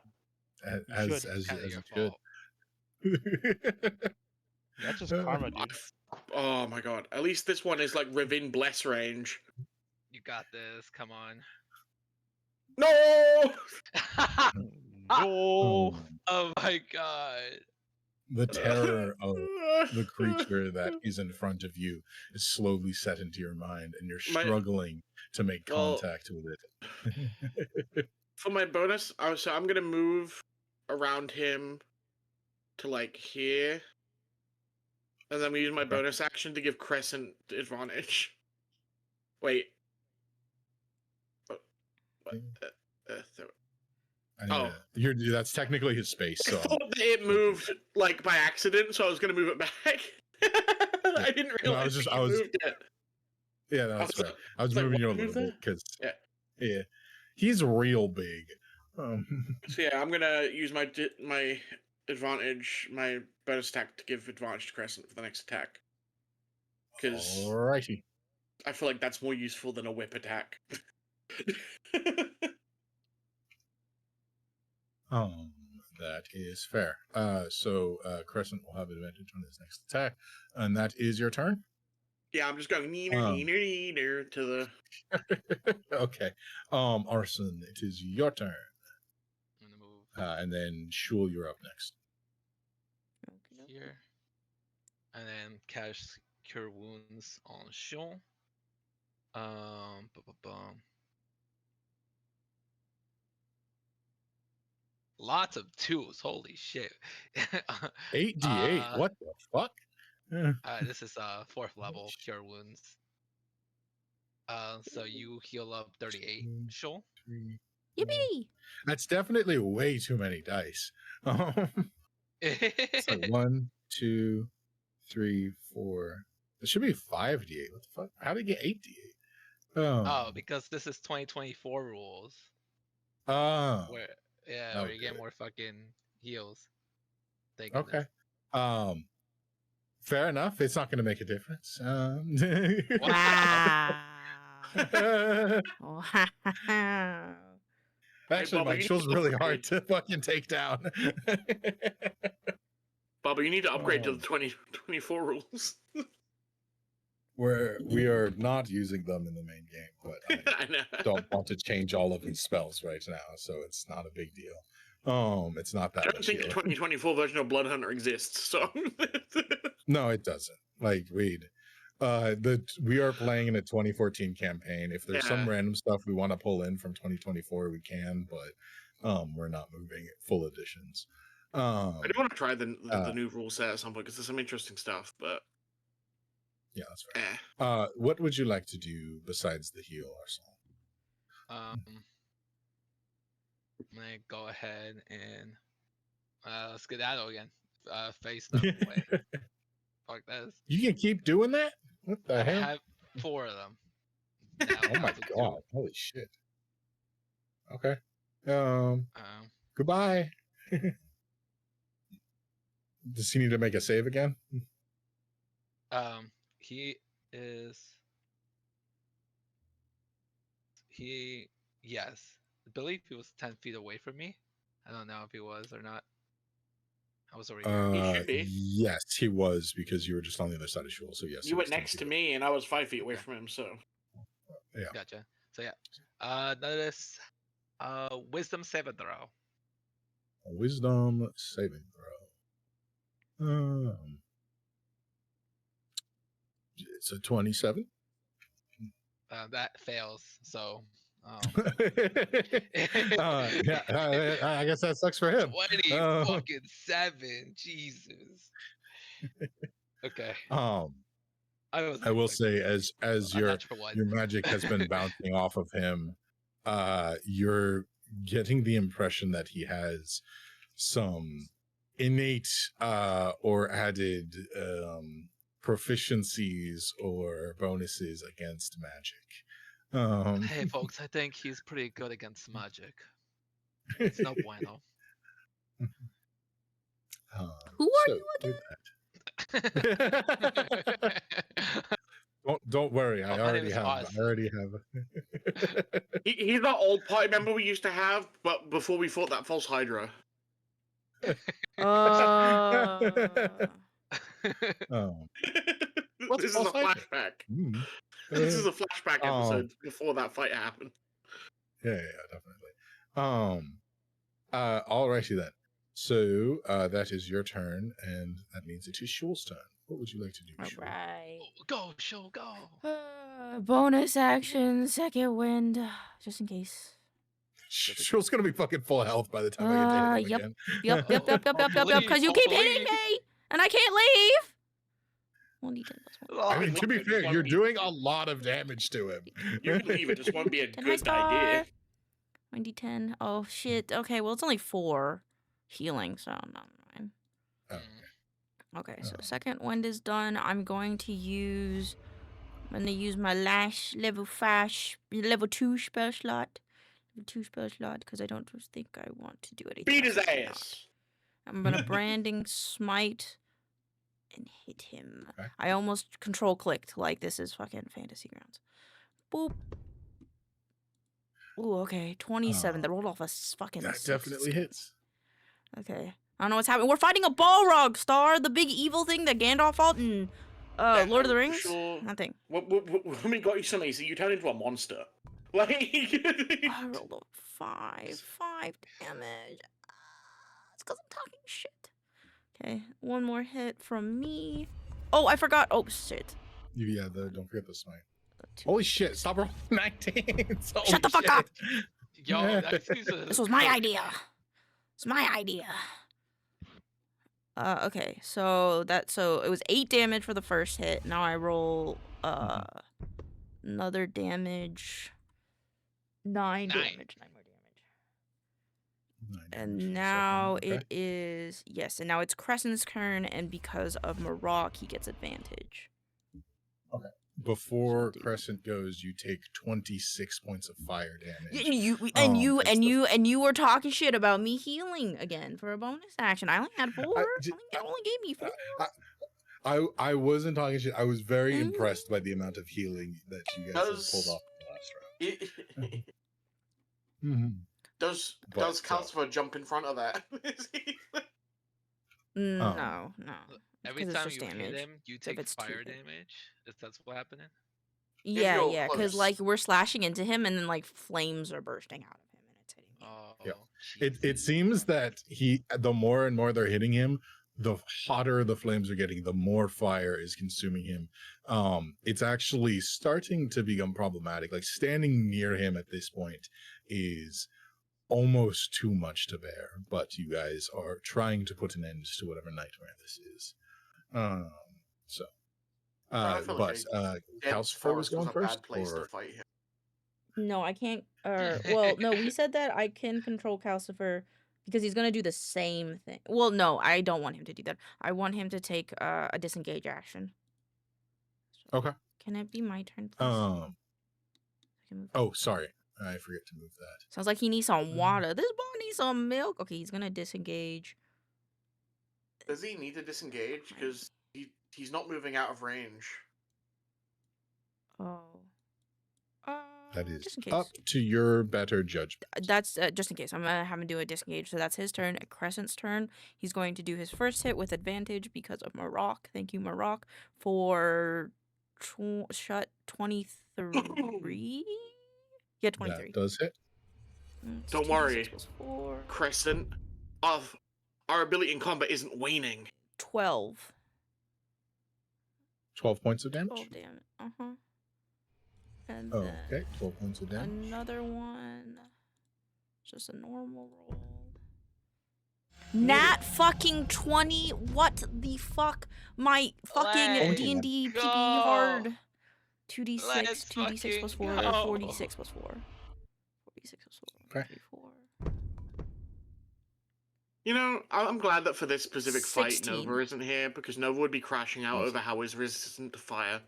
As should. Kind of it your should. fault. That's just karma, dude. Oh my god. At least this one is like within bless range. You got this. Come on. No! No. Oh my god. The terror of the creature that is in front of you is slowly set into your mind, and you're My- struggling to make Well- contact with it. For my bonus, so I'm gonna move around him to like here. And then we use my Okay. bonus action to give Crescent advantage. Wait. What? Oh. That's technically his space. I So thought that it moved like by accident, so I was gonna move it back. I didn't No, realize I you was- moved it. yeah, that's was right. I was like, moving what you a move little bit there? because Yeah. he's real big. So yeah, I'm gonna use my advantage, my bonus attack to give advantage to Crescent for the next attack. Because Alrighty. I feel like that's more useful than a whip attack. That is fair. So Crescent will have advantage on his next attack, and that is your turn. Yeah, I'm just going neener to the. Okay. Arson, it is your turn. I'm gonna move And then Shul, you're up next. here. And then cast Cure Wounds on Shul. Lots of 2s. Holy shit. 8d8. What the fuck? This is 4th level Cure Wounds. So you heal up 38, Shul. 3. Yippee! That's definitely way too many dice. It's like 1, 2, 3, 4. It should be 5d8. What the fuck? How did you get 8d8? Oh, because this is 2024 rules. Oh. Where that where would you do get it. more fucking heals. Thank Okay. goodness. Fair enough. It's not going to make a difference. Wow. Wow. Actually, Bubba, my you Shul's need to really upgrade. hard to fucking take down. Bubba, you need to upgrade to Oh. the 2024 rules. Where we are not using them in the main game, but I I know. don't want to change all of his spells right now, so it's not a big deal. It's not I that don't much think the healing. 2024 version of Blood Hunter exists, so. No, it doesn't. Like we are playing in a 2014 campaign. If there's some Yeah. random stuff we want to pull in from 2024, we can, but we're not moving full editions. I do want to try the new rule set at some point because there's some interesting stuff, but Yeah, that's fair. What would you like to do besides the heal, Arsenal? I'm gonna go ahead and skedaddle again. Face them away. Fuck this. You can keep doing that? What the I hell? have 4 of them. Now Oh my down to 2. god! Holy shit! Okay. Goodbye. Does he need to make a save again? Yes. I believe he was 10 feet away from me. I don't know if he was or not. I was over here. He should be. Yes, he was, because you were just on the other side of Shul. So yes, You went next to me, and I was 5 feet away from him, so. Yeah. Gotcha. So yeah. Notice wisdom saving throw. wisdom saving throw. It's a 27. That fails. So, Yeah, I guess that sucks for him. 20 fucking 7. Jesus. Okay. I wasn't will expecting say, as a your natural one. magic has been bouncing off of him, you're getting the impression that he has some innate or added proficiencies or bonuses against magic. Hey, folks, I think he's pretty good against magic. It's no bueno. Who are so you with again? that- don't worry, I My name already is have. Austin. I already have. He's that old party member we used to have, but before we fought that false Hydra. Oh, This is a false Hydra? flashback. This is a flashback episode before that fight happened. Yeah, definitely. Alrighty then. So that is your turn, and that means it is Shul's turn. What would you like to do, All Shul? right. Go, show, go. Bonus action, second wind, just in case. Shul's gonna be fucking full health by the time I get to hit him Yep. again. Yep, because you keep hitting me, and I can't leave. 1d10 plus 1. I mean, to be It fair, just you're won't be- doing a lot of damage to him. You can leave, it just won't be a 10 good high idea. star. 1d10. Oh shit. Okay, well it's only 4 healing, so not mine. Okay, so second wind is done. I'm going to use my last level 2 spell slot. Level 2 spell slot, because I don't just think I want to do anything. Beat his else right now. ass. I'm gonna branding smite and hit him. Okay. I almost control clicked like this is fucking Fantasy Grounds. Boop. Ooh, okay, 27. That rolled off a fucking That 6. definitely hits. Okay. I don't know what's happening. We're fighting a Balrog, Star, the big evil thing that Gandalf fought in Lord of the Rings. Sure. Nothing. When we got you something, so you turn into a monster. Like I rolled a 5. 5 damage. It's because I'm talking shit. Okay, one more hit from me. Oh, I forgot. Oh, shit. Yeah, don't forget the smite. Holy shit! Stop rolling 19s. Holy Shut the fuck shit. up! Yo, that's This was my idea. It's my idea. Okay, so it was 8 damage for the first hit. Now I roll another damage. 9 damage. 9 more damage. And now it is and now it's Crescent's turn, and because of Marok, he gets advantage. Okay. Before Crescent goes, you take 26 points of fire damage. And you were talking shit about me healing again for a bonus action. I only had 4. It only gave me 4. I wasn't talking shit. I was very impressed by the amount of healing that you guys have pulled off in the last round. Does Calcifer jump in front of that? No. Every 'Cause it's time just you damage. hit him, you If take it's fire 2 hit. damage. Is that what's happening? Yeah, because like we're slashing into him, and then like flames are bursting out of him, and it's hitting me. Oh, Yeah. It seems that the more and more they're hitting him, the hotter the flames are getting, the more fire is consuming him. It's actually starting to become problematic. Like standing near him at this point is almost too much to bear, but you guys are trying to put an end to whatever nightmare this is. Calcifer was going first, or No, I can't. Well, no, we said that I can control Calcifer because he's gonna do the same thing. Well, no, I don't want him to do that. I want him to take a disengage action. So, okay. Can it be my turn, please? I can move. Oh, sorry, I forget to move that. Sounds like he needs some water. This boy needs some milk. Okay, he's gonna disengage. Does he need to disengage? Because he's not moving out of range. Oh. That is just in case. up to your better judgment. That's just in case. I'm gonna have him do a disengage. So that's his turn. Crescent's turn. He's going to do his first hit with advantage because of Marok. Thank you, Marok, for shot 23. Yeah, 23. That does hit. Don't worry, Crescent. of our ability in combat isn't waning. 12. 12 points of damage. 12 damage. Uh-huh. And Oh, then okay, 12 points of damage. another one. Just a normal roll. Nat fucking 20. What the fuck? My fucking Let's D&D PB go. hard. 2d6, Let's 2d6 plus 4, fucking go. 4d6 plus 4. 4d6 plus 4. Okay. 3, 4. You know, I'm glad that for this specific fight, 16. Nova isn't here, because Nova would be crashing out Awesome. over how he's resistant to fire.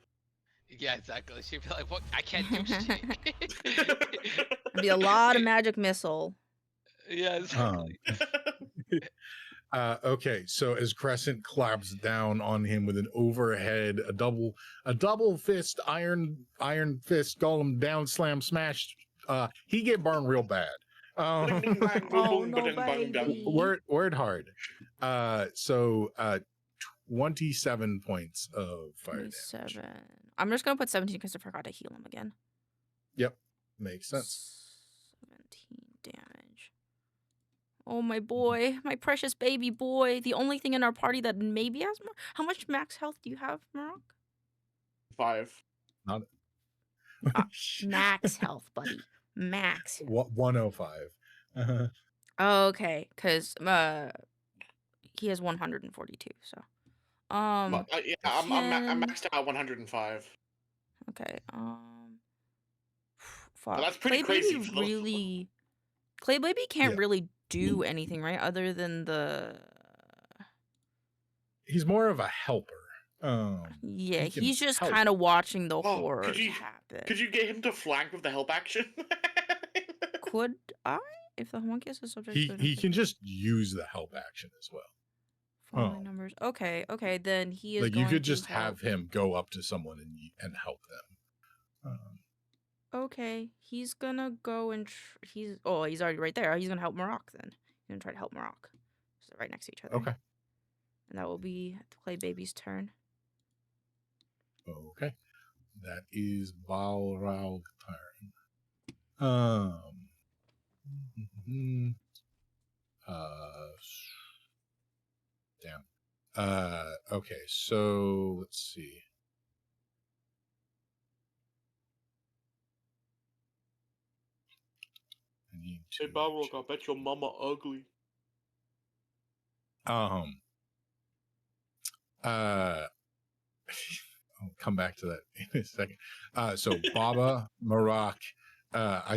Yeah, exactly. She'd be like, "What? I can't do shit." It'd be a lot of magic missile. Yeah, exactly. Okay, so as Crescent claps down on him with an overhead, a double fist, iron fist, golem down slam smash, he get burned real bad. Oh, no, baby. Word hard. So 27 points of fire 27. damage. I'm just gonna put 17 because I forgot to heal him again. Yep, makes sense. 17 damage. Oh, my boy. My precious baby boy. The only thing in our party that maybe has more. How much max health do you have, Marok? 5. Max health, buddy. Max. 105. Uh-huh. Okay, because he has 142, so. Yeah, I'm can- maxed out at 105. Okay, fuck. that's pretty Clay crazy Baby for the- really... Clay Baby can't Yeah. really do anything, right? Other than the... He's more of a helper. Yeah, He can he's just help. kind of watching the Oh, horror could you- happen. Could you get him to flank with the help action? Could I? If the homunculus is subject to... He can just use the help action as well. Following Oh. numbers. Okay, then he is Like you going could to just help. have him go up to someone and help them. Okay, he's gonna go and he's already right there. He's gonna help Marok then. He's gonna try to help Marok. So they're right next to each other. Okay. And that will be the Clay Baby's turn. Okay. That is Balrog's turn. Damn. Okay, so let's see. I need to Hey, Balrog, I bet your mama ugly. I'll come back to that in a second. So Baba, Marok, I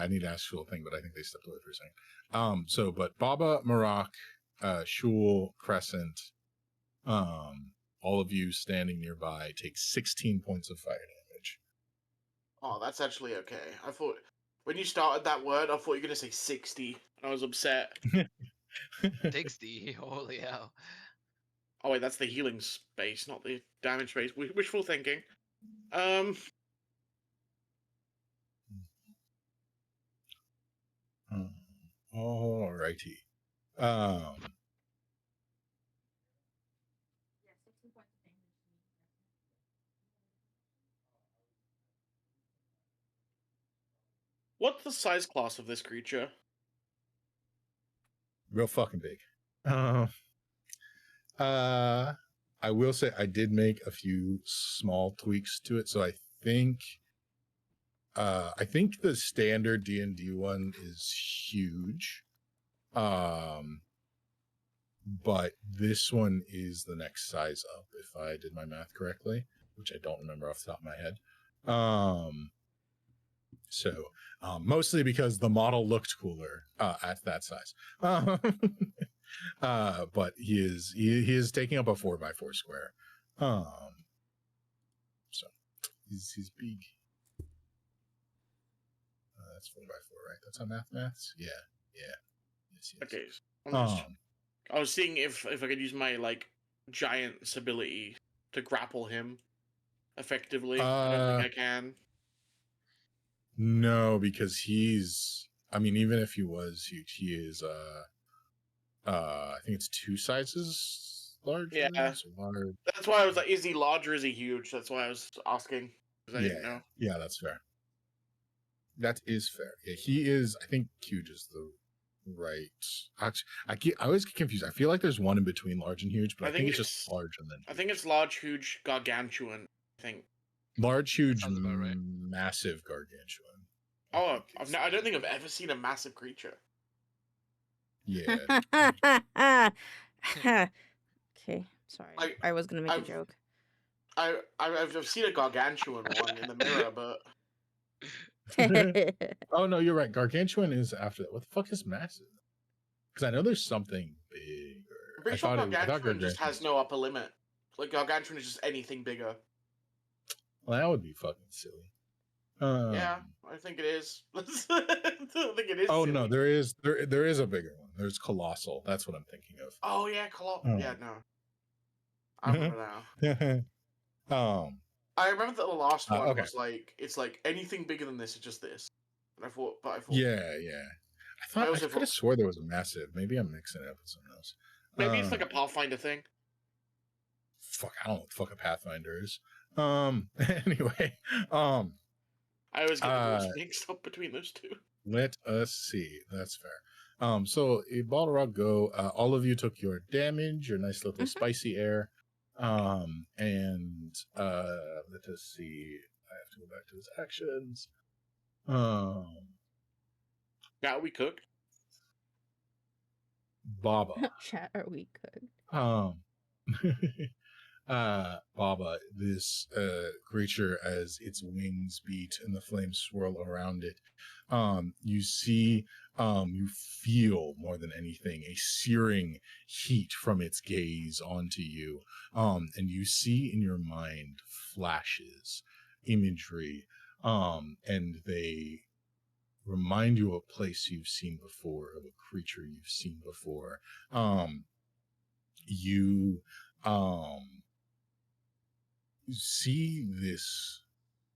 need to ask Shul a thing, but I think they stepped away for a second. But Baba, Marok, Shul, Crescent, all of you standing nearby take 16 points of fire damage. Oh, that's actually okay. I thought when you started that word, I thought you were gonna say 60. I was upset. 60. Holy hell. Oh wait, that's the healing space, not the damage space. Wishful thinking. Alrighty. What's the size class of this creature? Real fucking big. I will say I did make a few small tweaks to it, so I think the standard D&D one is huge. But this one is the next size up, if I did my math correctly, which I don't remember off the top of my head. So mostly because the model looked cooler at that size. But he is taking up a 4x4 square. So he's big. That's 4x4, right? That's how maths. Yeah. Yes. Okay. I was seeing if I could use my giant's ability to grapple him effectively. I don't think I can. No, because even if he was, he is I think it's 2 sizes larger. Yeah. So large. That's why I was like, is he large or is he huge? That's why I was asking. 'Cause I didn't know. Yeah, that's fair. That is fair. Yeah, he is, I think huge is the Right. Actually, I always get confused. I feel like there's one in between large and huge, but I think it's just large and then I think it's large, huge, gargantuan. I think. large, huge, Sounds about right. massive gargantuan. Oh, I don't think I've ever seen a massive creature. Yeah. Okay, sorry. Like, I was gonna make a I've- joke. I've seen a gargantuan one in the mirror, but Oh no, you're right. Gargantuan is after that. What the fuck is massive? Because I know there's something bigger. I'm pretty sure gargantuan just has no upper limit. Like gargantuan is just anything bigger. Well, that would be fucking silly. Yeah, I think it is. I think it is. Oh silly. no, there is a bigger one. There's colossal. That's what I'm thinking of. Oh yeah, yeah, no. I remember now. I remember that the last one was like, it's like anything bigger than this is just this. And I thought. Yeah. I could have swore there was a massive. Maybe I'm mixing it up with something else. Maybe it's like a Pathfinder thing. Fuck, I don't know what the fuck a Pathfinder is. Anyway, I always get the words mixed up between those two. Let us see. That's fair. So Balrog, go. All of you took your damage, your nice little spicy air. And let us see. I have to go back to his actions. Now we cooked. Baba. Chat, are we good? Baba, this creature, as its wings beat and the flames swirl around it, you see, you feel more than anything a searing heat from its gaze onto you, and you see in your mind flashes, imagery, and they remind you of a place you've seen before, of a creature you've seen before. You see this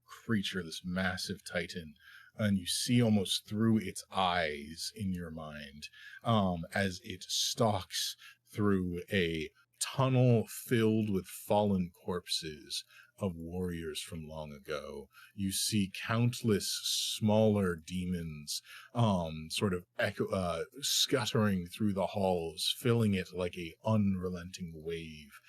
creature, this massive titan, and you see almost through its eyes in your mind, as it stalks through a tunnel filled with fallen corpses of warriors from long ago. You see countless smaller demons sort of scuttering through the halls, filling it like a unrelenting wave,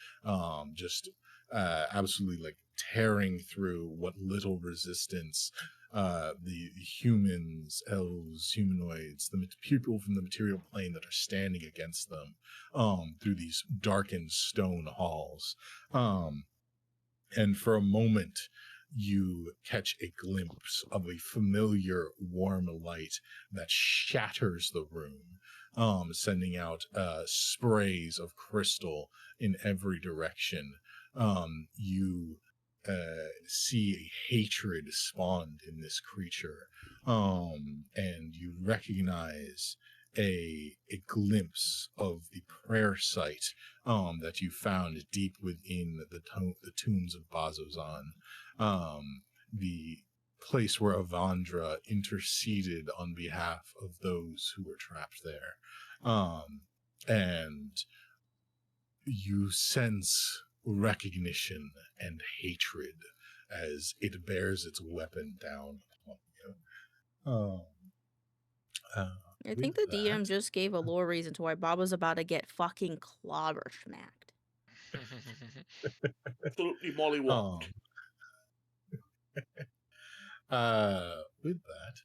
just absolutely like tearing through what little resistance the humans, elves, humanoids, the people from the material plane that are standing against them through these darkened stone halls. And for a moment, you catch a glimpse of a familiar warm light that shatters the room, sending out sprays of crystal in every direction. You see a hatred spawned in this creature, and you recognize a glimpse of the prayer site that you found deep within the tombs of Bazozan, the place where Avandra interceded on behalf of those who were trapped there. And you sense recognition and hatred as it bears its weapon down upon you. I think the DM just gave a lore reason to why Baba's about to get fucking clobber smacked. Absolutely mollywopped. With that,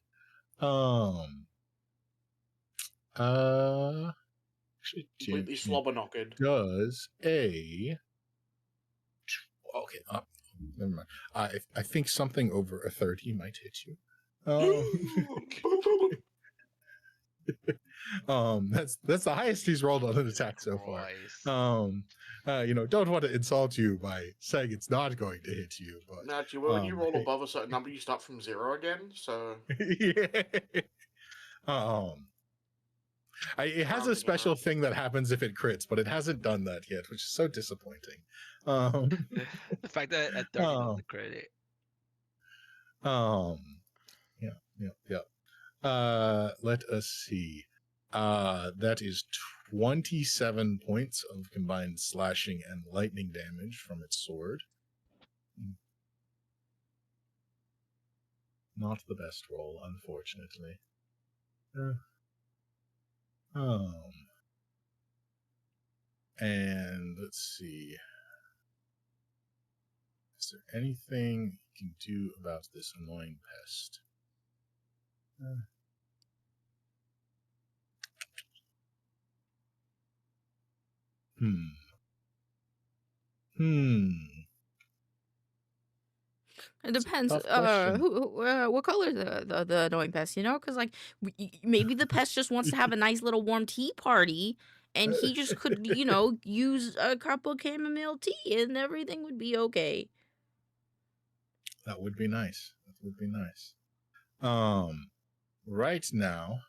actually, Completely slobber-knocked. does a okay. Never mind. I think something over a 30 might hit you. That's the highest he's rolled on an attack so far. Don't want to insult you by saying it's not going to hit you, but Naturally, when you roll above a certain number, you start from 0 again. So yeah. It has a special thing that happens if it crits, but it hasn't done that yet, which is so disappointing. The fact that at 30 doesn't credit. Yeah. Let us see. That is 27 points of combined slashing and lightning damage from its sword. Not the best roll, unfortunately. And let's see. Is there anything you can do about this annoying pest? It depends. Tough question. What color is the annoying pest? You know, because like maybe the pest just wants to have a nice little warm tea party, and he just could, you know, use a cup of chamomile tea, and everything would be okay. That would be nice. That would be nice. Right now,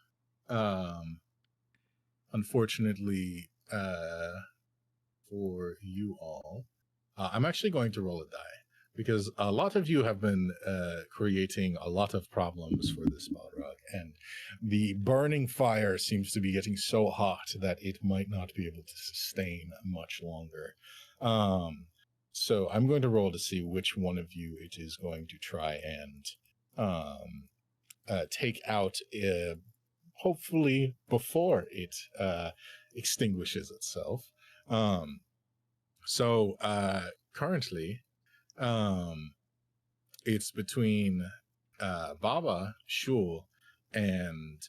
unfortunately, for you all, I'm actually going to roll a die because a lot of you have been creating a lot of problems for this Balrog, and the burning fire seems to be getting so hot that it might not be able to sustain much longer. So I'm going to roll to see which one of you it is going to try and take out, hopefully before it extinguishes itself. So currently, it's between Baba, Shul, and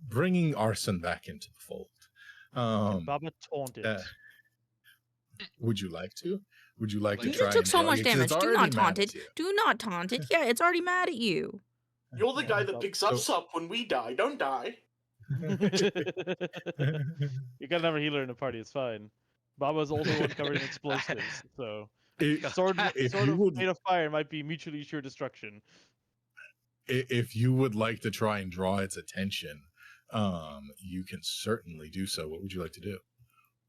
bringing arson back into the fold. Baba taunted. Would you like to? Would you like to Like, try You took and so draw much it? 'Cause damage. it's Do already not mad taunt at it. you. Do not taunt it. Yeah, it's already mad at you. You're the guy that picks us So- up when we die. Don't die. You gotta have a healer in the party. It's fine. Baba's also the one covered in explosives, so sword if sword you of would, made of fire might be mutually sure destruction. if you would like to try and draw its attention, you can certainly do so. What would you like to do?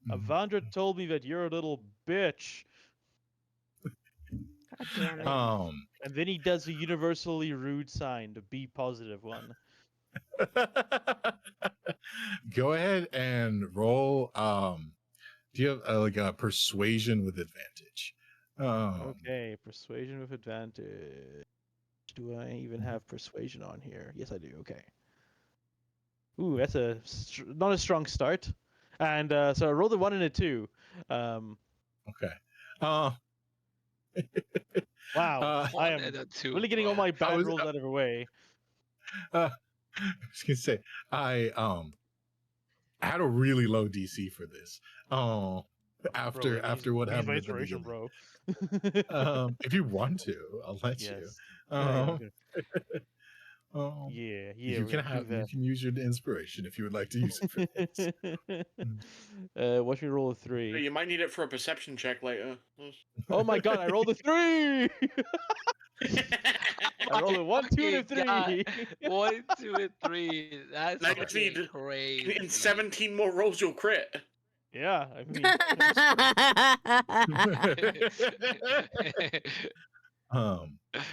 Avandra told me that you're a little bitch, God damn it. and then he does the universally rude sign, the be positive one. Go ahead and roll. Do you have like a persuasion with advantage? Okay, persuasion with advantage. Do I even have persuasion on here? Yes, I do. Okay. Ooh, that's not a strong start. And so I rolled a 1 and a 2. Okay. Wow, I One am and a two, really getting all bro. my bad was- rolls out of the way. I was gonna say I had a really low DC for this. After Bro, after what use happened my at the inspiration, beginning. bro. If you want to, I'll let you. Yes. Yeah, yeah, You we're gonna do you can use your inspiration if you would like to use it for this. that. Watch me roll a Hey, 3. you might need it for a perception check later. Oh my god, I rolled a 3! I rolled a 1, 2, and a 3. God. 1, 2, and 3. That's Now you just fucking need- crazy. In 17 more rolls, you'll crit. Yeah, I mean,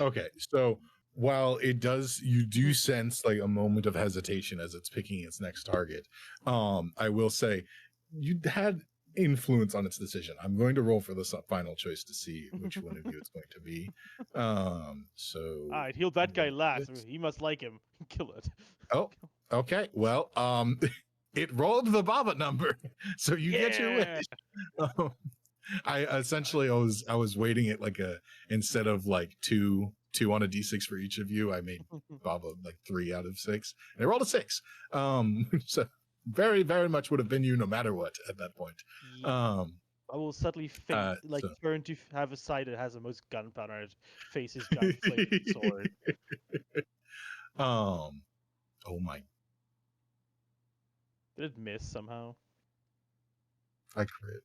Okay, so while it does, you do sense like a moment of hesitation as it's picking its next target. I will say you had influence on its decision. I'm going to roll for the final choice to see which one of you it's going to be. So alright, heal that guy last. this- He must like him. Kill it. Oh, okay. Well, it rolled the Baba number, so you get your Yeah. wish. I essentially I was weighting it like instead of like two on a d6 for each of you, I made Baba like 3 out of 6. And I rolled a 6. So very, very much would have been you no matter what at that point. Yeah. I will subtly so- turn to have a side that has the most gunpowder and face his gun flaming sword. Oh my, Did it miss somehow? I crit.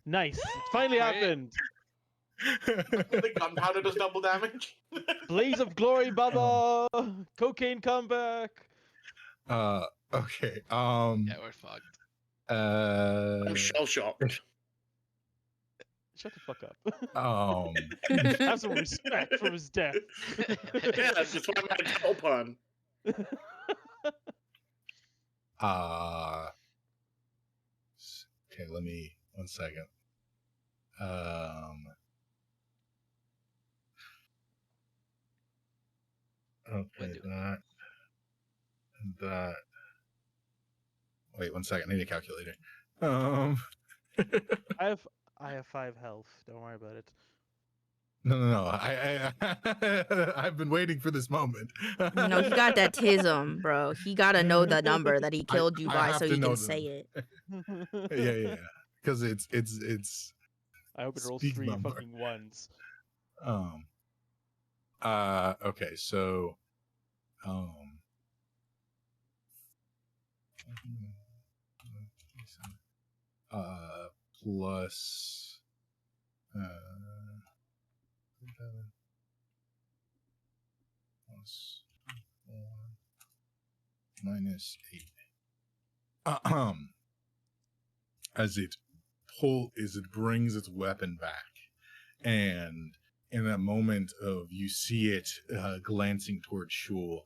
Nice. It finally Crit. happened. The gunpowder does double damage. Blaze of glory, Baba. Cocaine comeback. Okay. Yeah, we're fucked. I'm shell shocked. Shut the fuck up. um Have some respect for his death. Yeah, that's why I'm at a title pun. Okay, let me 1 second. Okay, Window. that. Wait 1 second. I need a calculator. I have 5 health. Don't worry about it. No. I've been waiting for this moment. No, he got that tism, bro. He gotta know the number that he killed you I by have so to he know can the say number. it. Yeah. Because it's I hope it rolls speak 3 number. fucking ones. Okay, so plus plus 4 minus 8. As it brings its weapon back, and in that moment of you see it glancing towards Shul,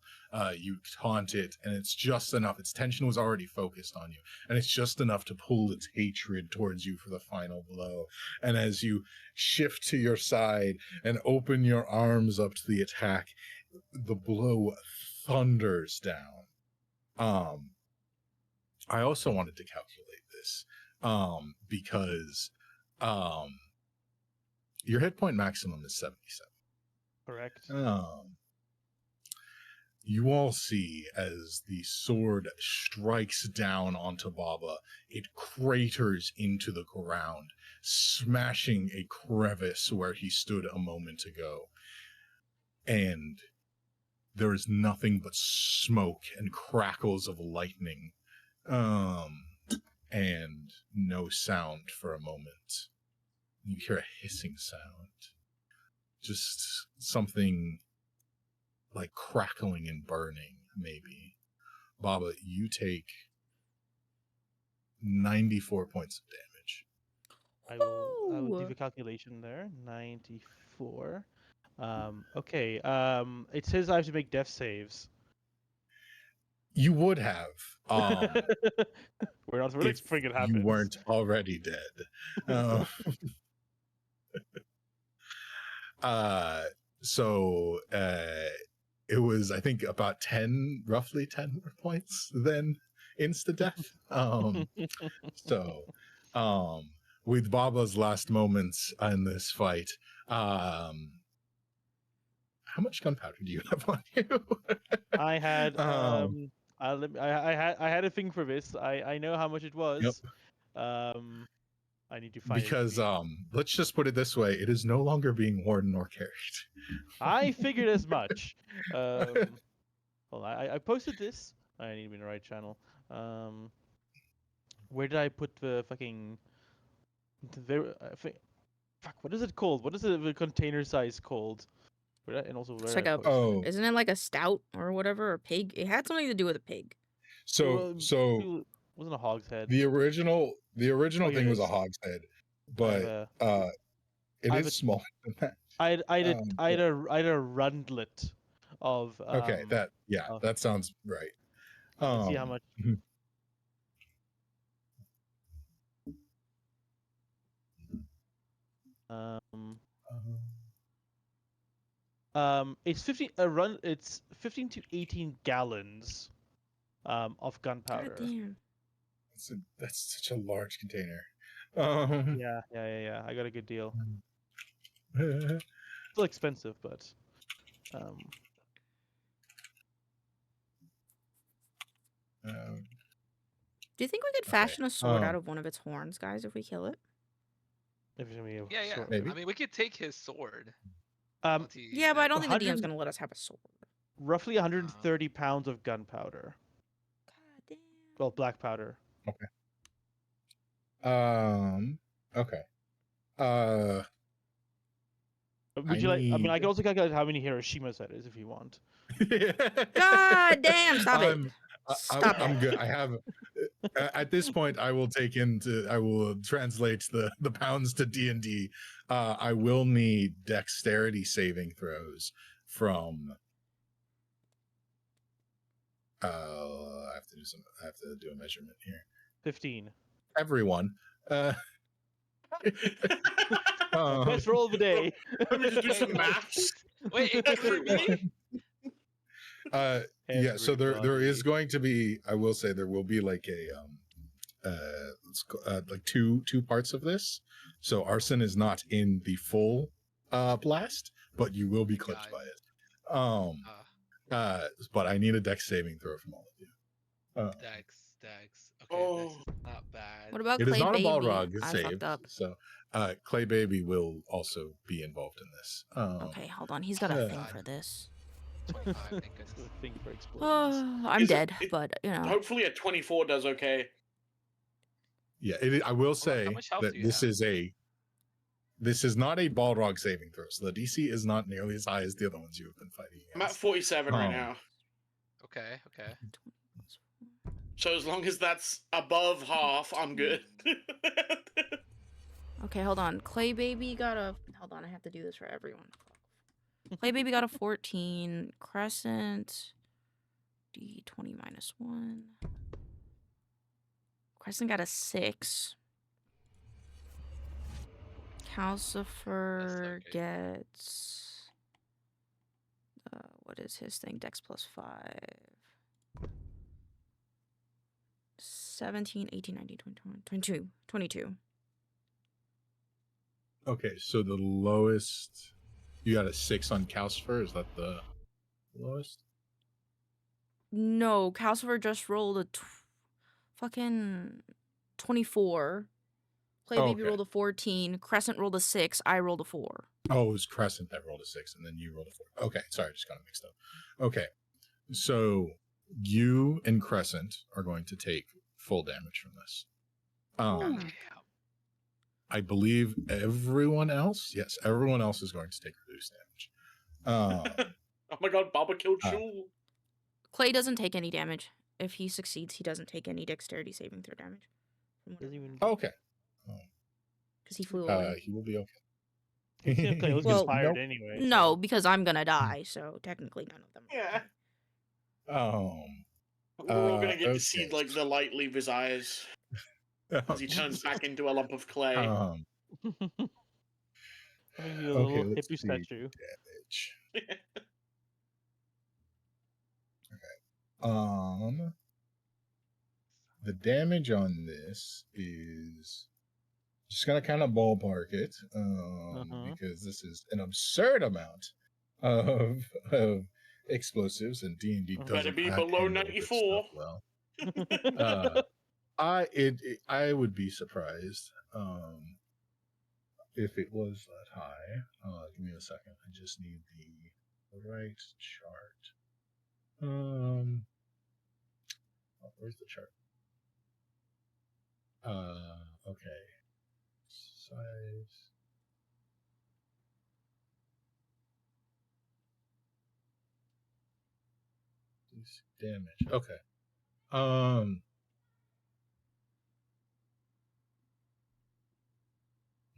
you taunt it, and it's just enough. Its tension was already focused on you, and it's just enough to pull its hatred towards you for the final blow. And as you shift to your side and open your arms up to the attack, the blow thunders down. I also wanted to calculate this because your hit point maximum is 77. Correct. You all see as the sword strikes down onto Baba, it craters into the ground, smashing a crevice where he stood a moment ago. And there is nothing but smoke and crackles of lightning, and no sound for a moment. You hear a hissing sound. Just something like crackling and burning, maybe. Baba, you take 94 points of damage. I will do Ooh. the calculation there. 94. Okay. It says I have to make death saves. You would have, We're not if expecting it happens. you weren't already dead. So it was, I think, about roughly 10 points then insta-death. So with Baba's last moments in this fight, how much gunpowder do you have on you? I had I had a thing for this. I know how much it was. I need to find because it. let's just put it this way, it is no longer being worn nor carried. I figured as much. Well, I posted this. I need to be in the right channel. Where did I put the fucking? Fuck. What is it called? What is the container size called? And also It's where like I a, post it. isn't it like a stout or whatever, or pig? It had something to do with a pig. So It wasn't a hogshead. the original here thing it was a is. hogshead, but it I is have a- smaller than that. I had a rundlet of. Okay, that sounds right. Let's see how much. It's 15 to 18 gallons of gunpowder. God damn. That's such a large container. Yeah. I got a good deal. Still expensive, but Do you think we could fashion a sword out of one of its horns, guys, if we kill it? Yeah. Maybe. I mean, we could take his sword. Yeah, but I don't think the DM's gonna let us have a sword. Roughly 130 pounds of gunpowder. God damn. Well, black powder. Okay. Okay. Would you like? I mean, I can also calculate how many Hiroshimas that is if you want. God damn! Stop it! Stop I'm it. good. I have. At this point, I will translate the pounds to D&D. I will need dexterity saving throws from. I have to do a measurement here. 15. Everyone. Best roll of the day. Let me just do some maths. Wait, for me? Yeah, so there is Everybody. going to be, I will say there will be like like two parts of this. So arson is not in the full blast, but you will be clipped by it. But I need a dex saving throw from all of you. Dex. Okay, Dex Oh. is not bad. What about It is Clay not a Baby? Balrog I save, fucked up. so Clay Baby will also be involved in this. Okay, hold on. He's got a thing God. for this. 25, thank goodness. The thing for explosions. Oh, I'm Is it- dead, it- but you know. Hopefully a 24 does okay. Yeah, I will say much health that do you this have? this is not a Balrog saving throw, so the DC is not nearly as high as the other ones you have been fighting I'm at against. 47 right Um, now. Okay. So as long as that's above half, I'm good. Okay, hold on. Clay Baby got a. Hold on, I have to do this for everyone. Clay Baby got a 14. Crescent. D20 -1. Crescent got a 6. Calcifer okay. gets. What is his thing? Dex +5. 17, 18, 19, 20, 22. 22. Okay, so the lowest you got a 6 on Calcifer. Is that the lowest? No, Calcifer just rolled a fucking 24. Clay Oh, Baby okay. rolled a 14. Crescent rolled a 6. I rolled a 4. Oh, it was Crescent that rolled a 6, and then you rolled a 4. Okay, sorry, just got it mixed up. Okay, so you and Crescent are going to take full damage from this. Damn. I believe everyone else, yes, everyone else is going to take reduced damage. Oh my god, Baba killed Shul. Clay doesn't take any damage. If he succeeds, he doesn't take any dexterity saving throw damage. Doesn't even. Okay, Because he flew away. he will be okay. It was Well, fired anyway. No, so- because I'm gonna die, so technically none of them. Yeah. Um, We're all gonna get to see okay. like the light leave his eyes as he turns back into a lump of clay. Um, I mean, a okay, little let's hippie see. statue. Damage. Okay. The damage on this is just gonna kind of ballpark it, because this is an absurd amount of explosives, and D&D Uh-huh. doesn't Better be handle below this 94. stuff well. I would be surprised if it was that high. Give me a second. I just need the right chart. Where's the chart? Okay. Size. Damage. Okay.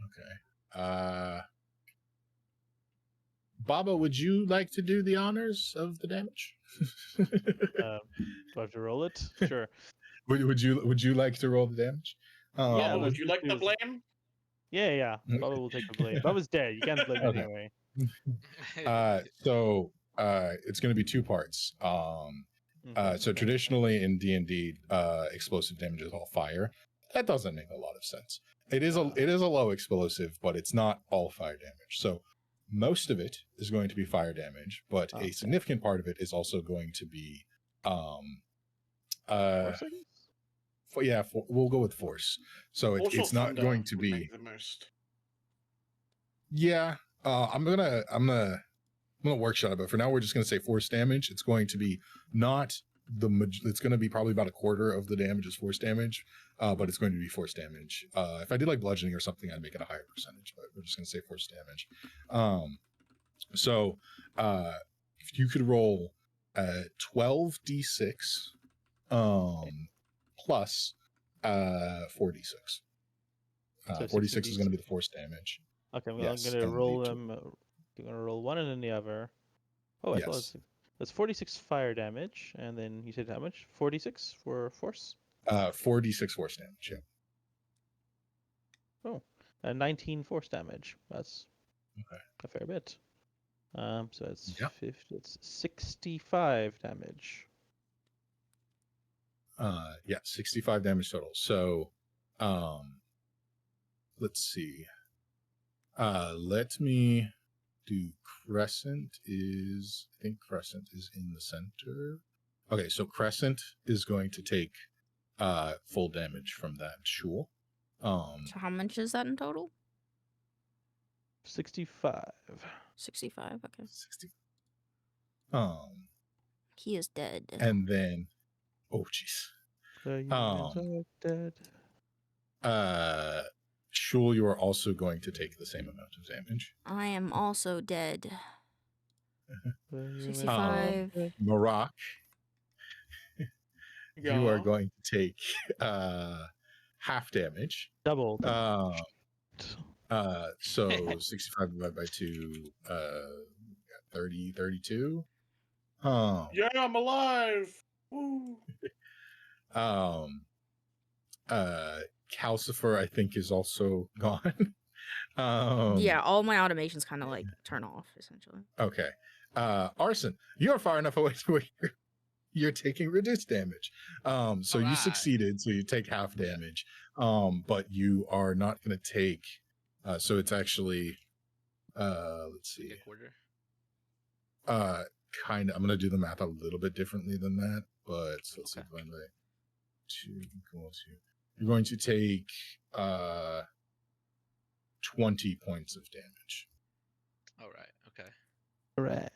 Okay. Baba, would you like to do the honors of the damage? Do I have to roll it? Sure. Would you like to roll the damage? Yeah, Baba, let's would you like the do- blame? Yeah. Baba will take the blame. Baba's dead. You can't blame Okay. anyway. So it's going to be 2 parts. Okay. So traditionally in D&D, explosive damage is all fire. That doesn't make a lot of sense. It is a low explosive, but it's not all fire damage. So most of it is going to be fire damage, but a significant part of it is also going to be Force, I guess? we'll go with force. So Also it's not thunder going to would be make the most. Yeah, I'm gonna workshop it, but for now we're just gonna say force damage. It's going to be not it's going to be probably about a quarter of the damage is force damage, but it's going to be force damage. If I did like bludgeoning or something, I'd make it a higher percentage, but we're just gonna say force damage. So if you could roll 12d6 plus 4d6. So 46 is going to be 16d6. the force damage. Okay, well, Yes, I'm gonna and roll the them. I'm gonna roll one and then the other. Oh, I thought Yes. that's 46 fire damage, and then you said how much? 46 for force. 4d6 force damage. Yeah. Oh, and 19 force damage. That's Okay. a fair bit. So it's Yep. 50, it's 65 damage. Yeah, 65 damage total. So, let's see. Let me do Crescent is, I think Crescent is in the center. Okay, so Crescent is going to take full damage from that Shul. So how much is that in total? 65. 65. Okay. 60. He is dead. And then, oh jeez. The humans are dead. Shul, you are also going to take the same amount of damage. I am also dead. The humans 65. are dead. Marak, you are Yeah. going to take half damage. Double. So 65 divided by 2, 30, 32. Yeah, I'm alive. Woo. Calcifer, I think, is also gone. Yeah, all my automations kind of like turn off essentially. Okay. Arson, you're far enough away to where you're taking reduced damage. So you Alright. succeeded, so you take half damage. But you are not going to take. So it's actually. Let's see. A quarter. Kind of. I'm going to do the math a little bit differently than that, but let's see. Okay. Divided by 2 equal to. You're going to take 20 points of damage. All right. Okay. Correct.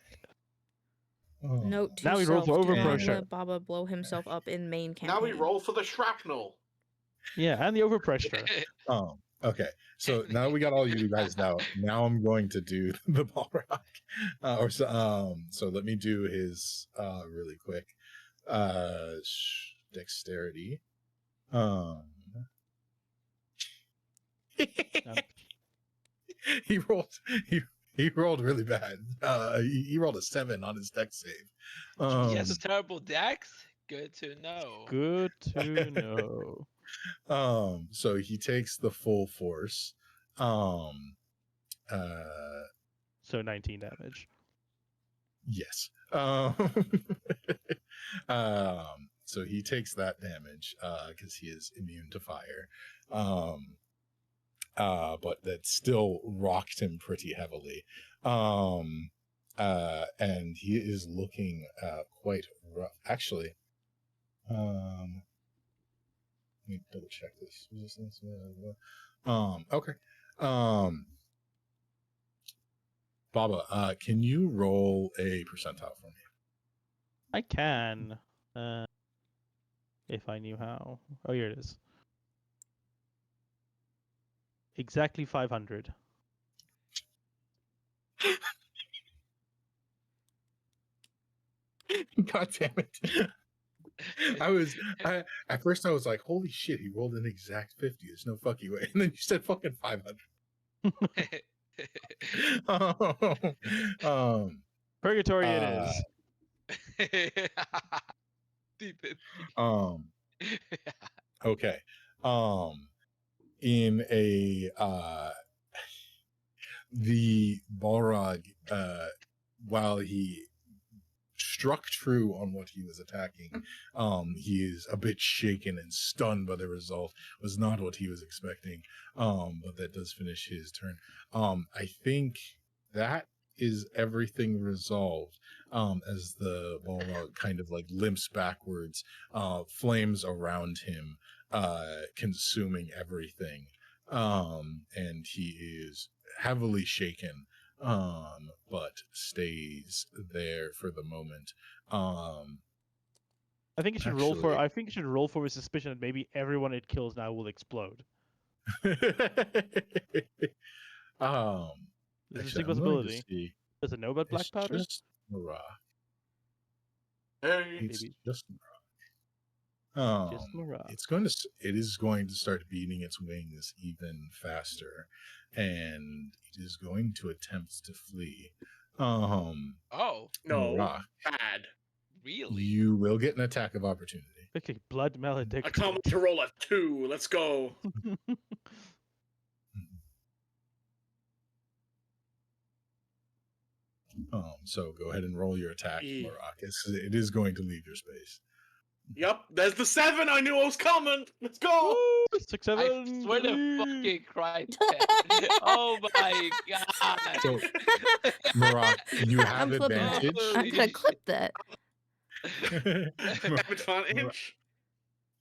Note to Now we roll self, for do not overpressure. let Baba blow himself up in main campaign. Now we roll for the shrapnel. Yeah, and the overpressure. Okay. So now that we got all you guys out, now I'm going to do the ball rock. So let me do his really quick. Dexterity. He rolled really bad. He rolled a 7 on his dex save. He has a terrible dex. Good to know. Good to know. So he takes the full force. So 19 damage. Yes. So he takes that damage because he is immune to fire. But that still rocked him pretty heavily. And he is looking quite rough. Actually, let me double check this. Resistance. Okay. Baba, can you roll a percentile for me? I can. If I knew how. Oh, here it is. Exactly 500. God damn it. At first I was like, holy shit, he rolled an exact 50. There's no fucking way. And then you said fucking 500. Purgatory it is. Deep in. Okay. In a the Balrog, while he struck true on what he was attacking, he is a bit shaken and stunned by the result. Was not what he was expecting. But that does finish his turn. I think that is everything resolved. As the Balrog kind of like limps backwards, flames around him, consuming everything. And he is heavily shaken, but stays there for the moment. I think it should roll for. I think it should roll for a suspicion that maybe everyone it kills now will explode. There's a distinct possibility. Does it know about black powder? Just Marah. Hey. It's Maybe. just Marah. Just Marah. It is going to start beating its wings even faster, and it is going to attempt to flee. Oh, No. Marah, Bad. really? you will get an attack of opportunity. Okay, blood malediction. I can't wait to roll a 2. Let's go. So go ahead and roll your attack, Yeah. Marak. It is going to leave your space. Yep, there's the 7. I knew I was coming. Let's go. Woo! 6, 7. I swear to 3. fucking Christ. Oh my god. So, Marak, you have I'm flipping it. advantage. I'm Holy gonna shit. clip that. Have advantage.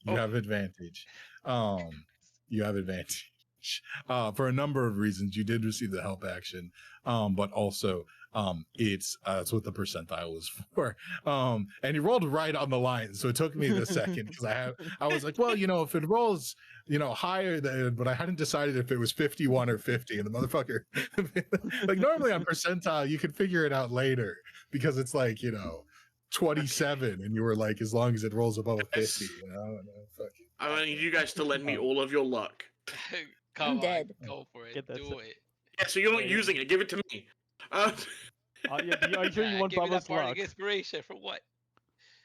You have advantage. You have advantage. For a number of reasons. You did receive the help action, but also it's what the percentile is for. And he rolled right on the line, so it took me the second because I was like, well, if it rolls, higher than, but I hadn't decided if it was 51 or 50, and the motherfucker, like normally on percentile, you could figure it out later because it's like 27, and you were like, as long as it rolls above a 50, fuck it. I need you guys to lend me all of your luck. Come I'm on, dead. go for it. Get that Do it. Yeah, so you're not using it. Give it to me. Yeah, are you sure you want give me that Bubba's bardic luck? inspiration for what?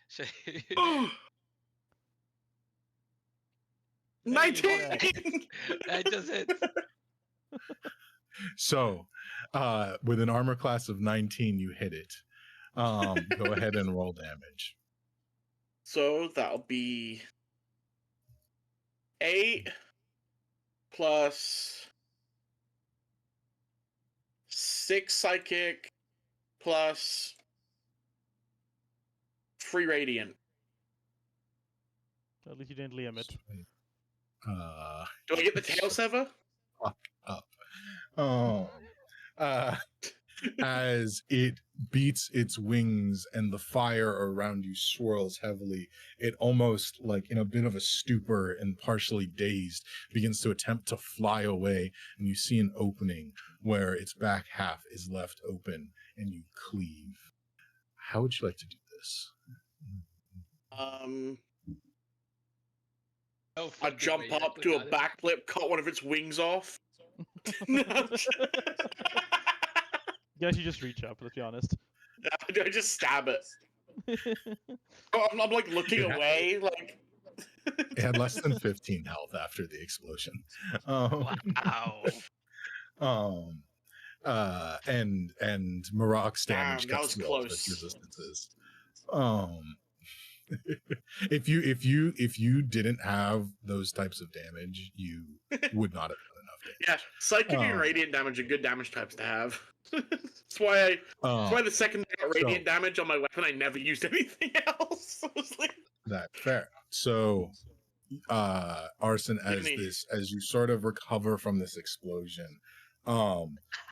Shit. 19. That just hit. So, with an armor class of 19, you hit it. Go ahead and roll damage. So that'll be 8 plus 6 psychic plus 3 radiant. At least you didn't Liam it. Do I get the tail sever? As it beats its wings and the fire around you swirls heavily, it almost like in a bit of a stupor and partially dazed begins to attempt to fly away, and you see an opening where its back half is left open and you cleave. How would you like to do this? No I fucking jump way, up, I do a forgot it. backflip, cut one of its wings off. You guys should just reach up, let's be honest. I just stab it. I'm like looking Yeah. away, like. It had less than 15 health after the explosion. Wow. And Marak's damage Damn, that cuts was through all of its close. resistances. If you didn't have those types of damage, you would not have done enough damage. Yeah, psychic and radiant damage are good damage types to have. That's why the second I got radiant damage on my weapon, I never used anything else. I was like, That's fair. So, Arson, as you sort of recover from this explosion,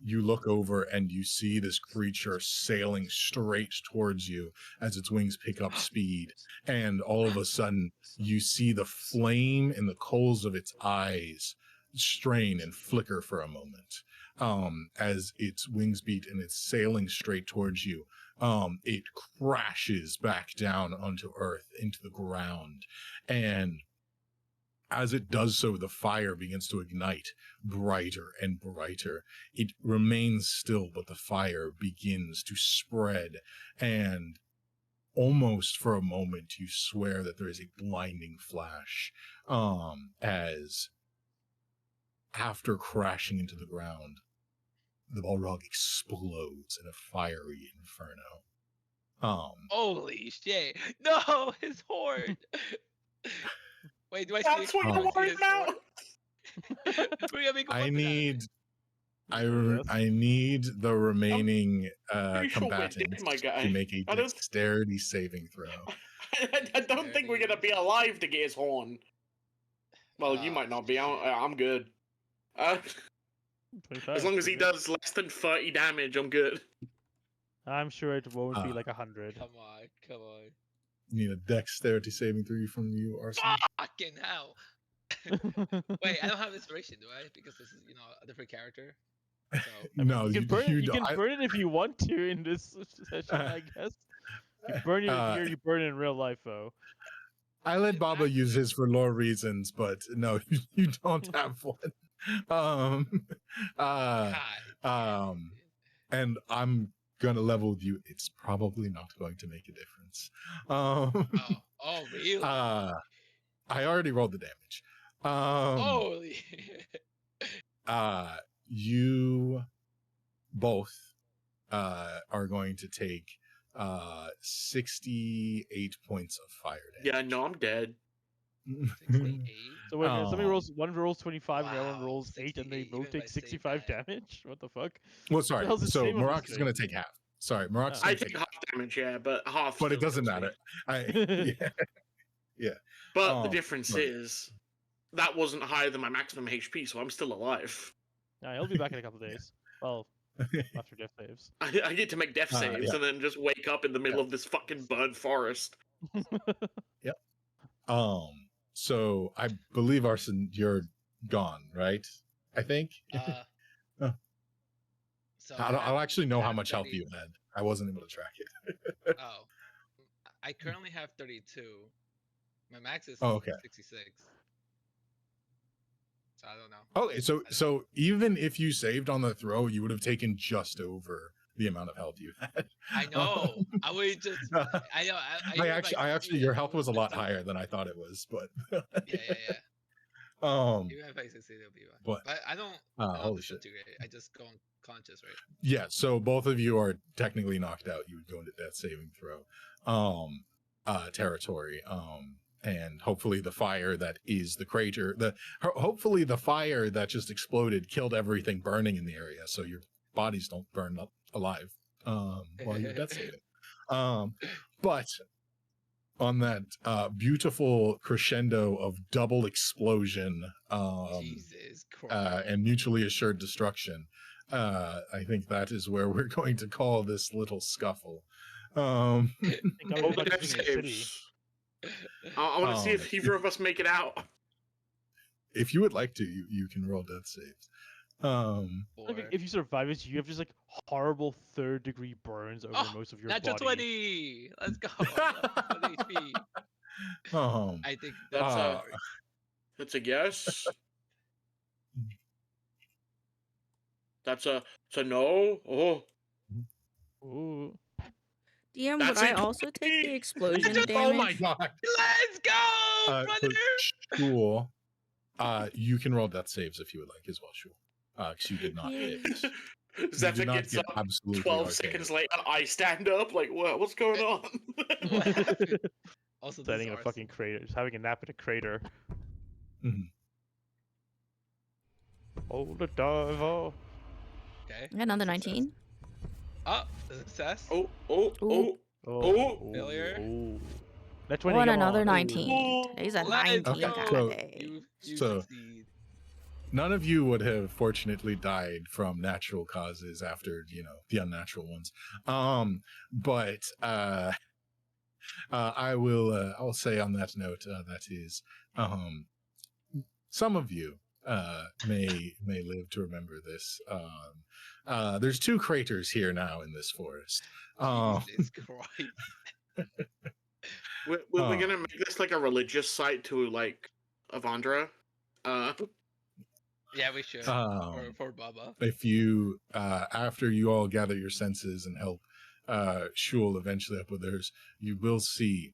you look over and you see this creature sailing straight towards you as its wings pick up speed, and all of a sudden you see the flame in the coals of its eyes strain and flicker for a moment. As its wings beat and it's sailing straight towards you, it crashes back down onto earth, into the ground, and as it does so, the fire begins to ignite brighter and brighter. It remains still, but the fire begins to spread, and almost for a moment, you swear that there is a blinding flash, as after crashing into the ground, the Balrog explodes in a fiery inferno. Holy shit. No, his horde. Wait, do I see that's what you're worried about? I need the remaining pretty sure we're combatants dead, my guy. to make a I don't- dexterity saving throw. I don't think we're gonna be alive to get his horn. Well, you might not be. I'm good. As long as he does less than 30 damage, I'm good. I'm sure it won't be like 100. Come on. You need a dexterity saving throw from you, Arson. Fucking hell. Wait, I don't have inspiration, do I? Because this is, a different character. So, No, you can burn it. You don't. can burn it if you want to in this session, I guess. You burn it here. You burn it in real life, though. I let Baba use his for lore reasons, but no, you don't have one. And I'm gonna level with you. It's probably not going to make a difference. oh, really? I already rolled the damage. Holy. You both are going to take 68 points of fire damage. Yeah, no, I'm dead. 68. So when somebody Oh. rolls 25 and the other one Wow, rolls 8 and they 68, both even if I take save 65 that. damage? What the fuck? Well, What sorry. the hell's the So save on this Maroc is going to take half. Sorry, Maroc's I going to take take half damage, yeah, but half. but it still doesn't kills me. matter. Yeah. But the difference right. is that wasn't higher than my maximum HP, so I'm still alive. Nah, he'll be back in a couple of days. Well, after death saves. I get to make death saves yeah. and then just wake up in the middle of this fucking burned forest. So I believe Arson, you're gone, right? I think. Oh. So I'll actually know I how have much health 30 you had. I wasn't able to track it. Oh, I currently have 32. My max is Oh, okay. 66. So I don't know. Okay, so even if you saved on the throw, you would have taken just over the amount of health you had. I know. I would just. I know. I actually, your health was a lot higher than I thought it was, but Yeah. Even if I succeed, it'll be fine. But I don't. I don't holy do shit. too great. I just go unconscious, right? Yeah, so both of you are technically knocked out. You would go into death saving throw territory. And hopefully the fire that is the crater, hopefully the fire that just exploded killed everything burning in the area, so your bodies don't burn up alive while you're death saving. But on that beautiful crescendo of double explosion Jesus Christ. and mutually assured destruction, I think that is where we're going to call this little scuffle. Oh, the death saves. I want to see if either of us make it out. If you would like to, you can roll death saves. If you survive it, you have just like horrible 3rd-degree burns over most of your natural body. 20! Let's go! 20 HP. I think that's a guess. That's a no. Oh. Ooh. DM, That's would I a also take the 20! explosion damage? Oh my god! Let's go, brother! Cool. You can roll death saves if you would like as well, sure. Because you did not hit. Zephyr gets up 12 seconds later, I stand up, like, what's going on? What happened? Also, Standing in a fucking crater, just having a nap in a crater. Mhm. Oh, the devil. Okay. I got another 19. Oh, success. Oh. Failure. Oh. That's Oh, when and you come another on. 19. Today's a Let's 19 go. kind So- of day. You So- succeed. None of you would have fortunately died from natural causes after, the unnatural ones. But I will say on that note, that is, some of you may live to remember this. There's 2 craters here now in this forest. Jesus Christ. We're gonna make this like a religious site to like Avandra. Yeah, we should. For Baba. If you, after you all gather your senses and help Shul eventually up with theirs, you will see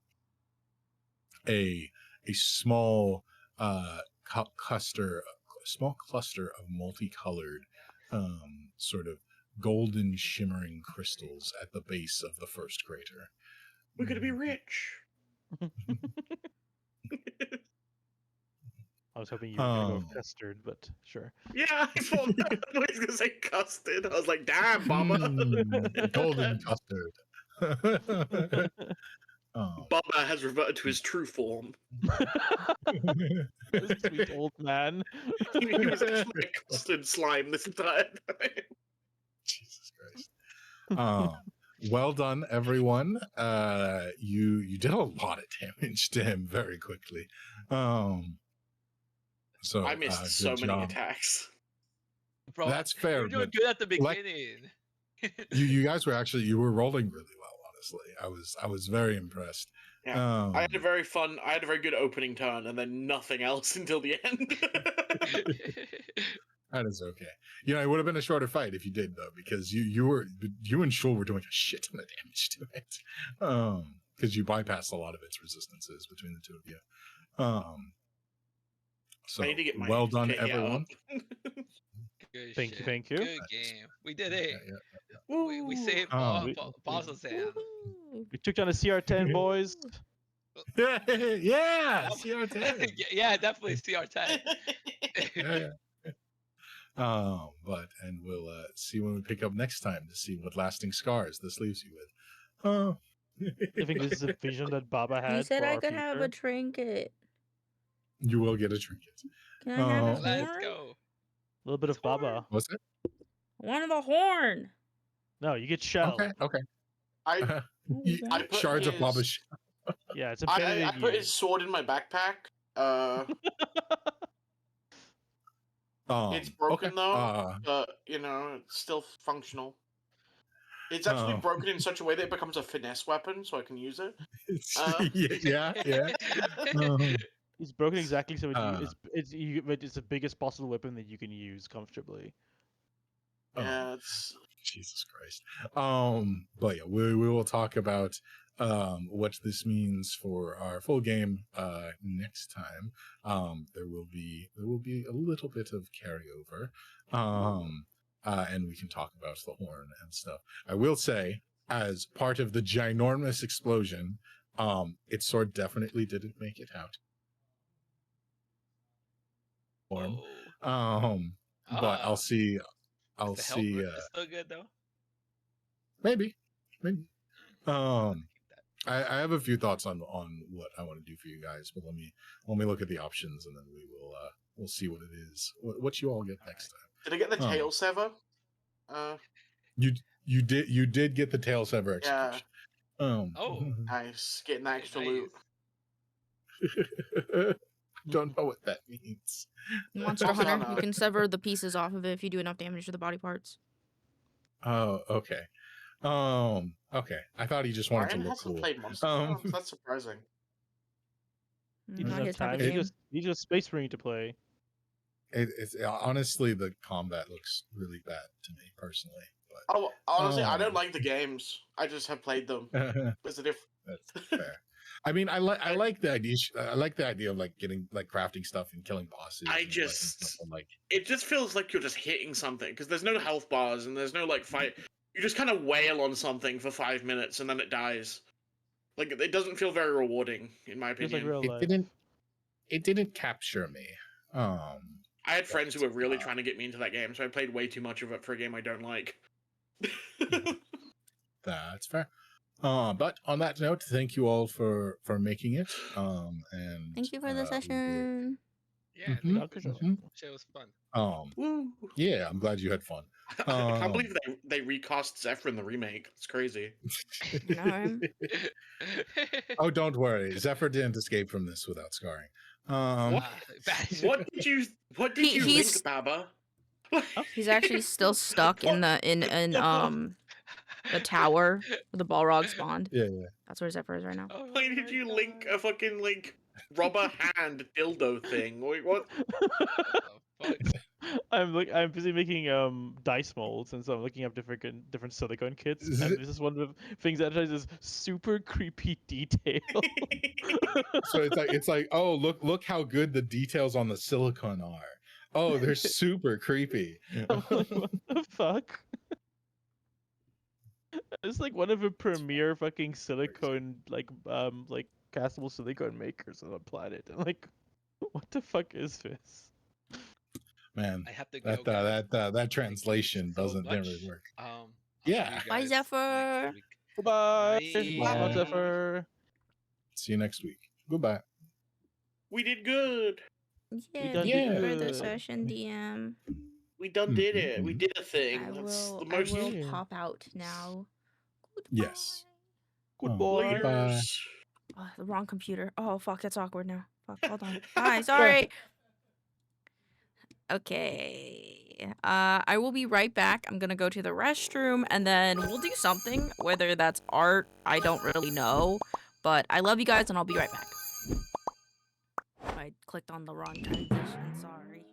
a small cluster of multicolored, sort of golden shimmering crystals at the base of the first crater. We're gonna be rich. I was hoping you were going to go with custard, but sure. Yeah, I thought I was gonna say custard. I was like, damn, Baba. Golden custard. Baba has reverted to his true form. Sweet old man. He was actually a custard slime this entire time. Jesus Christ. Well done, everyone. You did a lot of damage to him very quickly. So I missed so good many job. attacks. Bro, That's fair. you were doing but good at the beginning. you guys were rolling really well. Honestly, I was very impressed. Yeah, I had a very good opening turn, and then nothing else until the end. That is okay. It would have been a shorter fight if you did though, because you and Shul were doing a shit ton of damage to it, because you bypassed a lot of its resistances between the 2 of you. So I need to get my well done, hit everyone. up. Good Thank you, shit. thank you. Good game. We did it. Yeah. We saved Um, Boss's hand. Woohoo. We took down a CR10, boys. yeah, CR10. Yeah, definitely CR10. Yeah. And we'll see when we pick up next time to see what lasting scars this leaves you with. Oh. I think this is a vision that Baba had You said for I our could have a future. trinket. You will get a trinket. Can I have his Let's horn? go. A little bit of Baba. What's it? I wanted the horn. No, you get shell. Okay. I I put Shards of his- Baba. Yeah, it's embedded I in put you. his sword in my backpack. It's broken though, but you know, it's still functional. It's actually broken in such a way that it becomes a finesse weapon, so I can use it. Yeah. Um, It's broken exactly so Uh, it's the biggest possible weapon that you can use comfortably. Yeah, it's Jesus Christ. But yeah, we will talk about what this means for our full game next time. There will be a little bit of carryover. And we can talk about the horn and stuff. I will say, as part of the ginormous explosion, its sword definitely didn't make it out. Horn. Oh. But I'll see. I'll The see. helmet is still good though. Maybe. I have a few thoughts on what I want to do for you guys, but let me look at the options and then we'll see what it is. What you all get next time. did I get the tail sever? You did get the tail sever Yeah. execution. Oh. Nice, getting that extra loot. Don't know what that means. Monster Also Hunter. not You a- can sever the pieces off of it if you do enough damage to the body parts. Oh, okay. Okay. I thought he just wanted Ryan to look hasn't cool. played Monster Hunter. That's surprising. He Not doesn't have his type time. of He game. just Space Marine to play. It's honestly, the combat looks really bad to me personally. But Oh, honestly, I don't like the games. I just have played them. There's a difference. that's fair. I mean, I like the idea. I like the idea of like getting like crafting stuff and killing bosses. I and collecting stuff, but, like It just feels like you're just hitting something because there's no health bars and there's no like fight. You just kind of wail on something for 5 minutes and then it dies. Like it doesn't feel very rewarding, in my Feels opinion. like real life. it didn't capture me. I had friends who were really trying to get me into that game, so I played way too much of it for a game I don't like. That's fair. But on that note, thank you all for making it. And Thank you for the we will- session. Yeah, Mhm, thank you. mhm. Shit was fun. Woo. Yeah, I'm glad you had fun. I can't believe they recast Zephyr in the remake. It's crazy. No. Oh, don't worry, Zephyr didn't escape from this without scarring. What? What did you He's- link, Baba? He's actually still stuck in the tower where the Balrog spawned. Yeah. That's where Zephyr is right now. Oh Why did my you God. link a fucking rubber hand dildo thing? Wait, what? What the fuck? I'm busy making dice molds, and so I'm looking up different silicone kits. And this is one of the things that has this super creepy detail. So it's like, oh, look how good the details on the silicone are. Oh, they're super creepy. I'm like, what the fuck? It's like one of the premier fucking silicone like castable silicone makers on the planet. I'm like, what the fuck is this? Man, I have to go. that translation so doesn't never much. work. I'll Yeah. see you Bye, guys Zephyr. next week. Goodbye. Bye. Bye, Zephyr. See you next week. Goodbye. We did good. Yeah, done thank you for good. the session, DM. We done did it. We did a thing. I That's will the most Yeah. pop out now. Yes. Good Oh, boy. goodbye. laters. Oh, the wrong computer. Oh fuck, that's awkward now. Fuck, hold on. Bye, sorry. Okay. I will be right back. I'm gonna go to the restroom and then we'll do something. Whether that's art, I don't really know. But I love you guys and I'll be right back. I clicked on the wrong transition, sorry.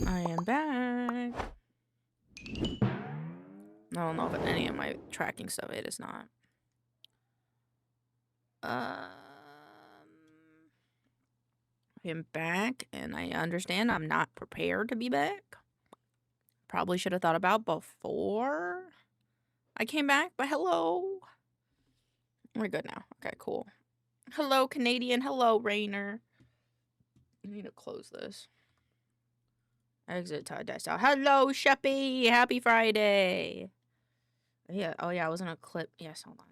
I am back. I don't know if any of my tracking stuff, it is not. I am back, and I understand I'm not prepared to be back. Probably should have thought about before I came back, but hello. We're good now. Okay, cool. Hello, Canadian. Hello, Rainer. I need to close this. Exit to desktop. Hello, Sheppy. Happy Friday. Yeah. Oh, yeah. I was in a clip. Yes, hold on.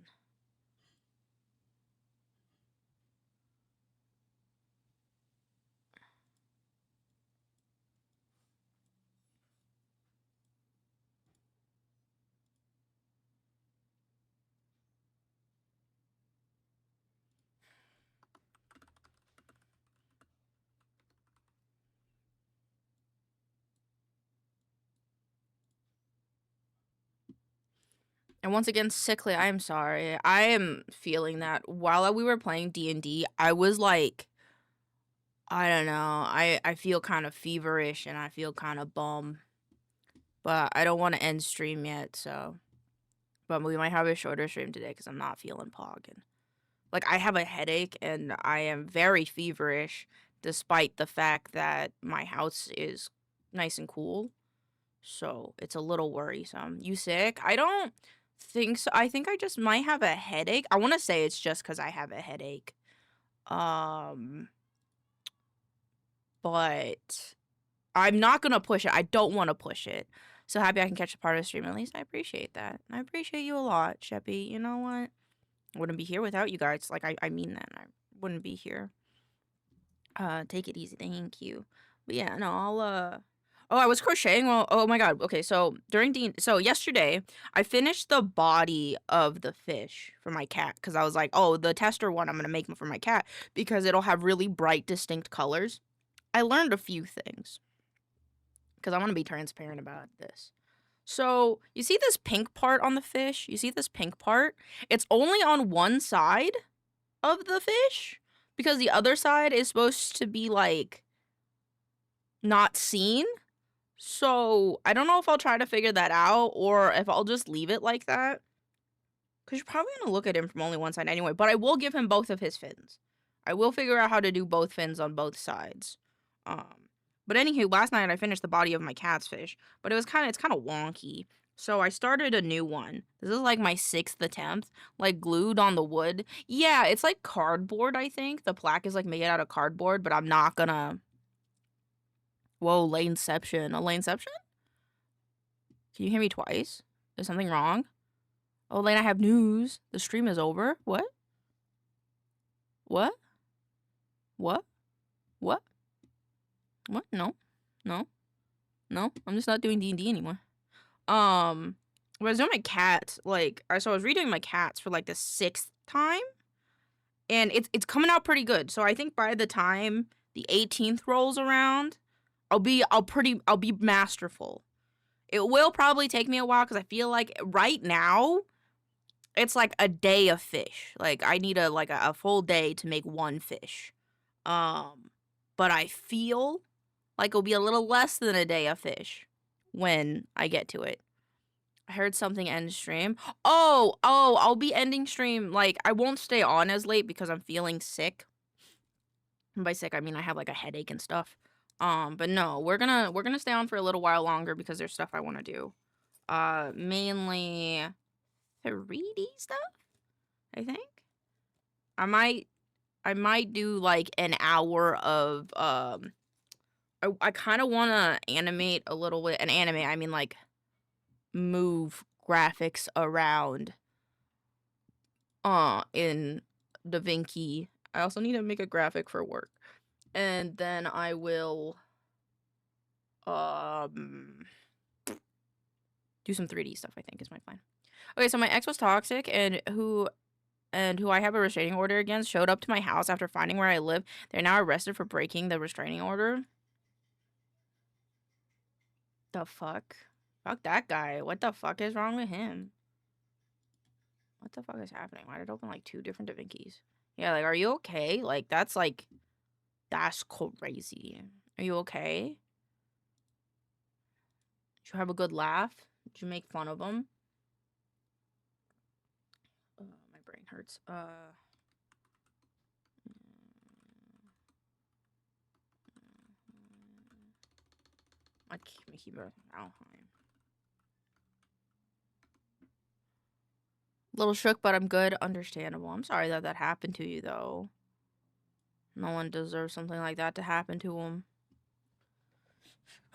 And once again, sickly, I am sorry. I am feeling that while we were playing D&D, I was like, I don't know. I feel kind of feverish and I feel kind of bum. But I don't want to end stream yet, so. But we might have a shorter stream today because I'm not feeling pogging. Like, I have a headache and I am very feverish despite the fact that my house is nice and cool. So it's a little worrisome. You sick? I don't think so. I think I just might have a headache. I want to say it's just because I have a headache. But I'm not going to push it. I don't want to push it. So happy I can catch a part of the stream at least. I appreciate that. I appreciate you a lot, Sheppy. You know what? I wouldn't be here without you guys. Like, I mean that. I wouldn't be here. Take it easy. Thank you. But yeah, no, I'll, Oh, I was crocheting. Well, oh my god. Okay, so so yesterday I finished the body of the fish for my cat because I was like, oh, the tester one I'm gonna make for my cat because it'll have really bright, distinct colors. I learned a few things because I want to be transparent about this. So you see this pink part on the fish? You see this pink part? It's only on one side of the fish because the other side is supposed to be like not seen. So I don't know if I'll try to figure that out or if I'll just leave it like that. Because you're probably going to look at him from only one side anyway. But I will give him both of his fins. I will figure out how to do both fins on both sides. But anywho, last night I finished the body of my cat's fish. But it's kind of wonky. So I started a new one. This is like my 6th attempt. Like glued on the wood. Yeah, it's like cardboard, I think. The plaque is like made out of cardboard. But I'm not gonna... Whoa, laneception. A laneception? Can you hear me twice? Is something wrong? Oh, Lane, I have news. The stream is over. What? What? What? What? What? No. No. No. I'm just not doing D&D anymore. But I was doing my cats, like, so I was redoing my cats for like the 6th time. And it's coming out pretty good. So I think by the time the 18th rolls around, I'll be masterful. It will probably take me a while because I feel like right now it's like a day of fish. Like I need a full day to make one fish. But I feel like it'll be a little less than a day of fish when I get to it. I heard something end stream. Oh, I'll be ending stream. Like I won't stay on as late because I'm feeling sick. And by sick I mean I have like a headache and stuff. But no, we're gonna stay on for a little while longer because there's stuff I want to do. Mainly 3D stuff, I think. I might do like an hour of I kind of want to animate a little bit. And animate, I mean like move graphics around in DaVinci. I also need to make a graphic for work. And then I will do some 3D stuff, I think is my plan. Okay, so my ex was toxic and who I have a restraining order against showed up to my house after finding where I live. They're now arrested for breaking the restraining order. The fuck? Fuck that guy. What the fuck is wrong with him? What the fuck is happening? Why did it open like 2 different DaVincis? Yeah, like, are you okay? Like, that's crazy. Are you okay? Did you have a good laugh? Did you make fun of him? My brain hurts. Mickey Valheim. Little shook, but I'm good. Understandable. I'm sorry that that happened to you, though. No one deserves something like that to happen to him.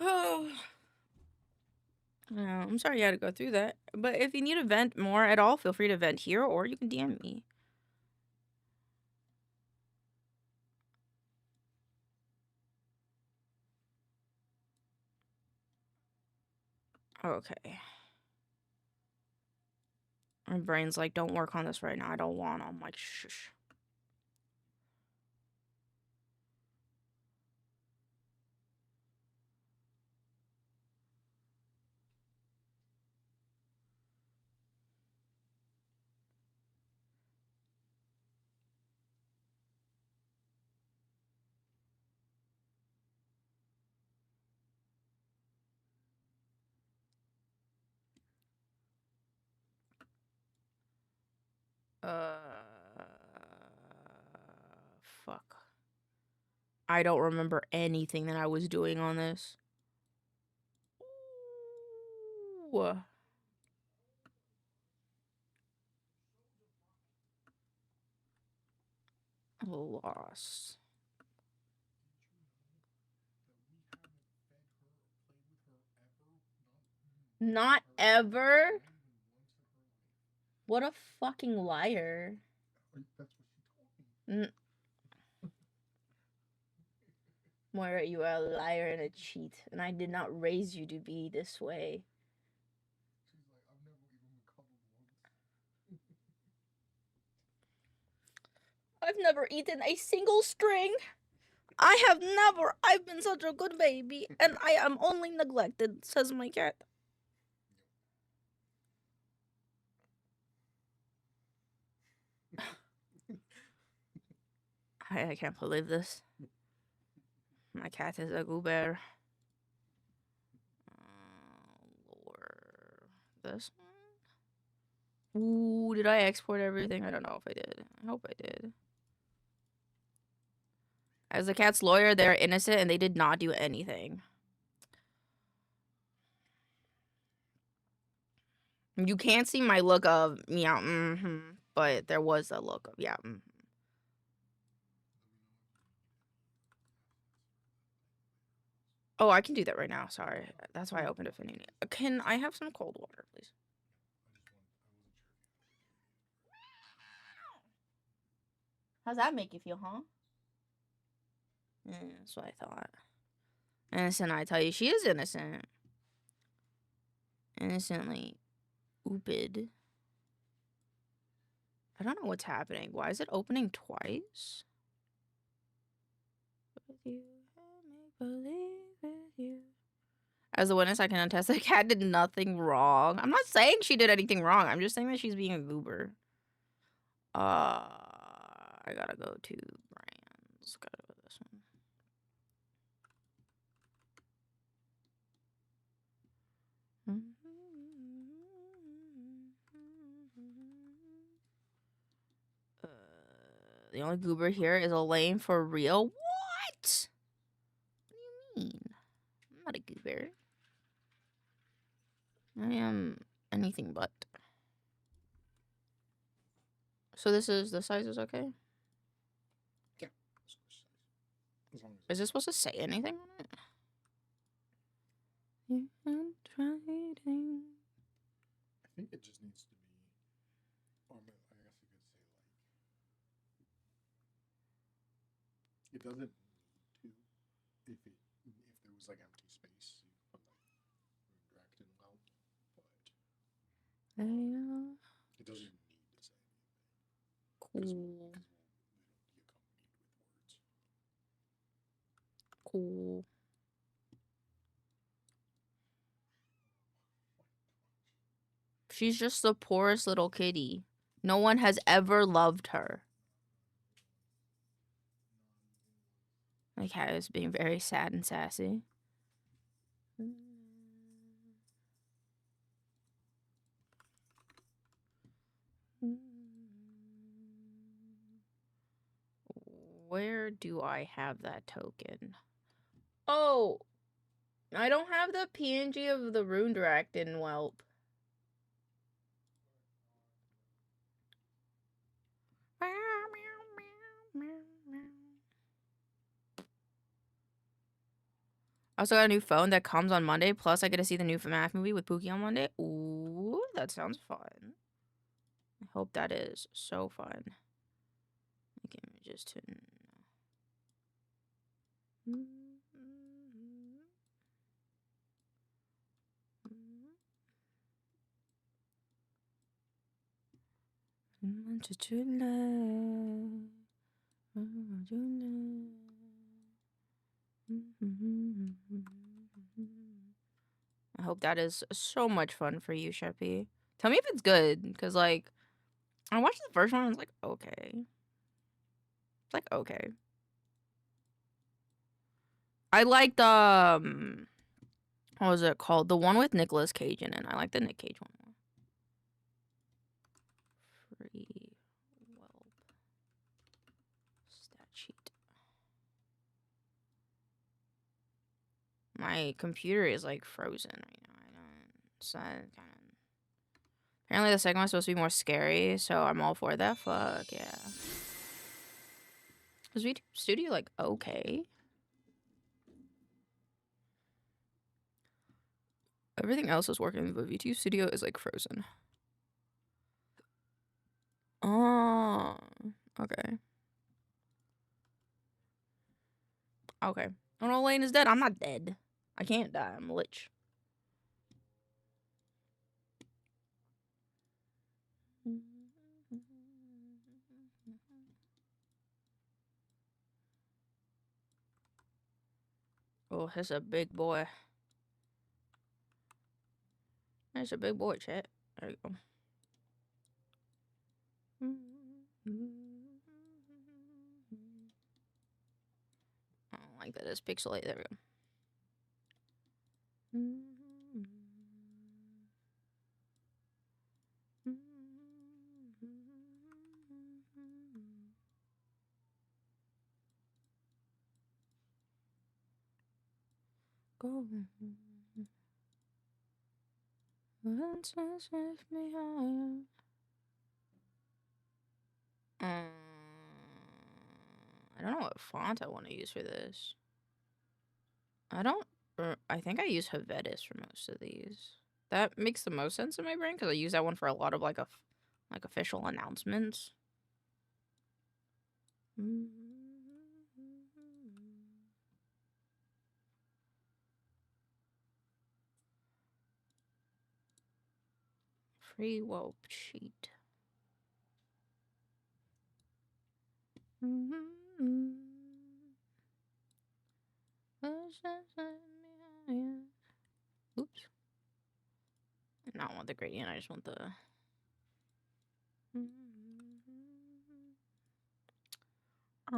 Oh. Yeah, I'm sorry you had to go through that. But if you need to vent more at all, feel free to vent here, or you can DM me. Okay. My brain's like, don't work on this right now. I don't want to. I'm like, shush. Fuck. I don't remember anything that I was doing on this. Ooh. Lost. Not ever? What a fucking liar. That's what she told me. Moira, you are a liar and a cheat, and I did not raise you to be this way. She's like, I've never even been cuddled once. I've never eaten a single string. I've been such a good baby, and I am only neglected, says my cat. I can't believe this. My cat is a goober. This one? Ooh, did I export everything? I don't know if I did. I hope I did. As the cat's lawyer, they're innocent and they did not do anything. You can't see my look of meow, but there was a look of yeah. Oh, I can do that right now. Sorry, that's why I opened Affinity. Can I have some cold water, please? How's that make you feel, huh? Yeah, that's what I thought. Innocent, I tell you, she is innocent. Innocently ooped. I don't know what's happening. Why is it opening twice? With you, I make believe with you. As a witness, I can attest that cat did nothing wrong. I'm not saying she did anything wrong. I'm just saying that she's being a goober. I gotta go to brands. Gotta go to this one. The only goober here is Elaine for real. What? What do you mean? I'm not a goober. I am anything but. So this is the size is okay? Yeah. As long as Is this supposed to say anything on it? Writing. I think it just needs to be, or I guess you could say like, it doesn't need to. If there was like empty space, you could like redirect it well, but it doesn't need to say anything. Cool. It'll be accompanied with words. Cool. She's just the poorest little kitty. No one has ever loved her. My cat is being very sad and sassy. Where do I have that token? Oh, I don't have the PNG of the rune direct in Whelp. I also got a new phone that comes on Monday. Plus, I get to see the new FNAF movie with Pookie on Monday. Ooh, that sounds fun. I hope that is so fun. Okay, just to... I hope that is so much fun for you, Sheppy. Tell me if it's good, because, like, I watched the first one and I was like, okay. It's like, okay. I liked, what was it called? The one with Nicolas Cage in it. I like the Nick Cage one more. Free Whelp. Stat sheet. My computer is, like, frozen right now. I don't... It's kind of... Apparently the second one's supposed to be more scary, so I'm all for that. Fuck, yeah. Was VTube Studio, like, okay? Everything else is working, but VTube Studio is, like, frozen. Oh, okay. Okay. Oh no, Lane is dead. I'm not dead. I can't die. I'm a lich. Oh, that's a big boy. That's a big boy, chat. There you go. I don't like that it's pixelated. There we go. Go. I don't know what font I want to use for this. I don't. I think I use Helvetis for most of these. That makes the most sense in my brain because I use that one for a lot of like official announcements. Free Whelp sheet. Oops. I don't want the gradient, I just want the... I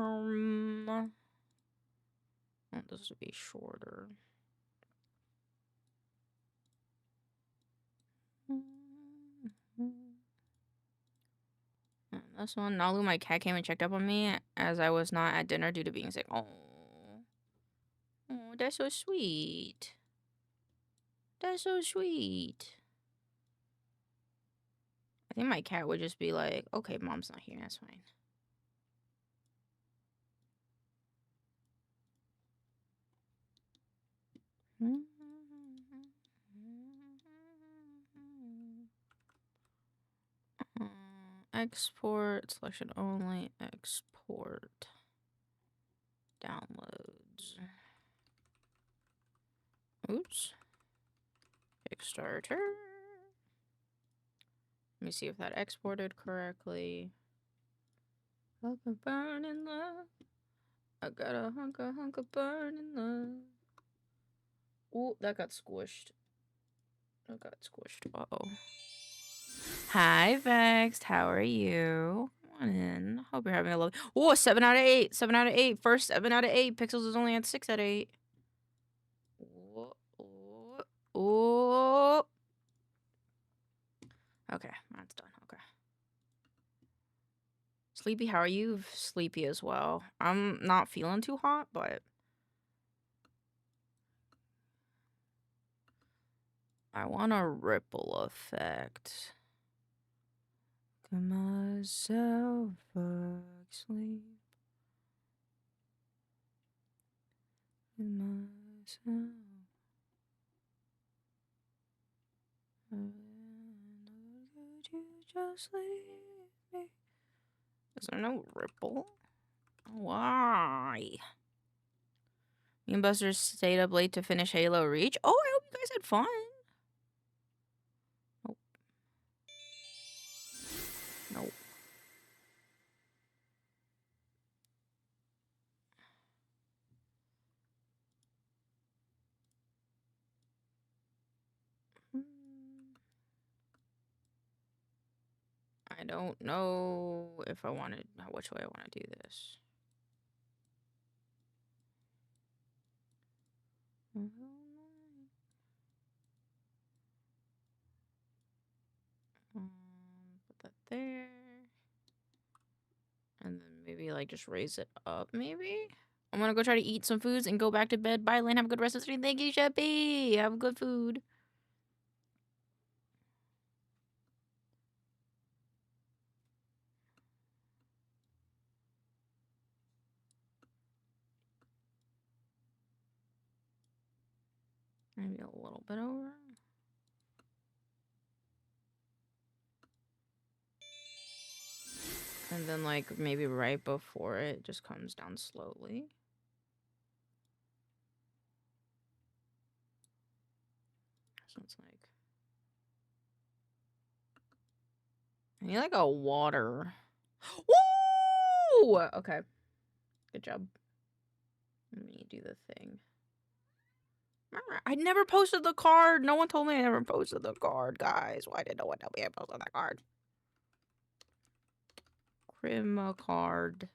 want this to be shorter. This one, Nalu, my cat, came and checked up on me as I was not at dinner due to being sick. Oh, that's so sweet. That's so sweet. I think my cat would just be like, okay, mom's not here, that's fine. Export, selection only, export, downloads. Oops. Kickstarter. Let me see if that exported correctly. Hunk of burning love. I got a hunk of burning love. Ooh, that got squished. That got squished. Uh-oh. Hi, Vexed. How are you? Come on in. Hope you're having a lovely... Ooh, 7 out of 8. 7 out of 8. First 7 out of 8. Pixels is only at 6 out of 8. Ooh, ooh, ooh. Okay, that's done. Okay. Sleepy, how are you? Sleepy as well. I'm not feeling too hot, but I want a ripple effect. Get myself asleep. Get myself. Could you just leave me? Is there no ripple? Why? Me and Buster stayed up late to finish Halo Reach. Oh, I hope you guys had fun. Nope. Nope. I don't know if I wanted which way I want to do this. Put that there. And then maybe like just raise it up, maybe? I'm gonna go try to eat some foods and go back to bed. Bye, Lynn. Have a good rest of the stream. Thank you, Sheppy. Have good food. Maybe a little bit over. And then like maybe right before it just comes down slowly. So it's like I need like a water. Woo! Okay. Good job. Let me do the thing. I never posted the card. No one told me I never posted the card, guys. Why did no one tell me I posted that card? Crima card.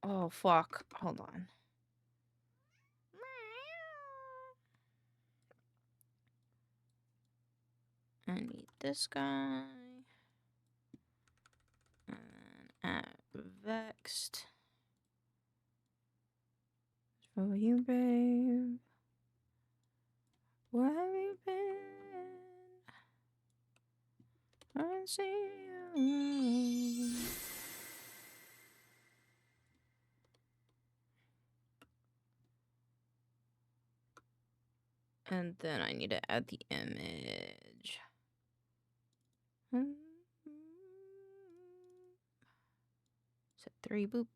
Oh, fuck. Hold on. I need this guy. And at vexed. For you, babe. Where have you been? I see you. And then I need to add the image. Set 3, boop.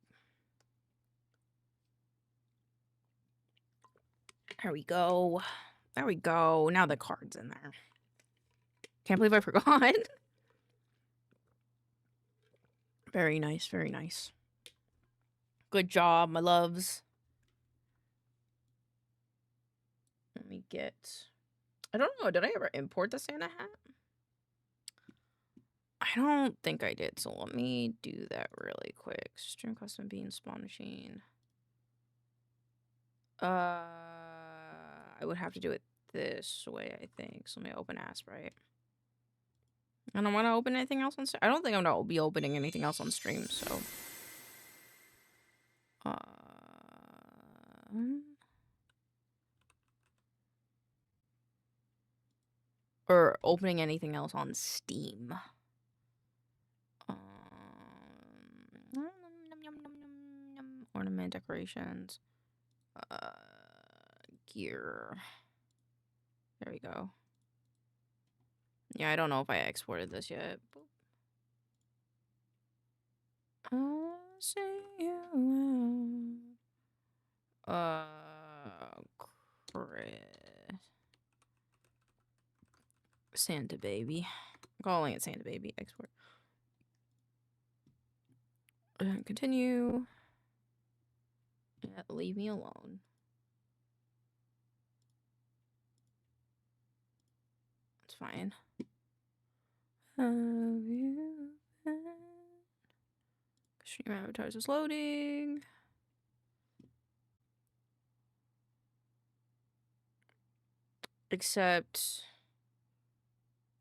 There we go. There we go. Now the card's in there. Can't believe I forgot. Very nice, very nice. Good job, my loves. Let me get... I don't know, did I ever import the Santa hat? I don't think I did, so let me do that really quick. Stream custom bean spawn machine. I would have to do it this way, I think. So let me open Asprite. I don't want to open anything else on stream. I don't think I'm gonna be opening anything else on stream, so. Or opening anything else on Steam. Ornament decorations. Gear. There we go. Yeah, I don't know if I exported this yet. I'll see you. Chris. Santa baby. I'm calling it Santa baby. Export. Continue. Yeah, leave me alone. It's fine. Have you been? Stream avatar is loading. Except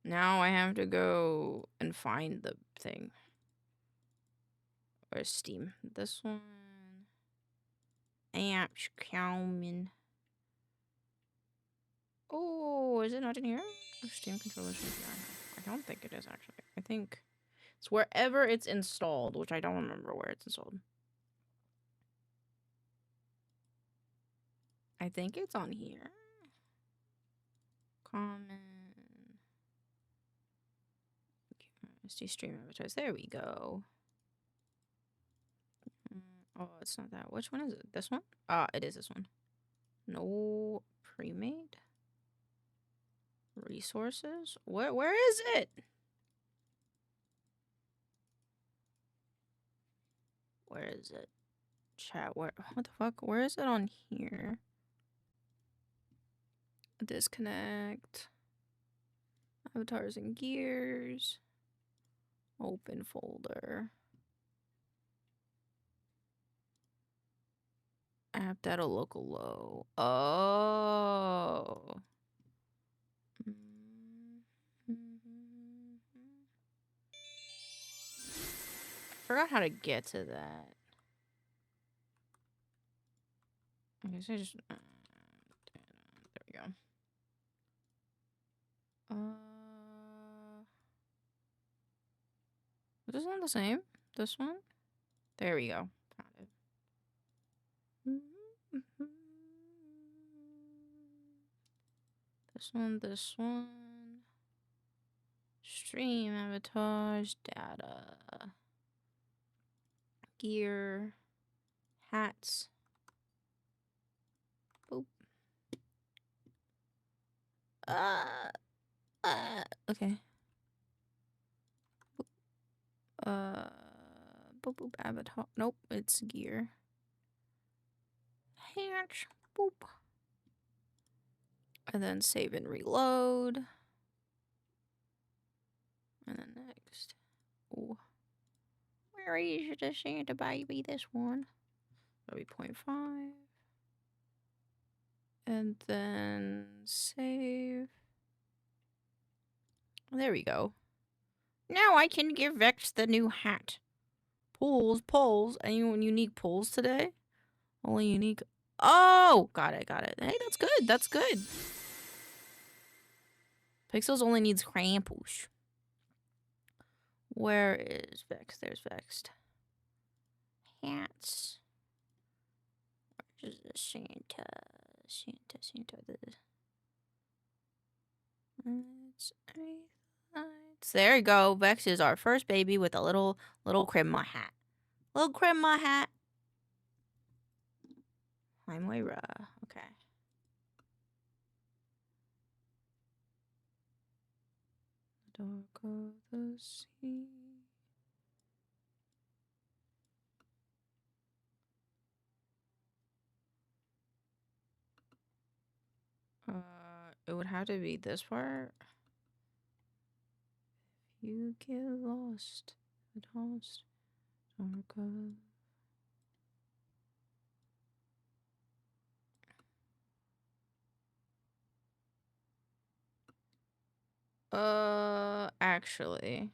now I have to go and find the thing. Where's Steam? This one. Apps coming. Oh, is it not in here? Oh, Steam controllers. I don't think it is actually. I think it's wherever it's installed, which I don't remember where it's installed. I think it's on here. Common. Let's do stream advertise. There we go. Oh, it's not that. Which one is it? This one? Ah, it is this one. No pre-made. Resources? Where is it? Where is it? Chat, what the fuck? Where is it on here? Disconnect. Avatars and gears. Open folder. App data local low. Oh. I forgot how to get to that. I guess I just. There we go. Was this one the same? This one? There we go. Found it. This one. Stream, avatars, data. Gear. Hats. Boop. Okay. Boop, boop, avatar. Nope, it's gear. Hatch. Boop. And then save and reload. And then next. Ooh. Where is the Santa baby? This one. That'll be 0.5. And then save. There we go. Now I can give Vex the new hat. Polls. Anyone unique polls today? Only unique. Oh! Got it. Hey, that's good. That's good. Pixels only needs crampoosh. Where is Vex? There's Vexed. Hats. Where's the Santa? There you go. Vex is our first baby with a little crema hat. Little crema hat. I'm Moira. Okay. The dark of the sea. It would have to be this part. If you get lost, dark of. Actually.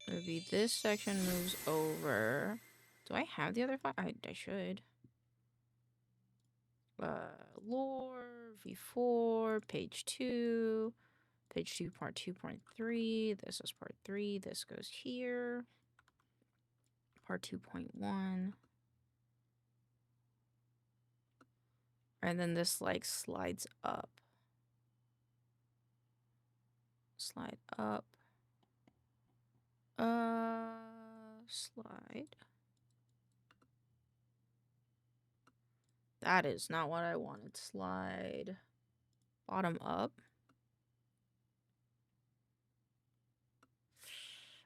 Maybe this section moves over. Do I have the other file? I should. Lore, V4, page 2, part 2.3. This is part 3. This goes here. Part 2.1. And then this like slides up. Slide up. Slide. That is not what I wanted. Slide bottom up.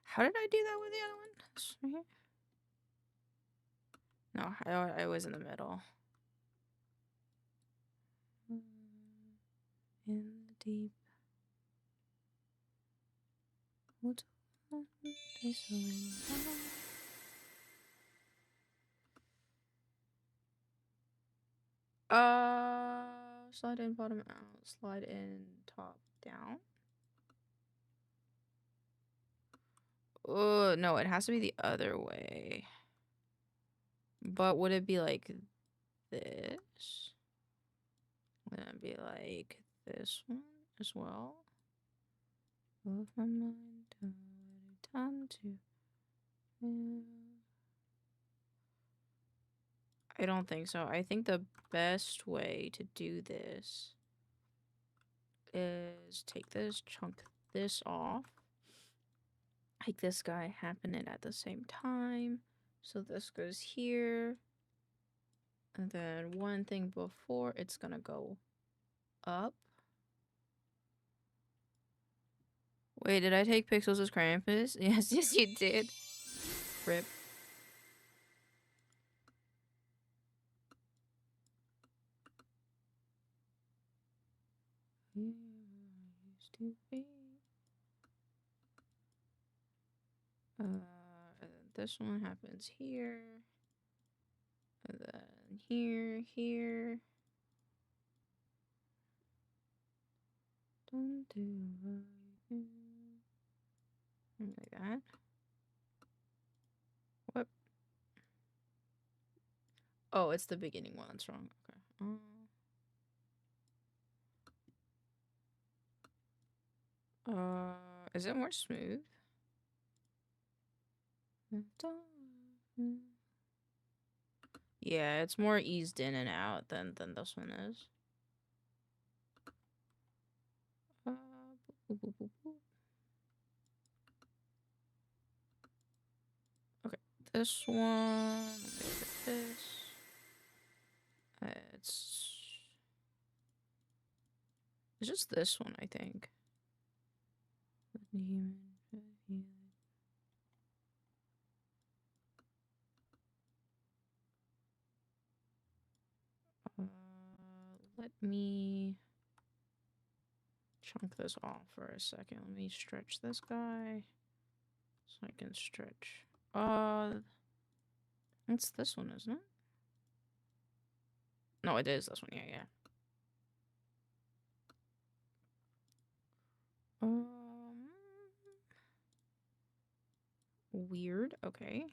How did I do that with the other one? This right here? No, I was in the middle. In the deep. What's slide in bottom out, slide in top down. No, it has to be the other way. But would it be like this? Would it be like this one as well? Move my mind time to. I don't think so. I think the best way to do this is take this, chunk this off. Make this guy happen it at the same time. So this goes here. And then one thing before it's gonna go up. Wait, did I take Pixels as Krampus? Yes, yes you did. Rip. Used to be. And then this one happens here. And then here. Don't do like that. What? Oh, it's the beginning one that's wrong. Okay. Is it more smooth? Yeah, it's more eased in and out than this one is. Boop, boop, boop, boop. Okay, this one. Let me look at this. It's just this one, I think. Let me chunk this off for a second. Let me stretch this guy so I can stretch. It's this one, isn't it? No, it is this one. Yeah. Weird. Okay.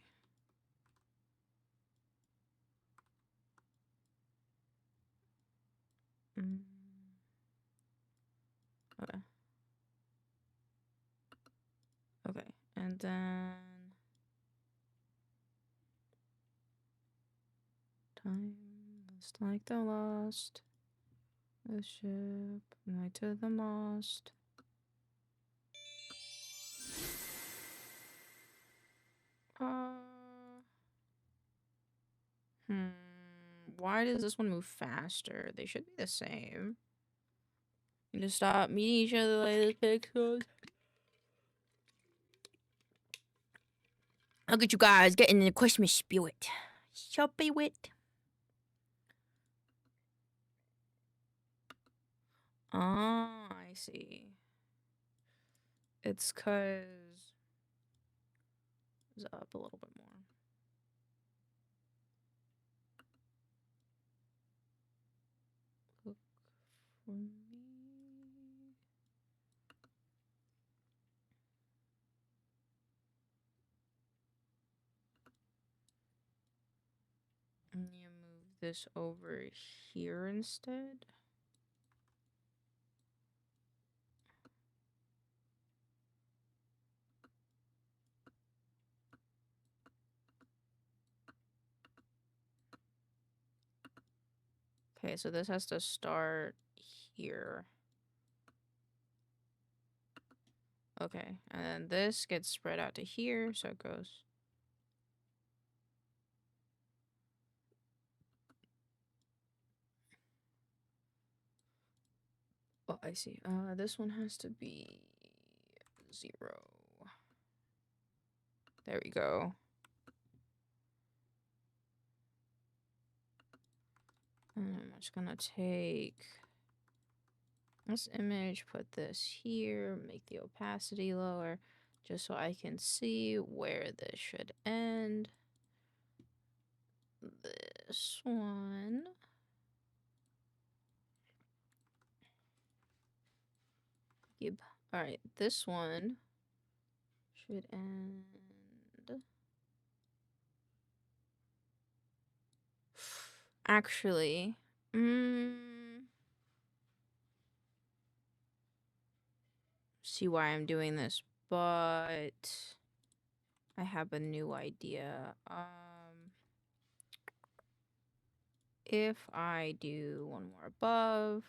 Okay. And then time just like the lost. The ship night to the mast. Why does this one move faster? They should be the same. You just stop meeting each other like the pixels. Look at you guys getting in the Christmas spirit. Shoppy wit. Ah, I see. It's 'cause it's up a little bit more. Look for me. And you move this over here instead. Okay, so this has to start here. Okay, and then this gets spread out to here, so it goes. Oh, I see. This one has to be 0. There we go. And I'm just gonna take this image, put this here, make the opacity lower, just so I can see where this should end. This one. Yep. Alright, this one should end. Actually, see why I'm doing this, but I have a new idea. If I do one more above,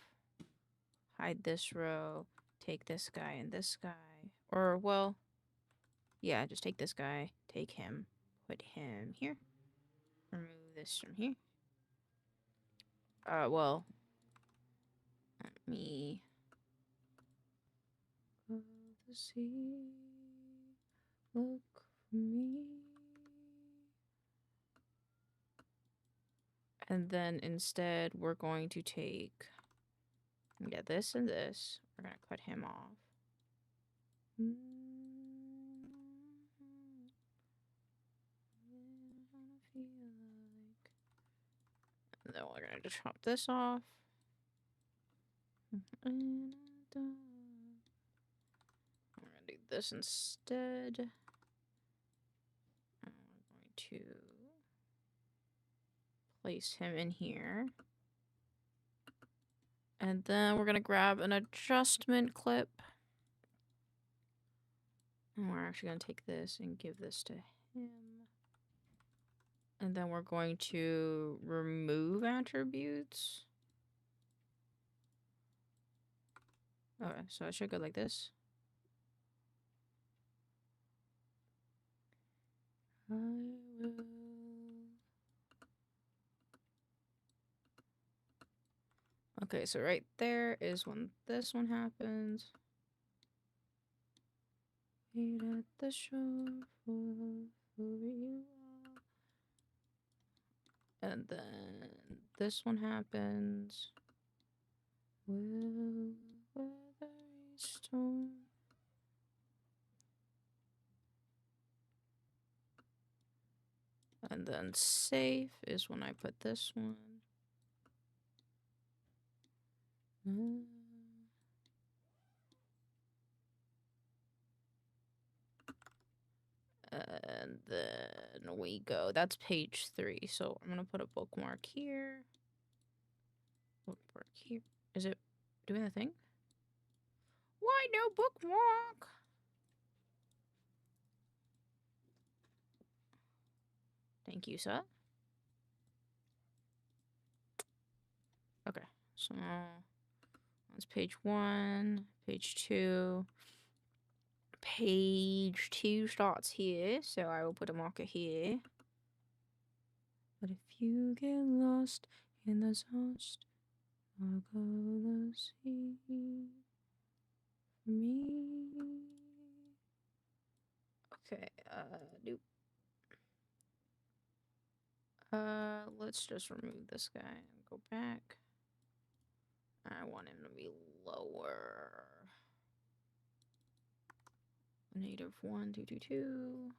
hide this row, take this guy and this guy, or well, yeah, just take this guy, take him, put him here, remove this from here. Well, let me go to see, look for me. And then instead, we're going to take, yeah, this and this. We're going to cut him off. And then we're going to chop this off. And we're going to do this instead. And we're going to place him in here. And then we're going to grab an adjustment clip. And we're actually going to take this and give this to him. And then we're going to remove attributes. Okay, so it should go like this. I will... Okay, so right there is when this one happens. Wait at the shore for you. And then this one happens. Will weather a storm? And then safe is when I put this one. And then we go. That's page 3. So I'm gonna put a bookmark here. Bookmark here. Is it doing the thing? Why no bookmark? Thank you, sir. Okay, so that's page 1, page 2. Page 2 starts here, so I will put a marker here. But if you get lost in the exhaust, I'll go the sea for me. Okay, nope. Let's just remove this guy and go back. I want him to be lower. -1222.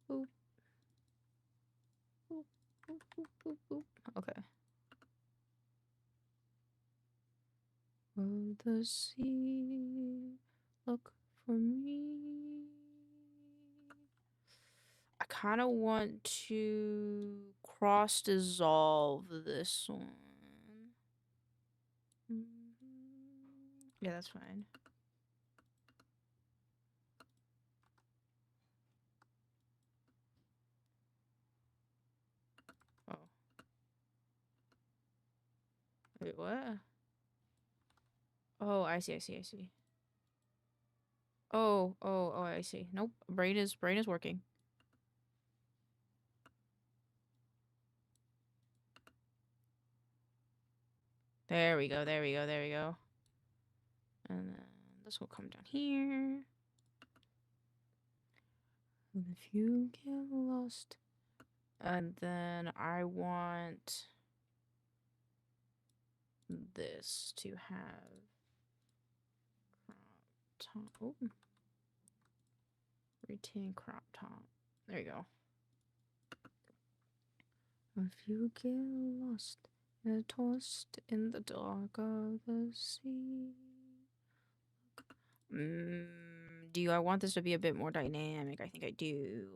Boop. Boop, boop, boop, boop, boop. Okay. Will the sea look for me? I kind of want to cross dissolve this one. Yeah, that's fine. Oh. Wait, what? Oh, I see. Oh, I see. Nope. Brain is working. There we go. And then this will come down here. And if you get lost, and then I want this to have crop top. Oh. Retain crop top. There you go. If you get lost and tossed in the dark of the sea. do. I want this to be a bit more dynamic. I think I do.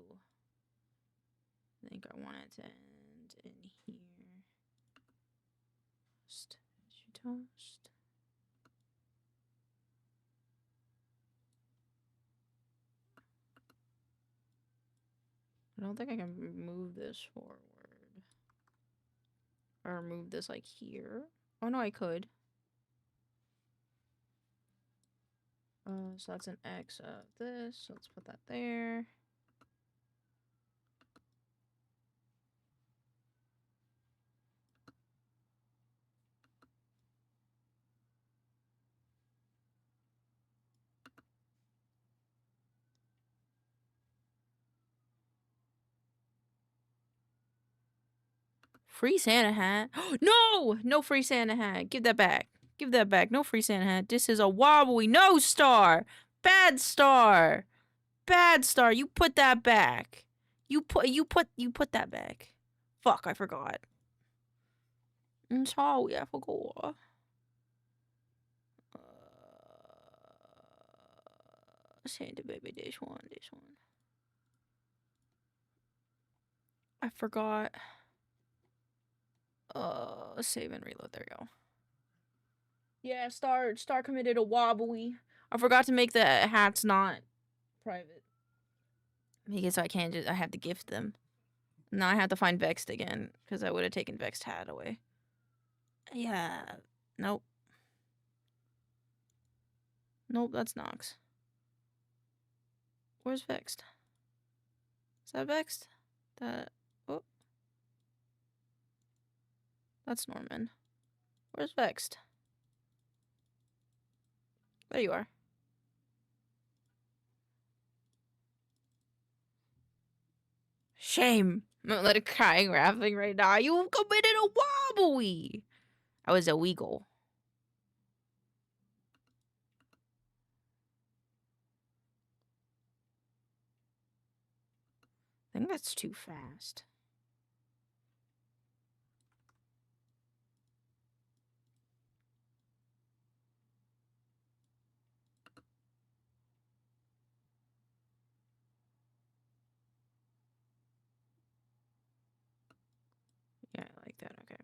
I think I want it to end in here. Toast. I don't think I can move this forward. Or move this like here. Oh no, I could. So that's an X of this. So let's put that there. Free Santa hat. No! No free Santa hat. Give that back. Give that back. No free Santa hat. This is a wobbly. No star. Bad star. Bad star. You put that back. You put that back. Fuck, I forgot. I'm sorry, I forgot. Santa baby, this one. I forgot. Save and reload. There we go. Yeah, Star committed a wobbly. I forgot to make the hats not private. Because I can't I have to gift them. Now I have to find Vexed again, because I would have taken Vexed hat away. Yeah. Nope. Nope, that's Nox. Where's Vexed? Is that Vexed? Oh. That's Norman. Where's Vexed? There you are. Shame. I'm not letting crying laughing right now. You committed a wobbly. I was a weagle. I think that's too fast. Yeah, I like that. Okay.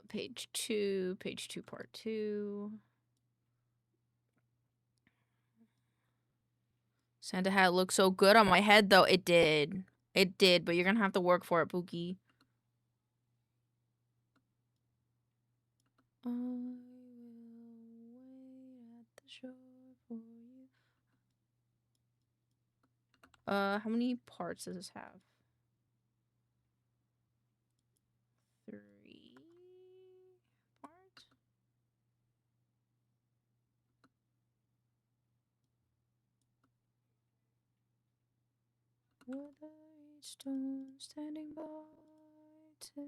Page 2, part 2. Santa hat looks so good on my head, though. It did. It did, but you're gonna have to work for it, Pookie. I will wait at the shore for you. How many parts does this have? 3 parts? With a stone standing by till...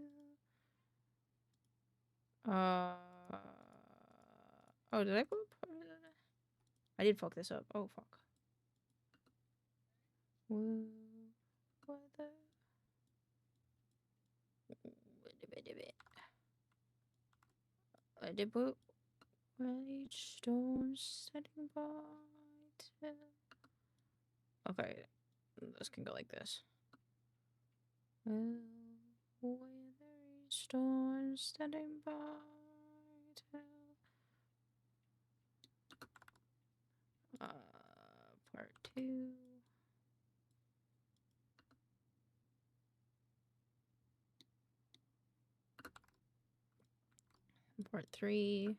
Oh, did I go? I did fuck this up. Oh, fuck. Weather. I did put each stone standing by till... Okay, this can go like this. Weather each stone standing by till... Part 2. Part 3.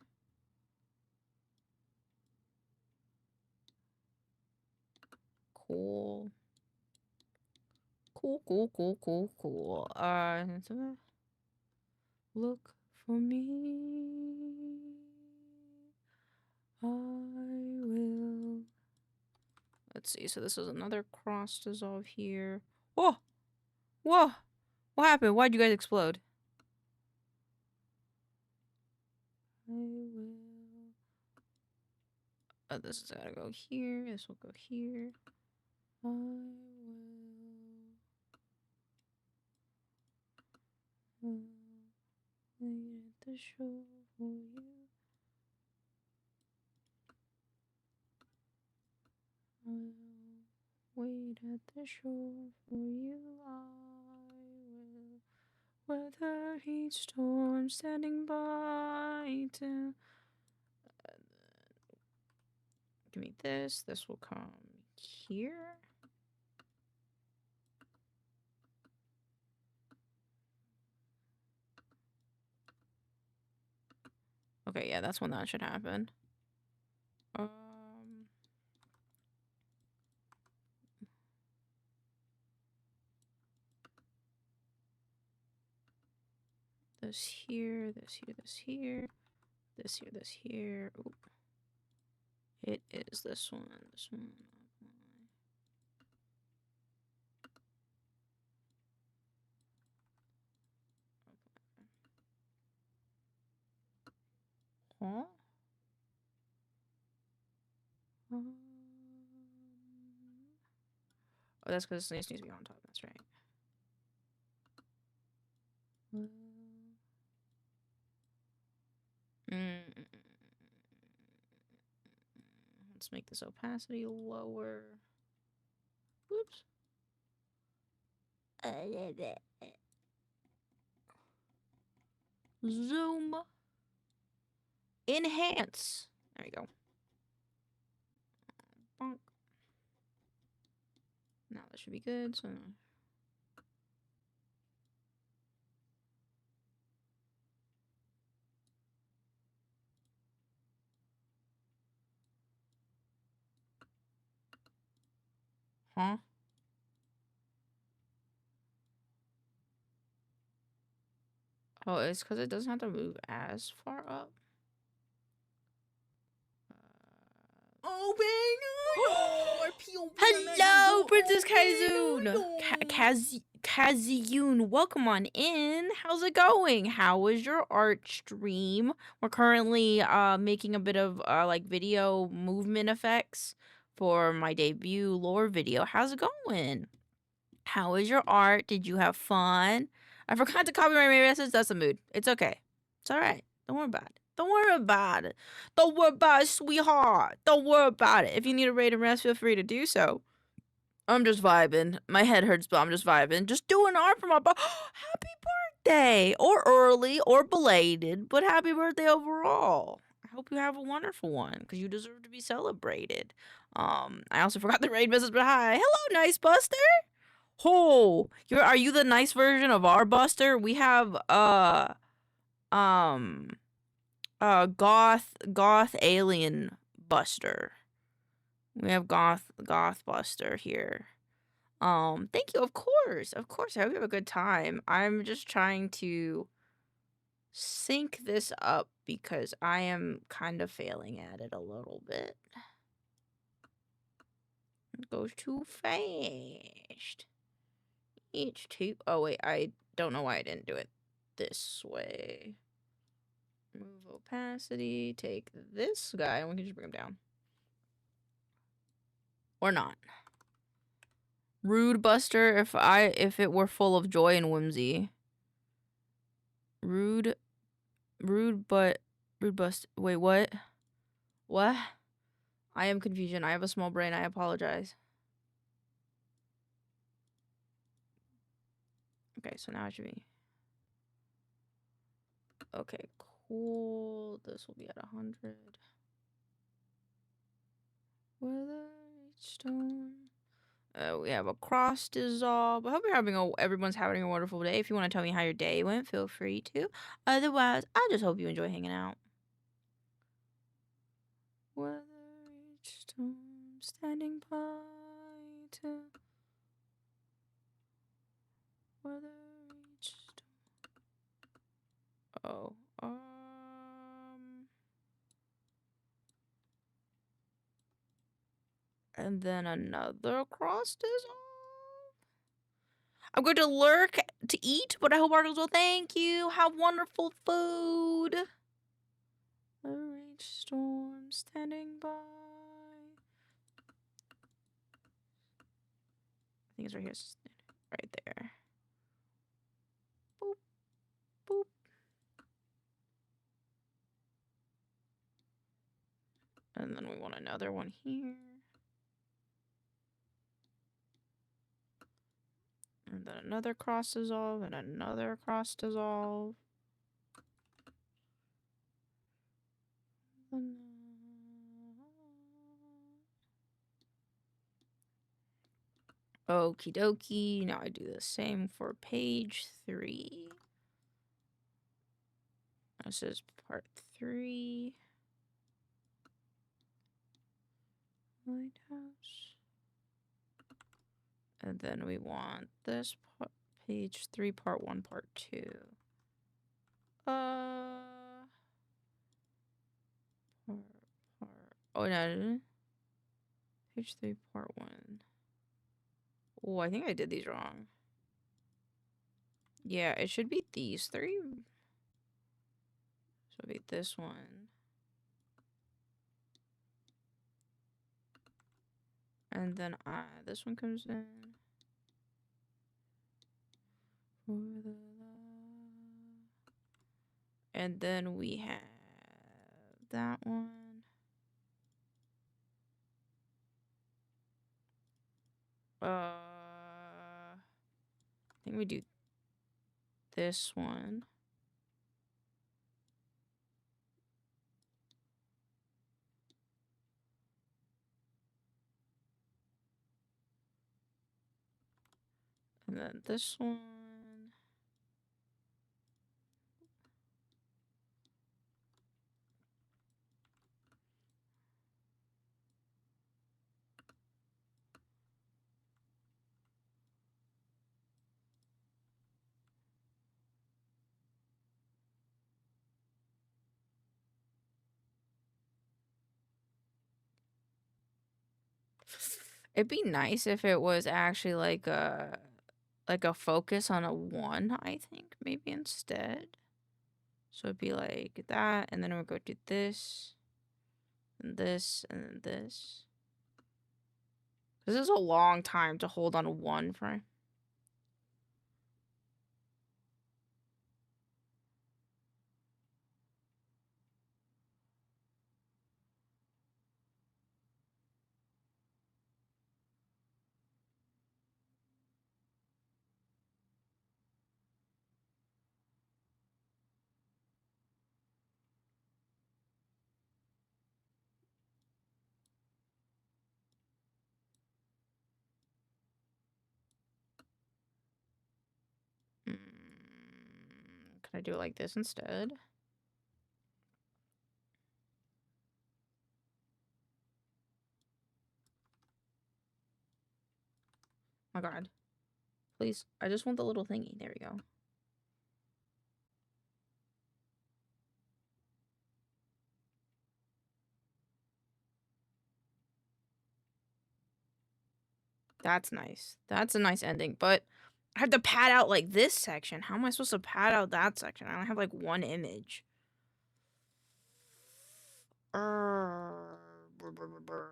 Cool. Cool. Look for me. I will. Let's see. So this is another cross dissolve here. Whoa! Whoa! What happened? Why'd you guys explode? will. This is gotta go here. This will go here. I will wait at the show for you. I will wait at the show for you. I will weather heat storm standing by to. Give me this. This will come here. Okay, yeah, that's when that should happen. This here, this here, this here, this here, this here. Oop. It is this one, this one. Huh? Oh, that's because this needs to be on top. That's right. Let's make this opacity lower. Whoops. Zoom. Enhance. There we go. Bonk. Now that should be good. So. Huh? Oh, it's because it doesn't have to move as far up. Hello, Princess Kazun! Kaziyun, welcome on in. How's it going? How was your art stream? We're currently making a bit of like video movement effects for my debut lore video. How's it going? How was your art? Did you have fun? I forgot to copy my message. That's a mood. It's okay. It's all right. Don't worry about it. Don't worry about it. Don't worry about it, sweetheart. Don't worry about it. If you need a raid and rest, feel free to do so. I'm just vibing. My head hurts, but I'm just vibing. Just doing art for my happy birthday! Or early, or belated, but happy birthday overall. I hope you have a wonderful one, because you deserve to be celebrated. I also forgot the raid message, but hi. Hello, Nice Buster! Oh, are you the nice version of our Buster? We have goth alien Buster. We have goth Buster here. Thank you, of course. I hope you have a good time. I'm just trying to sync this up because I am kind of failing at it a little bit. It goes too fast. Each two. Oh wait, I don't know why I didn't do it this way. Move opacity. Take this guy, and we can just bring him down. Or not. Rude Buster. If it were full of joy and whimsy. Rude Buster. Wait, what? What? I am confusion. I have a small brain. I apologize. Okay, so now it should be. Okay, cool. This will be at 100. Weather stone. We have a cross dissolve. I hope everyone's having a wonderful day. If you want to tell me how your day went, feel free to. Otherwise, I just hope you enjoy hanging out. Weather stone standing by to. Weather stone. Oh, and then another cross dissolve. I'm going to lurk to eat, but I hope all goes well. Thank you. Have wonderful food. storm standing by. I think it's right here. Right there. Boop. Boop. And then we want another one here. And then another cross dissolve and another cross dissolve. Okie dokie. Now I do the same for page 3. This is part 3. Lighthouse. And then we want this part, page 3, part 1, part 2. Oh, no. Page 3, part 1. Oh, I think I did these wrong. Yeah, it should be these 3. So it'll be this one. And then this one comes in. And then we have that one. I think we do this one. And then this one. It'd be nice if it was actually like a focus on a 1, I think, maybe instead. So it'd be like that, and then we'll go do this, and this, and then this. This is a long time to hold on a 1 frame. Can I do it like this instead? My God. Please. I just want the little thingy. There we go. That's nice. That's a nice ending, but I have to pad out like this section. How am I supposed to pad out that section? I only have like 1 image. Brr, brr, brr, brr.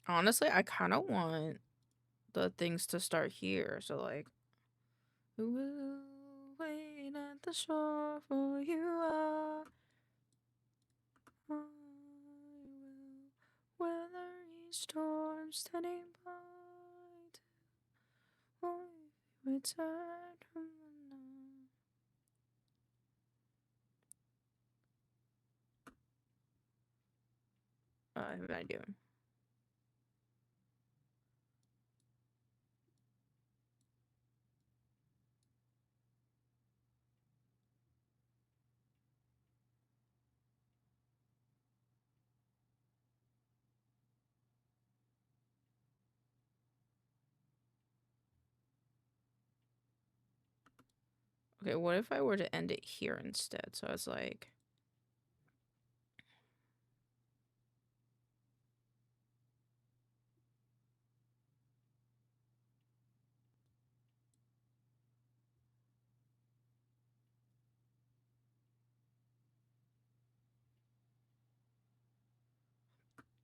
Honestly, I kind of want the things to start here. So, like, we'll wait at the shore for you. I will weather each storm standing by to return from the night. I have an idea. Okay, what if I were to end it here instead? So it's like...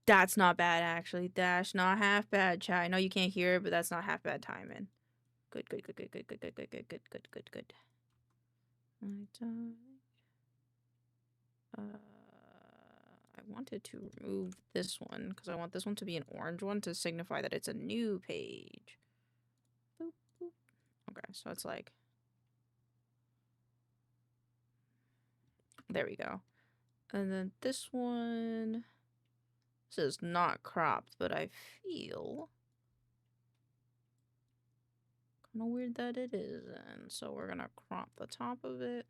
That's not bad, actually. That's not half bad, chat. I know you can't hear it, but that's not half bad timing. Good, good, good, good, good, good, good, good, good, good, good, good, good. I wanted to remove this one because I want this one to be an orange one to signify that it's a new page. Boop, boop. Okay, so it's like... There we go. And then this one... This is not cropped, but I feel... kind of weird that it isn't. So we're gonna crop the top of it.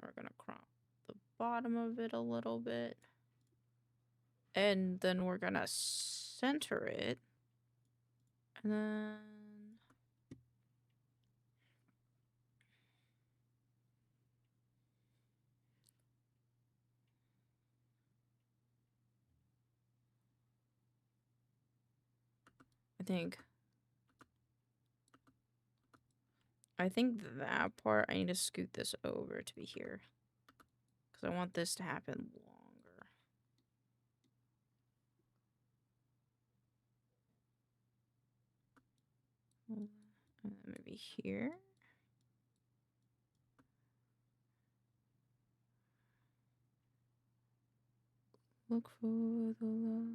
We're gonna crop the bottom of it a little bit. And then we're gonna center it. And then... I think that part, I need to scoot this over to be here. Because I want this to happen longer. And then maybe here. Look for the love.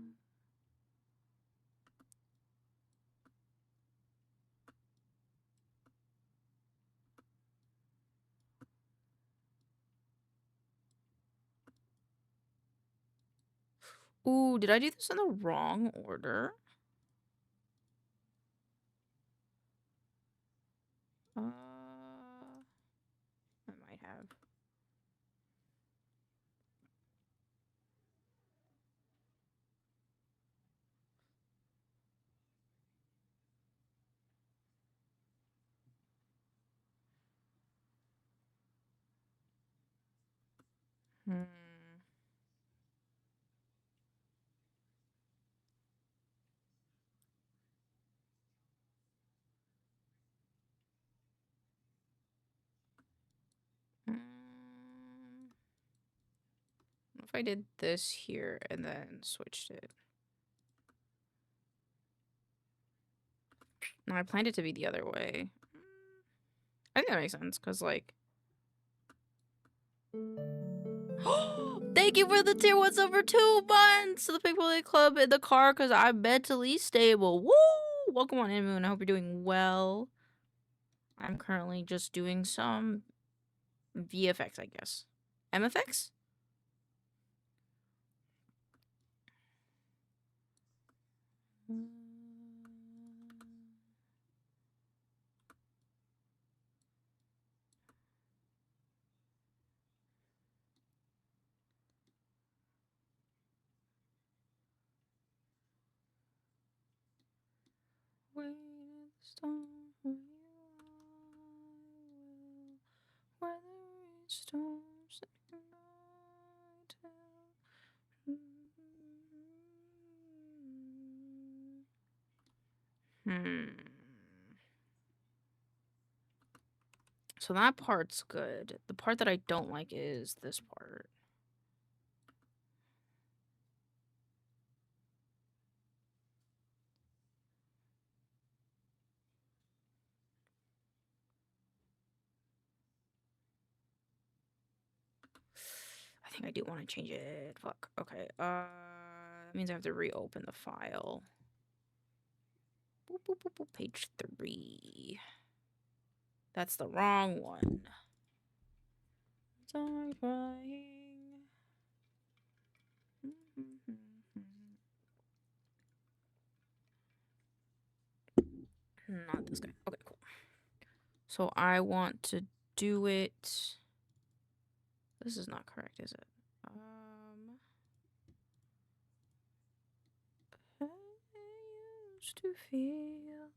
Ooh, did I do this in the wrong order? I might have. Hmm. What if I did this here and then switched it? No, I planned it to be the other way. I think that makes sense, because, like... Thank you for the tier 1 sub for 2 months to the People Play Club in the car, because I'm mentally stable. Woo! Welcome on in, Moon. I hope you're doing well. I'm currently just doing some VFX, I guess. MFX? So that part's good. The part that I don't like is this part. I think I do want to change it. Fuck. Okay. That means I have to reopen the file. Boop, boop, boop, boop. Page 3. That's the wrong one. Start crying. Not this guy. Okay, cool. So I want to do it. This is not correct, is it? I used to feel.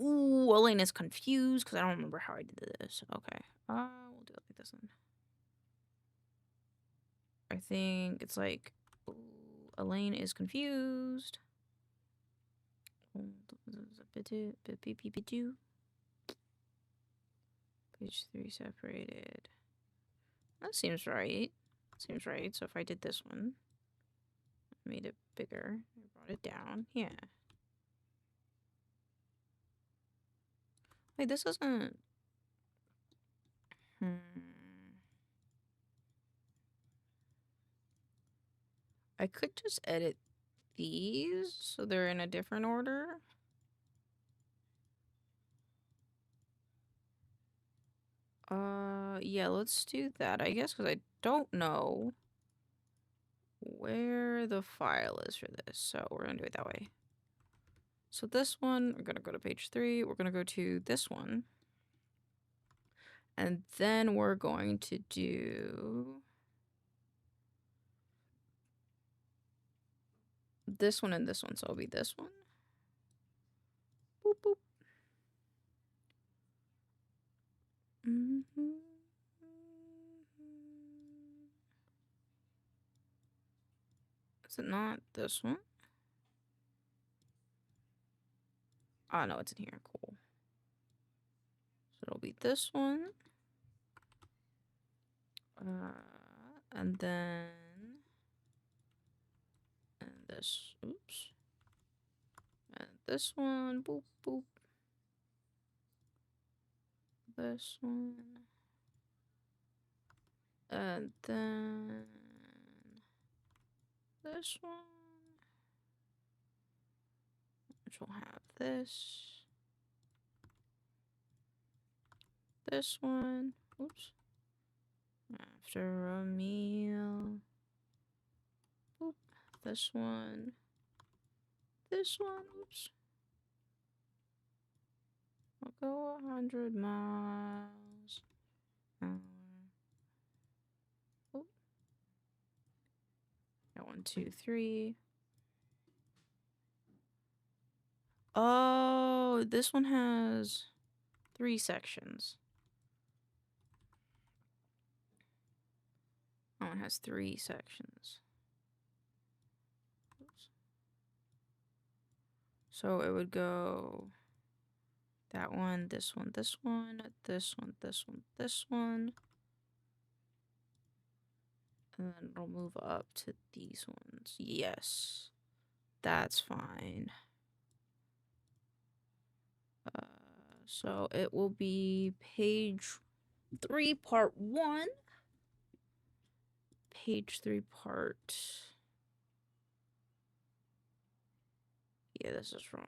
Ooh, Elaine is confused because I don't remember how I did this. Okay. We'll do it like this one. I think it's like, ooh, Elaine is confused. Page 3 separated. That seems right. Seems right. So if I did this one, made it bigger, I brought it down. Yeah. Wait, this doesn't. I could just edit these so they're in a different order. Yeah, let's do that, I guess, because I don't know where the file is for this. So we're gonna do it that way. So this one, we're gonna go to page 3. We're gonna go to this one. And then we're going to do this one and this one. So it'll be this one. Boop, boop. Is it not this one? Oh, no, it's in here. Cool. So it'll be this one. And then... And this... Oops. And this one. Boop, boop. This one. And then... This one. Which will have this. This one. Oops. After a meal. Boop. This one. This one. Oops. I'll go 100 miles. Hour. Oop. Got 1, 2, 3. Oh, this one has 3 sections. That one has 3 sections. Oops. So it would go that one, this one, this one, this one, this one, this one. And then it'll move up to these ones. Yes. That's fine. So it will be page 3, part 1. Page 3, part... Yeah, this is wrong.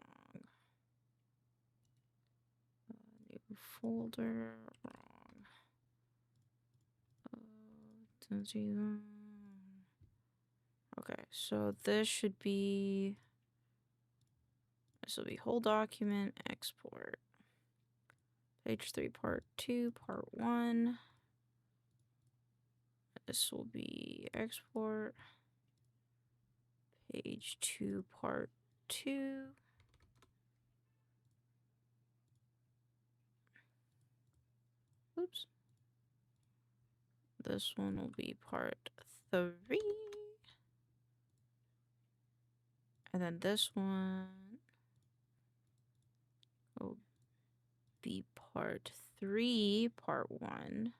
New folder, wrong. Okay, so this should be... This will be whole document, export. Page 3, part 2, part 1. This will be export. Page 2, part 2. Oops. This one will be part 3. And then this one will be part 3, part 1.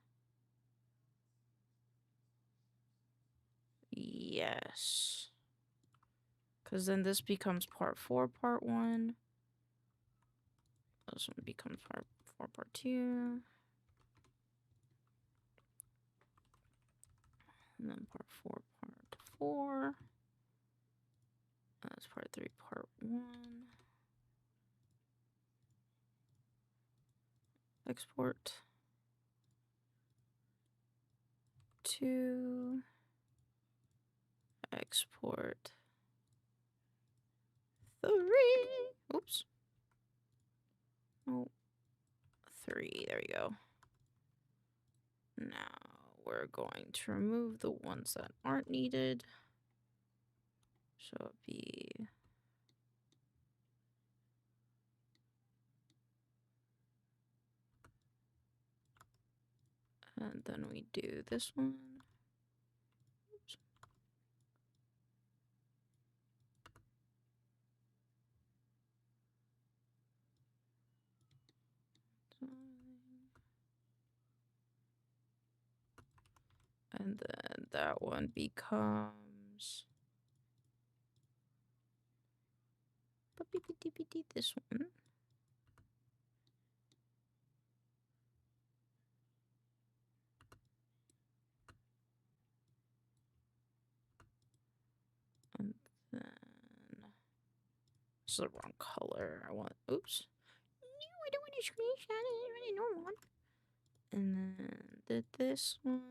Yes. Because then this becomes part 4, part 1. This one becomes part 4, part 2. And then part 4, part 4. That's part 3, part 1. Export. 2. Export. 3. Oops. Oh. 3. There we go. Now we're going to remove the ones that aren't needed. So it'd be And then we do this one. Oops. And then that one becomes this one. And then this is the wrong color. I want, oops. No, I don't want to screenshot it. I want a normal one. And then did this one.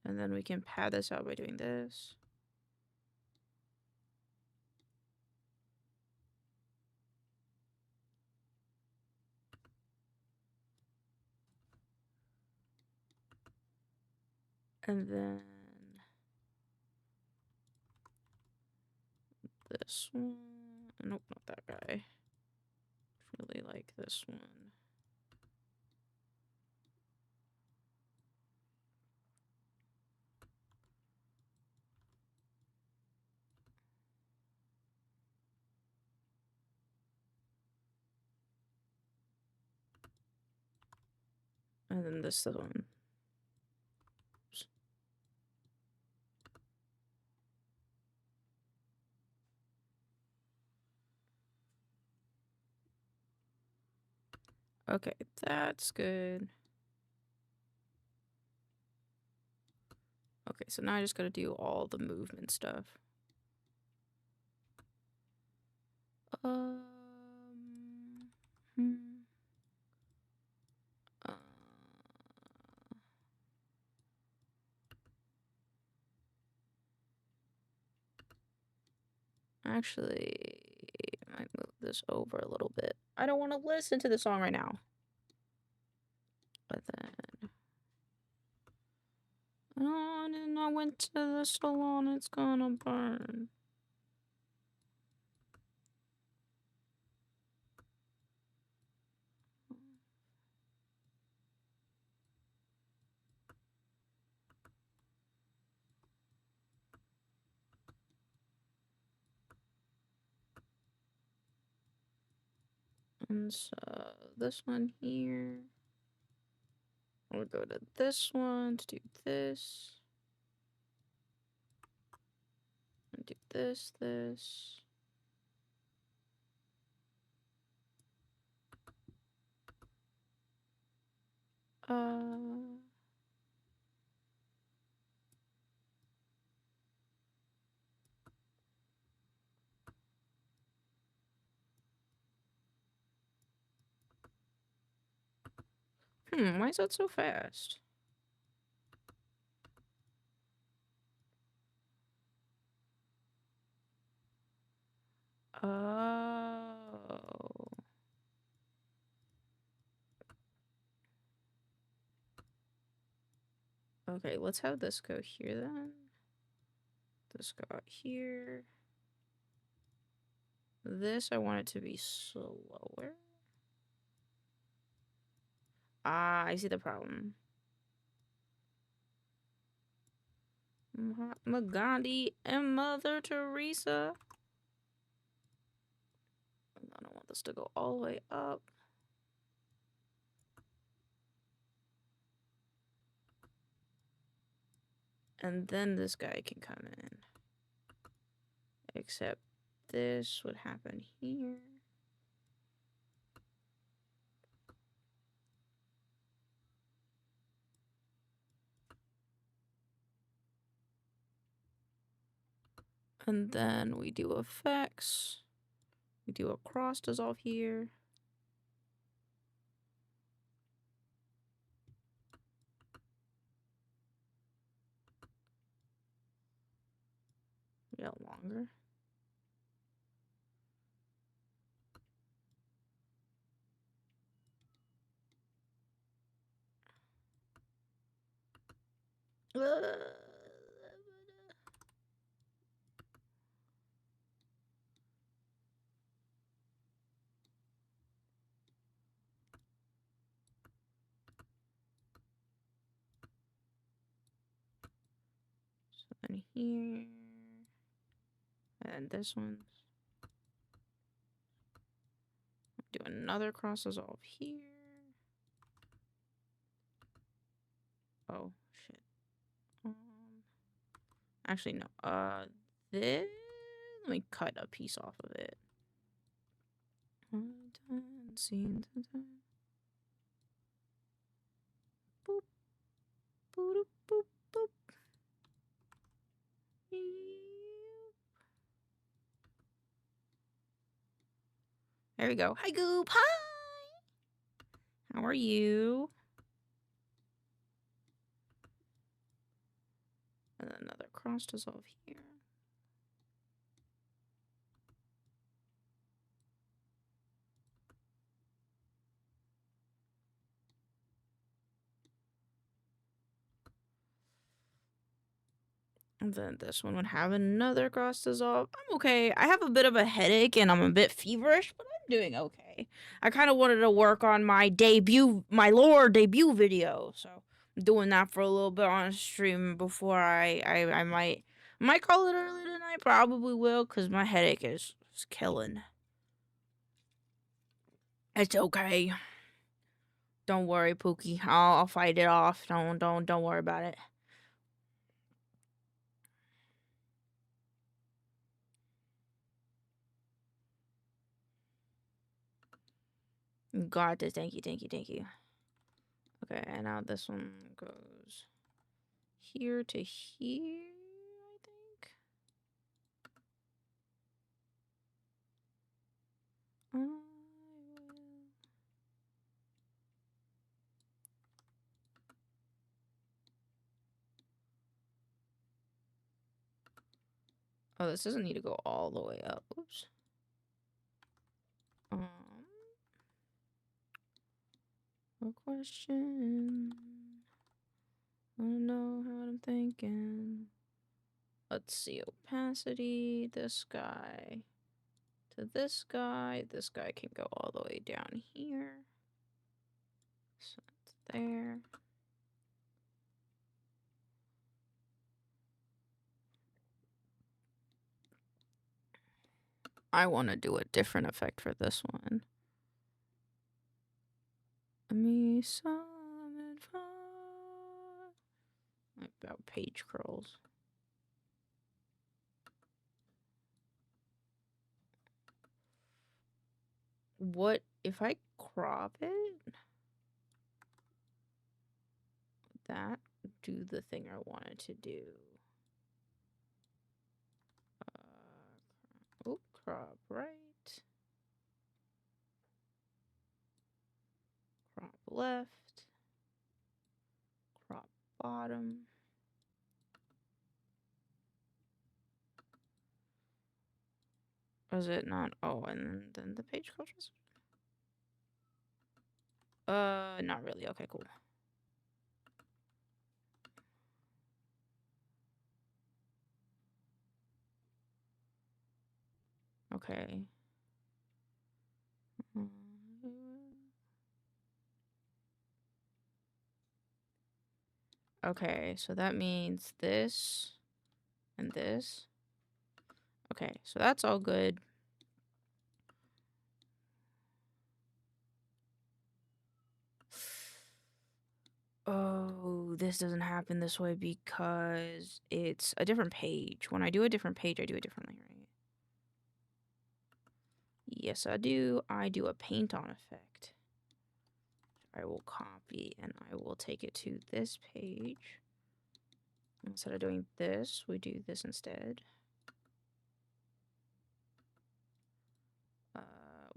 And then we can pad this out by doing this. And then this one. Nope, not that guy. Really like this one. And then this one. Oops. Okay, that's good. Okay, so now I just gotta do all the movement stuff. Hmm. Uh, Actually, I might move this over a little bit. I don't want to listen to the song right now. But then on and I went to the salon, it's gonna burn. And so this one here. We'll go to this one to do this. And do this. Why is that so fast? Oh. Okay, let's have this go here then. This go out here. This, I want it to be slower. Ah, I see the problem. Mahatma Gandhi and Mother Teresa. I don't want this to go all the way up. And then this guy can come in. Except this would happen here. And then we do effects. We do a cross dissolve here. We got longer. down here. And this one's do another cross dissolve here. Oh shit. Actually no. This, let me cut a piece off of it. Boop. Boop, boop, boop. There we go. Hi, Goop. Hi. How are you? And then another cross dissolve here. And then this one would have another cross dissolve. I'm okay. I have a bit of a headache and I'm a bit feverish, but I'm doing okay. I kind of wanted to work on my debut, my lore debut video. So I'm doing that for a little bit on stream before I might call it early tonight. Probably will because my headache is killing. It's okay. Don't worry, Pookie. I'll fight it off. Don't worry about it. Got this. Thank you. Okay, and now this one goes here to here, I think. Oh, this doesn't need to go all the way up. Oops. No question. Wanna know how I'm thinking? Let's see, opacity. This guy to this guy. This guy can go all the way down here. So it's there. I want to do a different effect for this one. Me some advice. About page curls. What if I crop it? That do the thing I wanted to do. Oh, crop right. Crop left. Crop bottom. Was it not? Oh, and then the page cultures? Not really. Okay, cool. Okay. Okay, so that means this and this. Okay, so that's all good. Oh, this doesn't happen this way because it's a different page. When I do a different page, I do it differently, right? Yes, I do. I do a paint on effect. I will copy and I will take it to this page. Instead of doing this, we do this instead.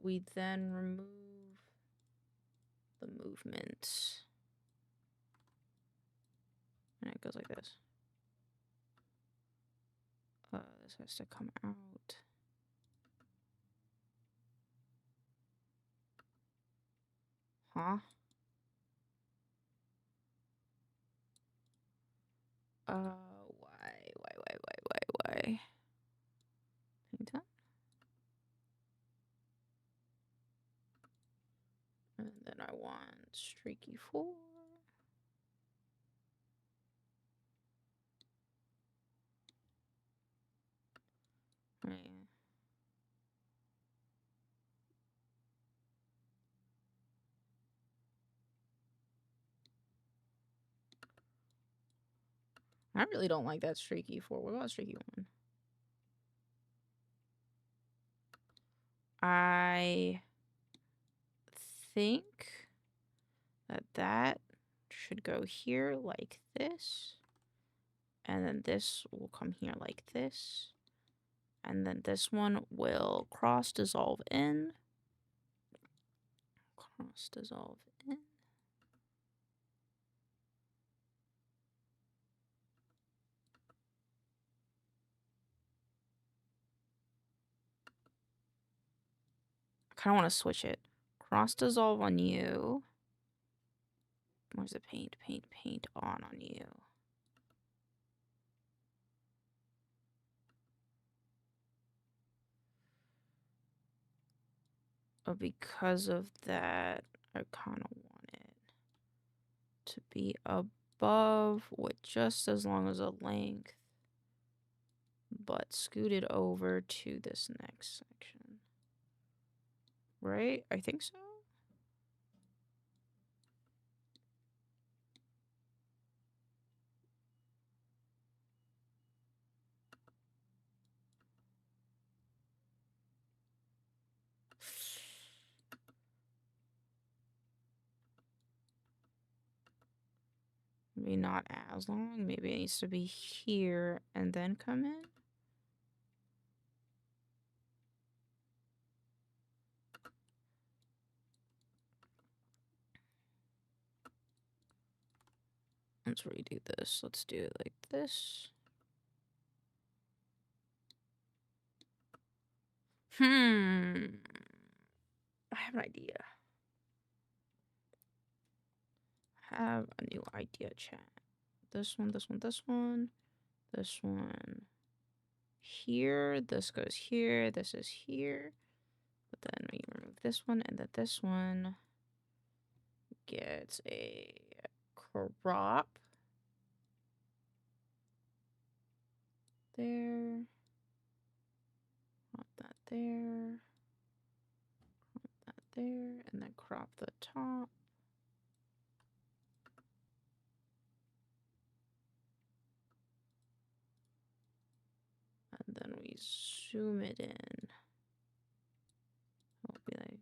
We then remove the movement. And it goes like this. This has to come out. Huh? Why? Paint that. And then I want streaky 4. Right. I really don't like that streaky 4. What about streaky 1? I think that should go here like this. And then this will come here like this. And then this one will cross dissolve in. Cross dissolve in. I kind of want to switch it. Cross dissolve on you. Where's the paint? Paint on you. But because of that, I kind of want it to be above with just as long as a length, but scooted over to this next section. Right? I think so. Maybe not as long. Maybe it needs to be here and then come in. Let's redo this. Let's do it like this. I have an idea. Have a new idea, chat. This one, this one, this one, this one. Here, this goes here, this is here. But then we remove this one, and then this one gets a crop. There. Crop that there. Crop that there, and then crop the top. And then we zoom it in. It'll be like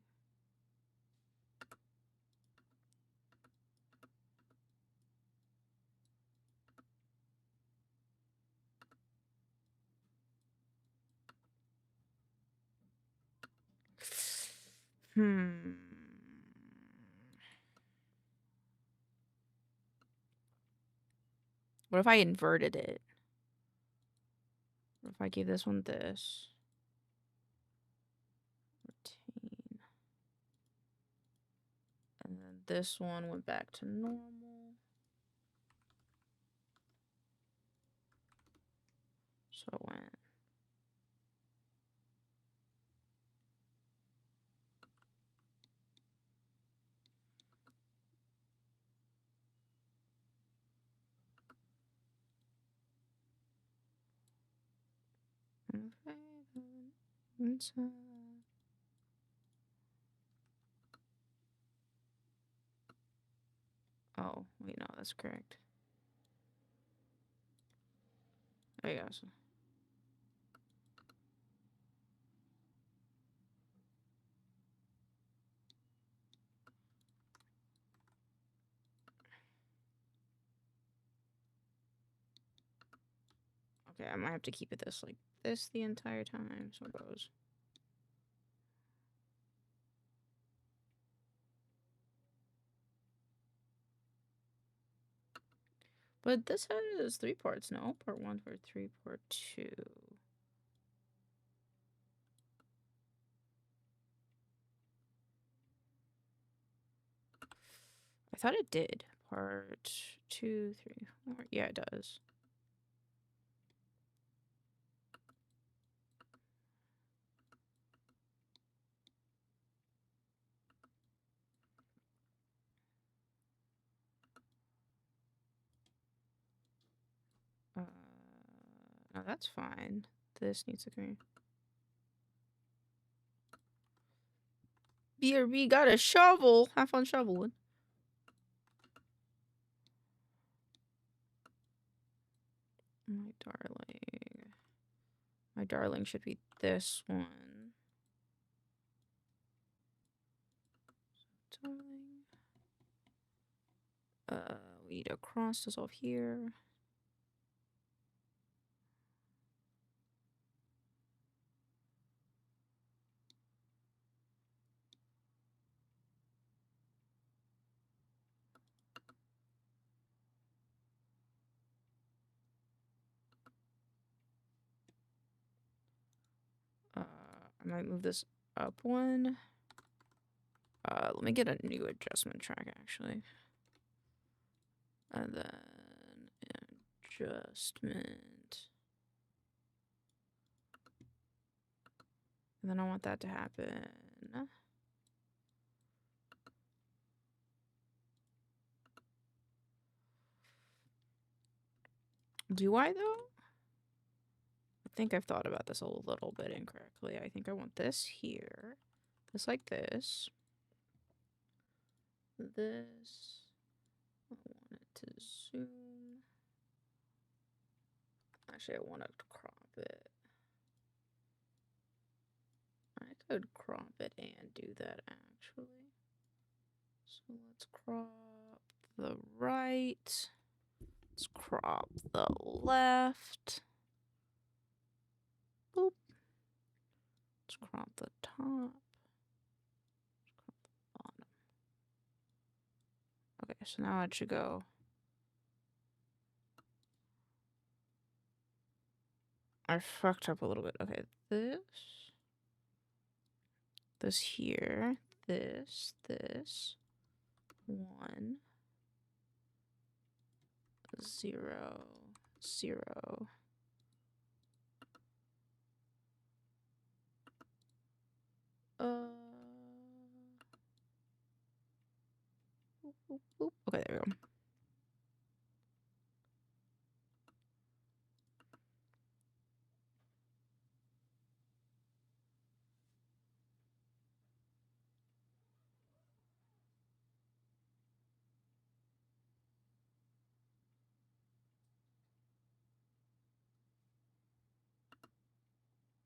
What if I inverted it? What if I gave this one this? Routine. And then this one went back to normal. So it went. Oh, wait, no, that's correct. There you go. Okay, I might have to keep it this like this the entire time, so it goes. But this has 3 parts, no? Part 1, part 3, part 2. I thought it did. Part 2, 3, 4. Yeah, it does. No, that's fine. This needs to come here. BRB got a shovel. Have fun shoveling. My darling. My darling should be this one. Darling. We need to cross this off here. I might move this up one. Let me get a new adjustment track actually. And then adjustment. And then I want that to happen. Do I though? I think I've thought about this a little bit incorrectly. I think I want this here. This like this. This. I want it to zoom. Actually, I want to crop it. I could crop it and do that actually. So let's crop the right. Let's crop the left. Boop. Let's crop the top. Let's crop the bottom. Okay, so now it should go. I fucked up a little bit. Okay, this here, this, 1, 0, 0. Boop, boop, boop. Okay, there we go.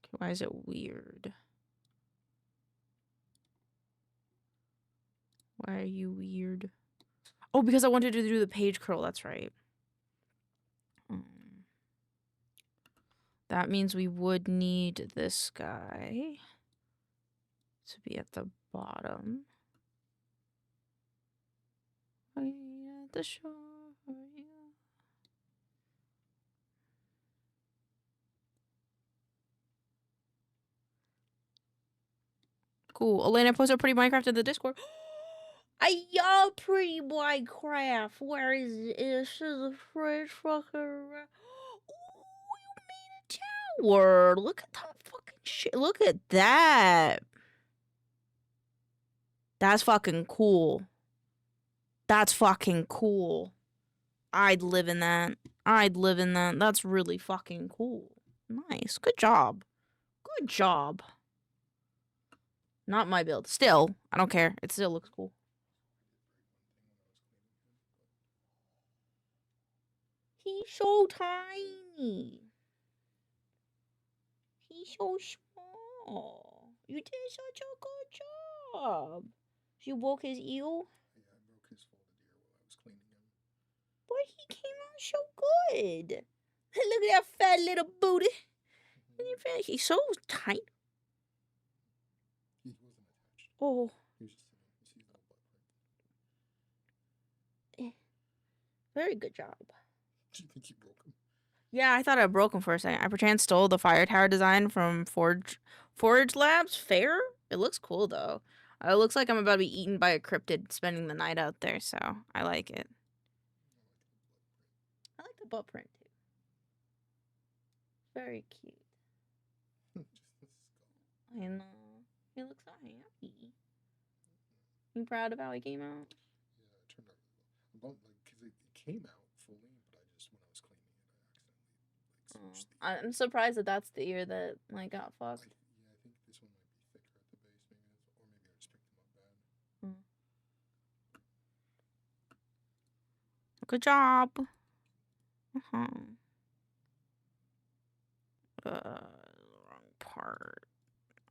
Okay, why is it weird? Why are you weird? Oh, because I wanted to do the page curl. That's right. That means we would need this guy to be at the bottom. Right at the shore. Yeah. Cool. Elena posted pretty Minecraft in the Discord. I y'all pretty Minecraft. Where is it? This is a fresh fucking. Ooh, you made a tower. Look at that fucking shit. Look at that. That's fucking cool. That's fucking cool. I'd live in that. I'd live in that. That's really fucking cool. Nice. Good job. Good job. Not my build. Still, I don't care. It still looks cool. He's so tiny. He's so small. You did such a good job. You broke his eel? Yeah, I broke his folded ear while I was cleaning him. But he came out so good. Look at that fat little booty. He's so tiny. He wasn't attached. Oh. He was just sitting. You see his little butt print. Very good job. Do you think you broke him? Yeah, I thought I broke him for a second. I perchance stole the fire tower design from Forge Labs. Fair? It looks cool, though. It looks like I'm about to be eaten by a cryptid spending the night out there, so I like it. I like the butt print, too. Very cute. I know. He looks so happy. You proud of how he came out? Yeah, it turned out really well. Because it came out fully, but I just, when I was cleaning it, I accidentally smushed the ear. I'm surprised that that's the ear that got fucked. Yeah, I think this one might be thicker at the base, maybe, or maybe I just picked them up Good job. Uh-huh. Wrong part.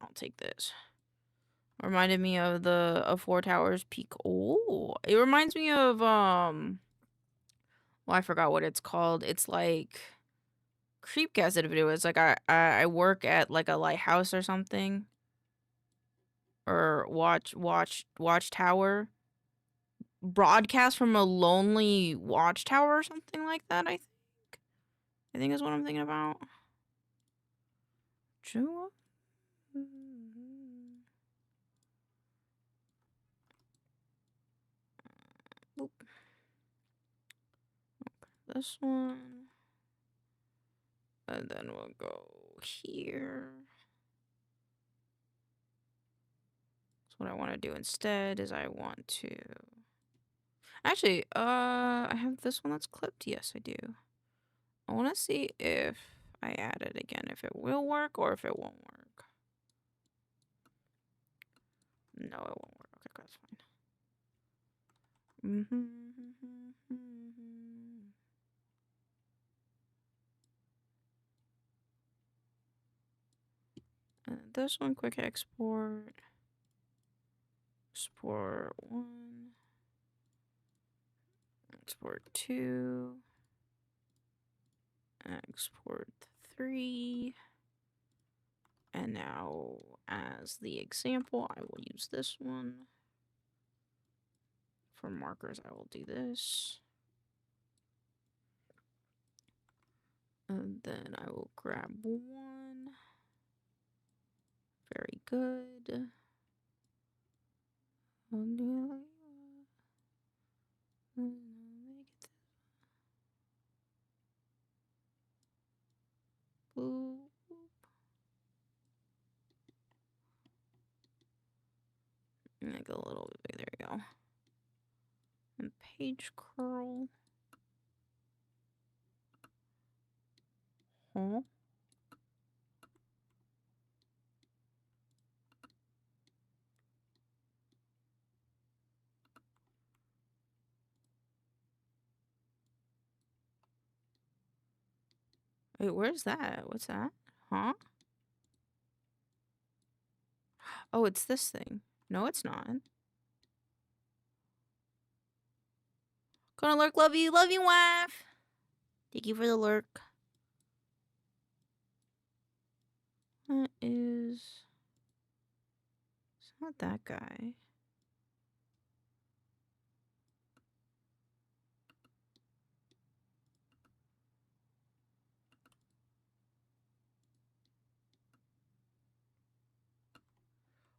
I'll take this. Reminded me of the Four Towers Peak. Oh, it reminds me of well, I forgot what it's called. It's like Creepcast did a video. It's like I work at like a lighthouse or something, or watchtower. Broadcast from a lonely watchtower or something like that. I think is what I'm thinking about. True. Boop. Okay, this one. And then we'll go here. So what I want to do instead is I want to... Actually, I have this one that's clipped. Yes, I do. I want to see if I add it again, if it will work or if it won't work. No, it won't work. Okay, that's fine. This one, quick export. Export 1. Export 2. Export 3. And now, as the example, I will use this one. For markers, I will do this. And then I will grab one. Very good. Boop. Make it a little bit bigger. There we go. And page curl. Huh? Wait, where's that? What's that? Huh? Oh, it's this thing. No, it's not. Gonna lurk, love you, wife. Thank you for the lurk. That is... It's not that guy.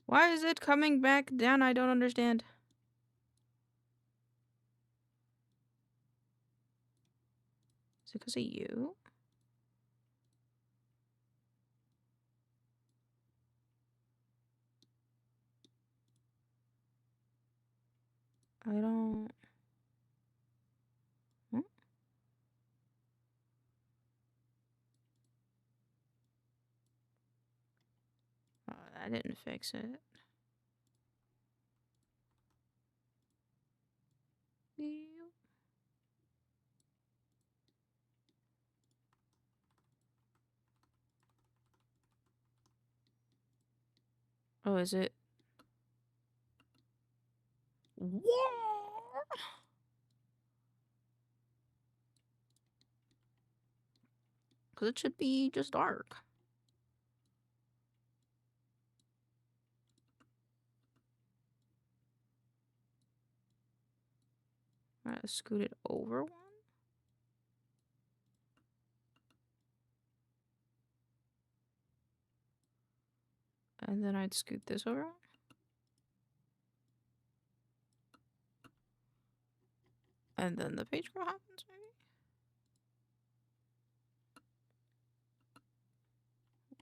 Why is it coming back down? I don't understand. Is it because of you? I don't... Hmm? Oh, that didn't fix it. Oh, is it? What? Because it should be just dark. Alright, scoot it over one. And then I'd scoot this over one. And then the page scroll happens, maybe?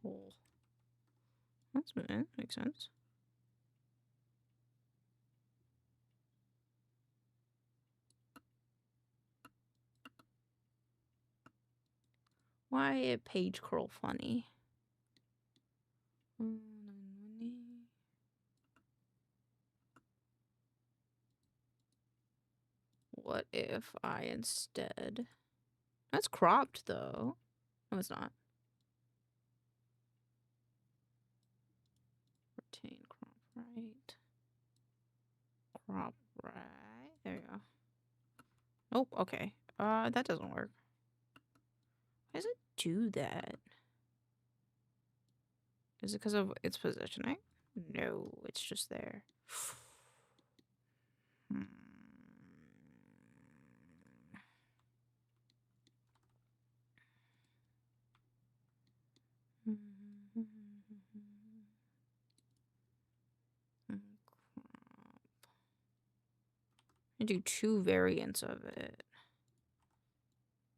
Oh. That makes sense. Why a page curl funny? What if I instead... That's cropped, though. No, it's not. Retain crop right. Crop right. There you go. Oh, okay. That doesn't work. Why does it do that? Is it because of its positioning? No, it's just there. Hmm. I do two variants of it.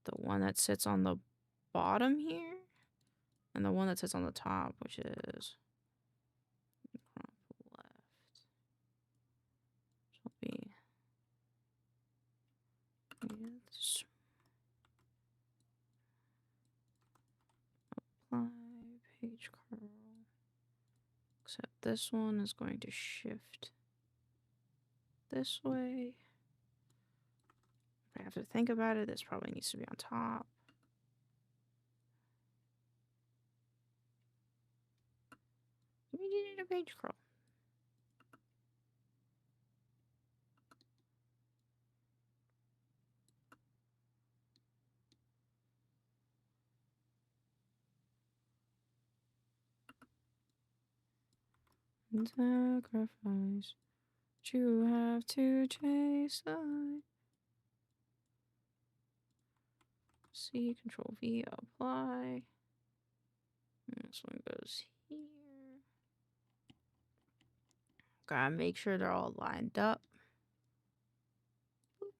The one that sits on the bottom here, and the one that sits on the top, which is crop left. So it'll be this. Apply page curl. Except this one is going to shift this way. If I have to think about it, this probably needs to be on top. We needed a page curl. Sacrifice. You have to chase the C, Control V, apply. And this one goes here. Gotta make sure they're all lined up. Boop.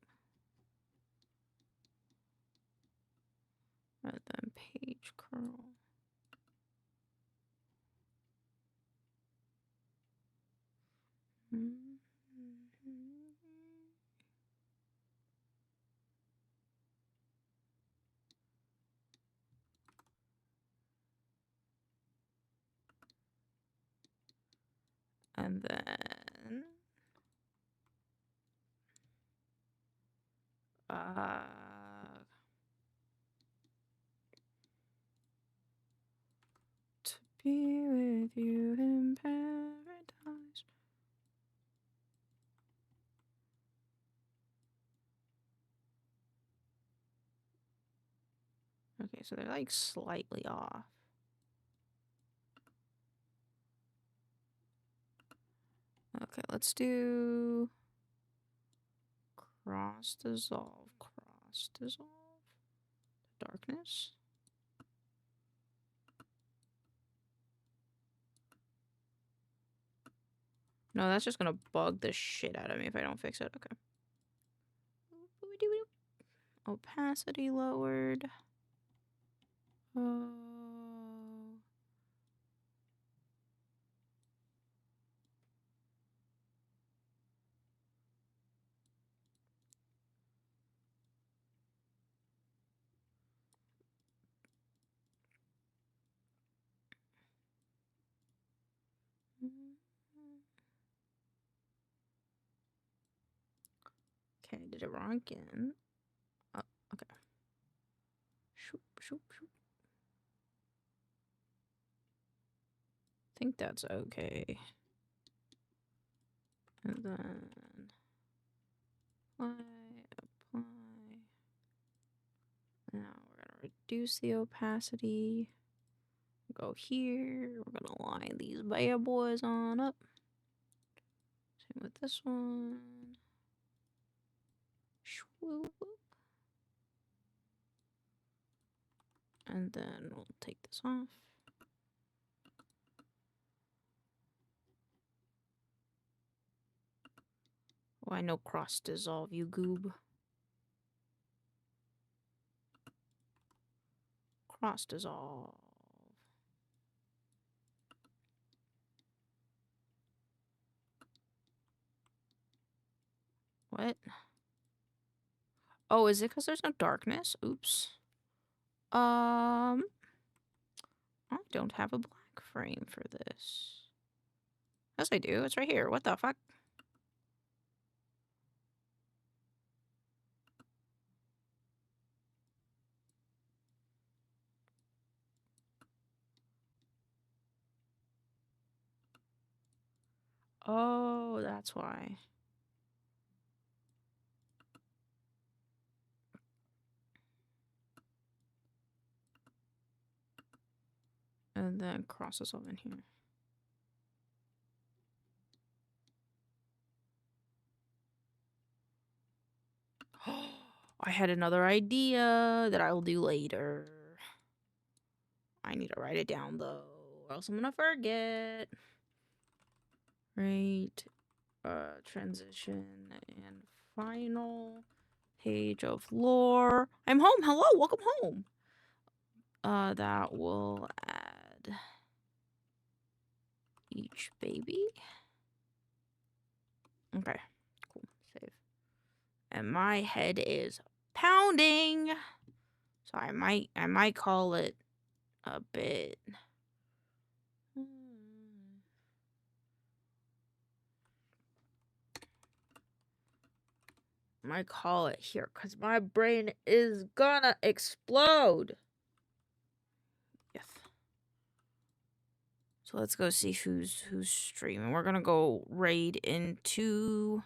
And then page curl. And then to be with you in paradise. Okay, so they're like slightly off. Okay, let's do cross dissolve, darkness. No, that's just gonna bug the shit out of me if I don't fix it. Okay. Opacity lowered. Okay, did it wrong again. Oh, okay. Shoop, shoop, shoop. I think that's okay. And then apply. Now we're gonna reduce the opacity. Go here. We're gonna line these bad boys on up. Same with this one. Swoop. And then we'll take this off. Oh, I know cross dissolve, you goob. Cross dissolve. What? Oh, is it because there's no darkness? Oops. I don't have a black frame for this. Yes, I do. It's right here. What the fuck? Oh, that's why. And then cross this off in here. I had another idea that I'll do later. I need to write it down though, or else I'm gonna forget. Right. Transition and final page of lore. I'm home. Hello, welcome home. That will add each baby. Okay, cool. Save. And my head is pounding. So I might call it a bit. Might call it here because my brain is gonna explode. Yes. So let's go see who's streaming. We're gonna go raid into.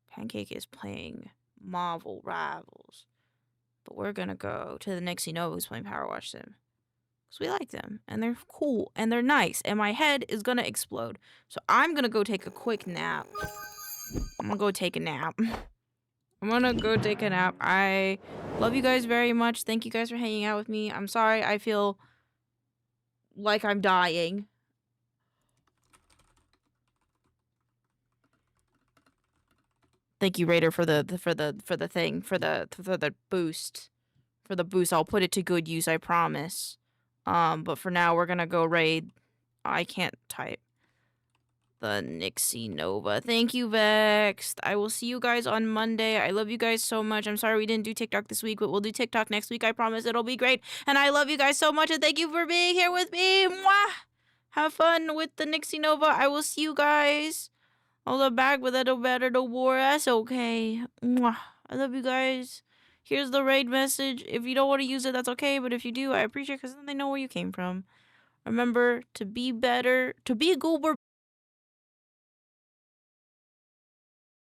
Pancake is playing Marvel Rivals, but we're gonna go to the Nixie Nova who's playing Power Wash Sim because we like them and they're cool and they're nice. And my head is gonna explode, so I'm gonna go take a quick nap. I'm gonna go take a nap. I love you guys very much. Thank you guys for hanging out with me. I'm sorry I feel like I'm dying. Thank you, Raider, for the boost. For the boost. I'll put it to good use, I promise. But for now we're gonna go raid. I can't type. The Nixie Nova. Thank you, Vexed. I will see you guys on Monday. I love you guys so much. I'm sorry we didn't do TikTok this week, but we'll do TikTok next week. I promise it'll be great. And I love you guys so much, and thank you for being here with me. Mwah! Have fun with the Nixie Nova. I will see you guys. I'll look back, but that'll better the war. That's okay. Mwah! I love you guys. Here's the raid message. If you don't want to use it, that's okay. But if you do, I appreciate it because then they know where you came from. Remember to be better, to be a goober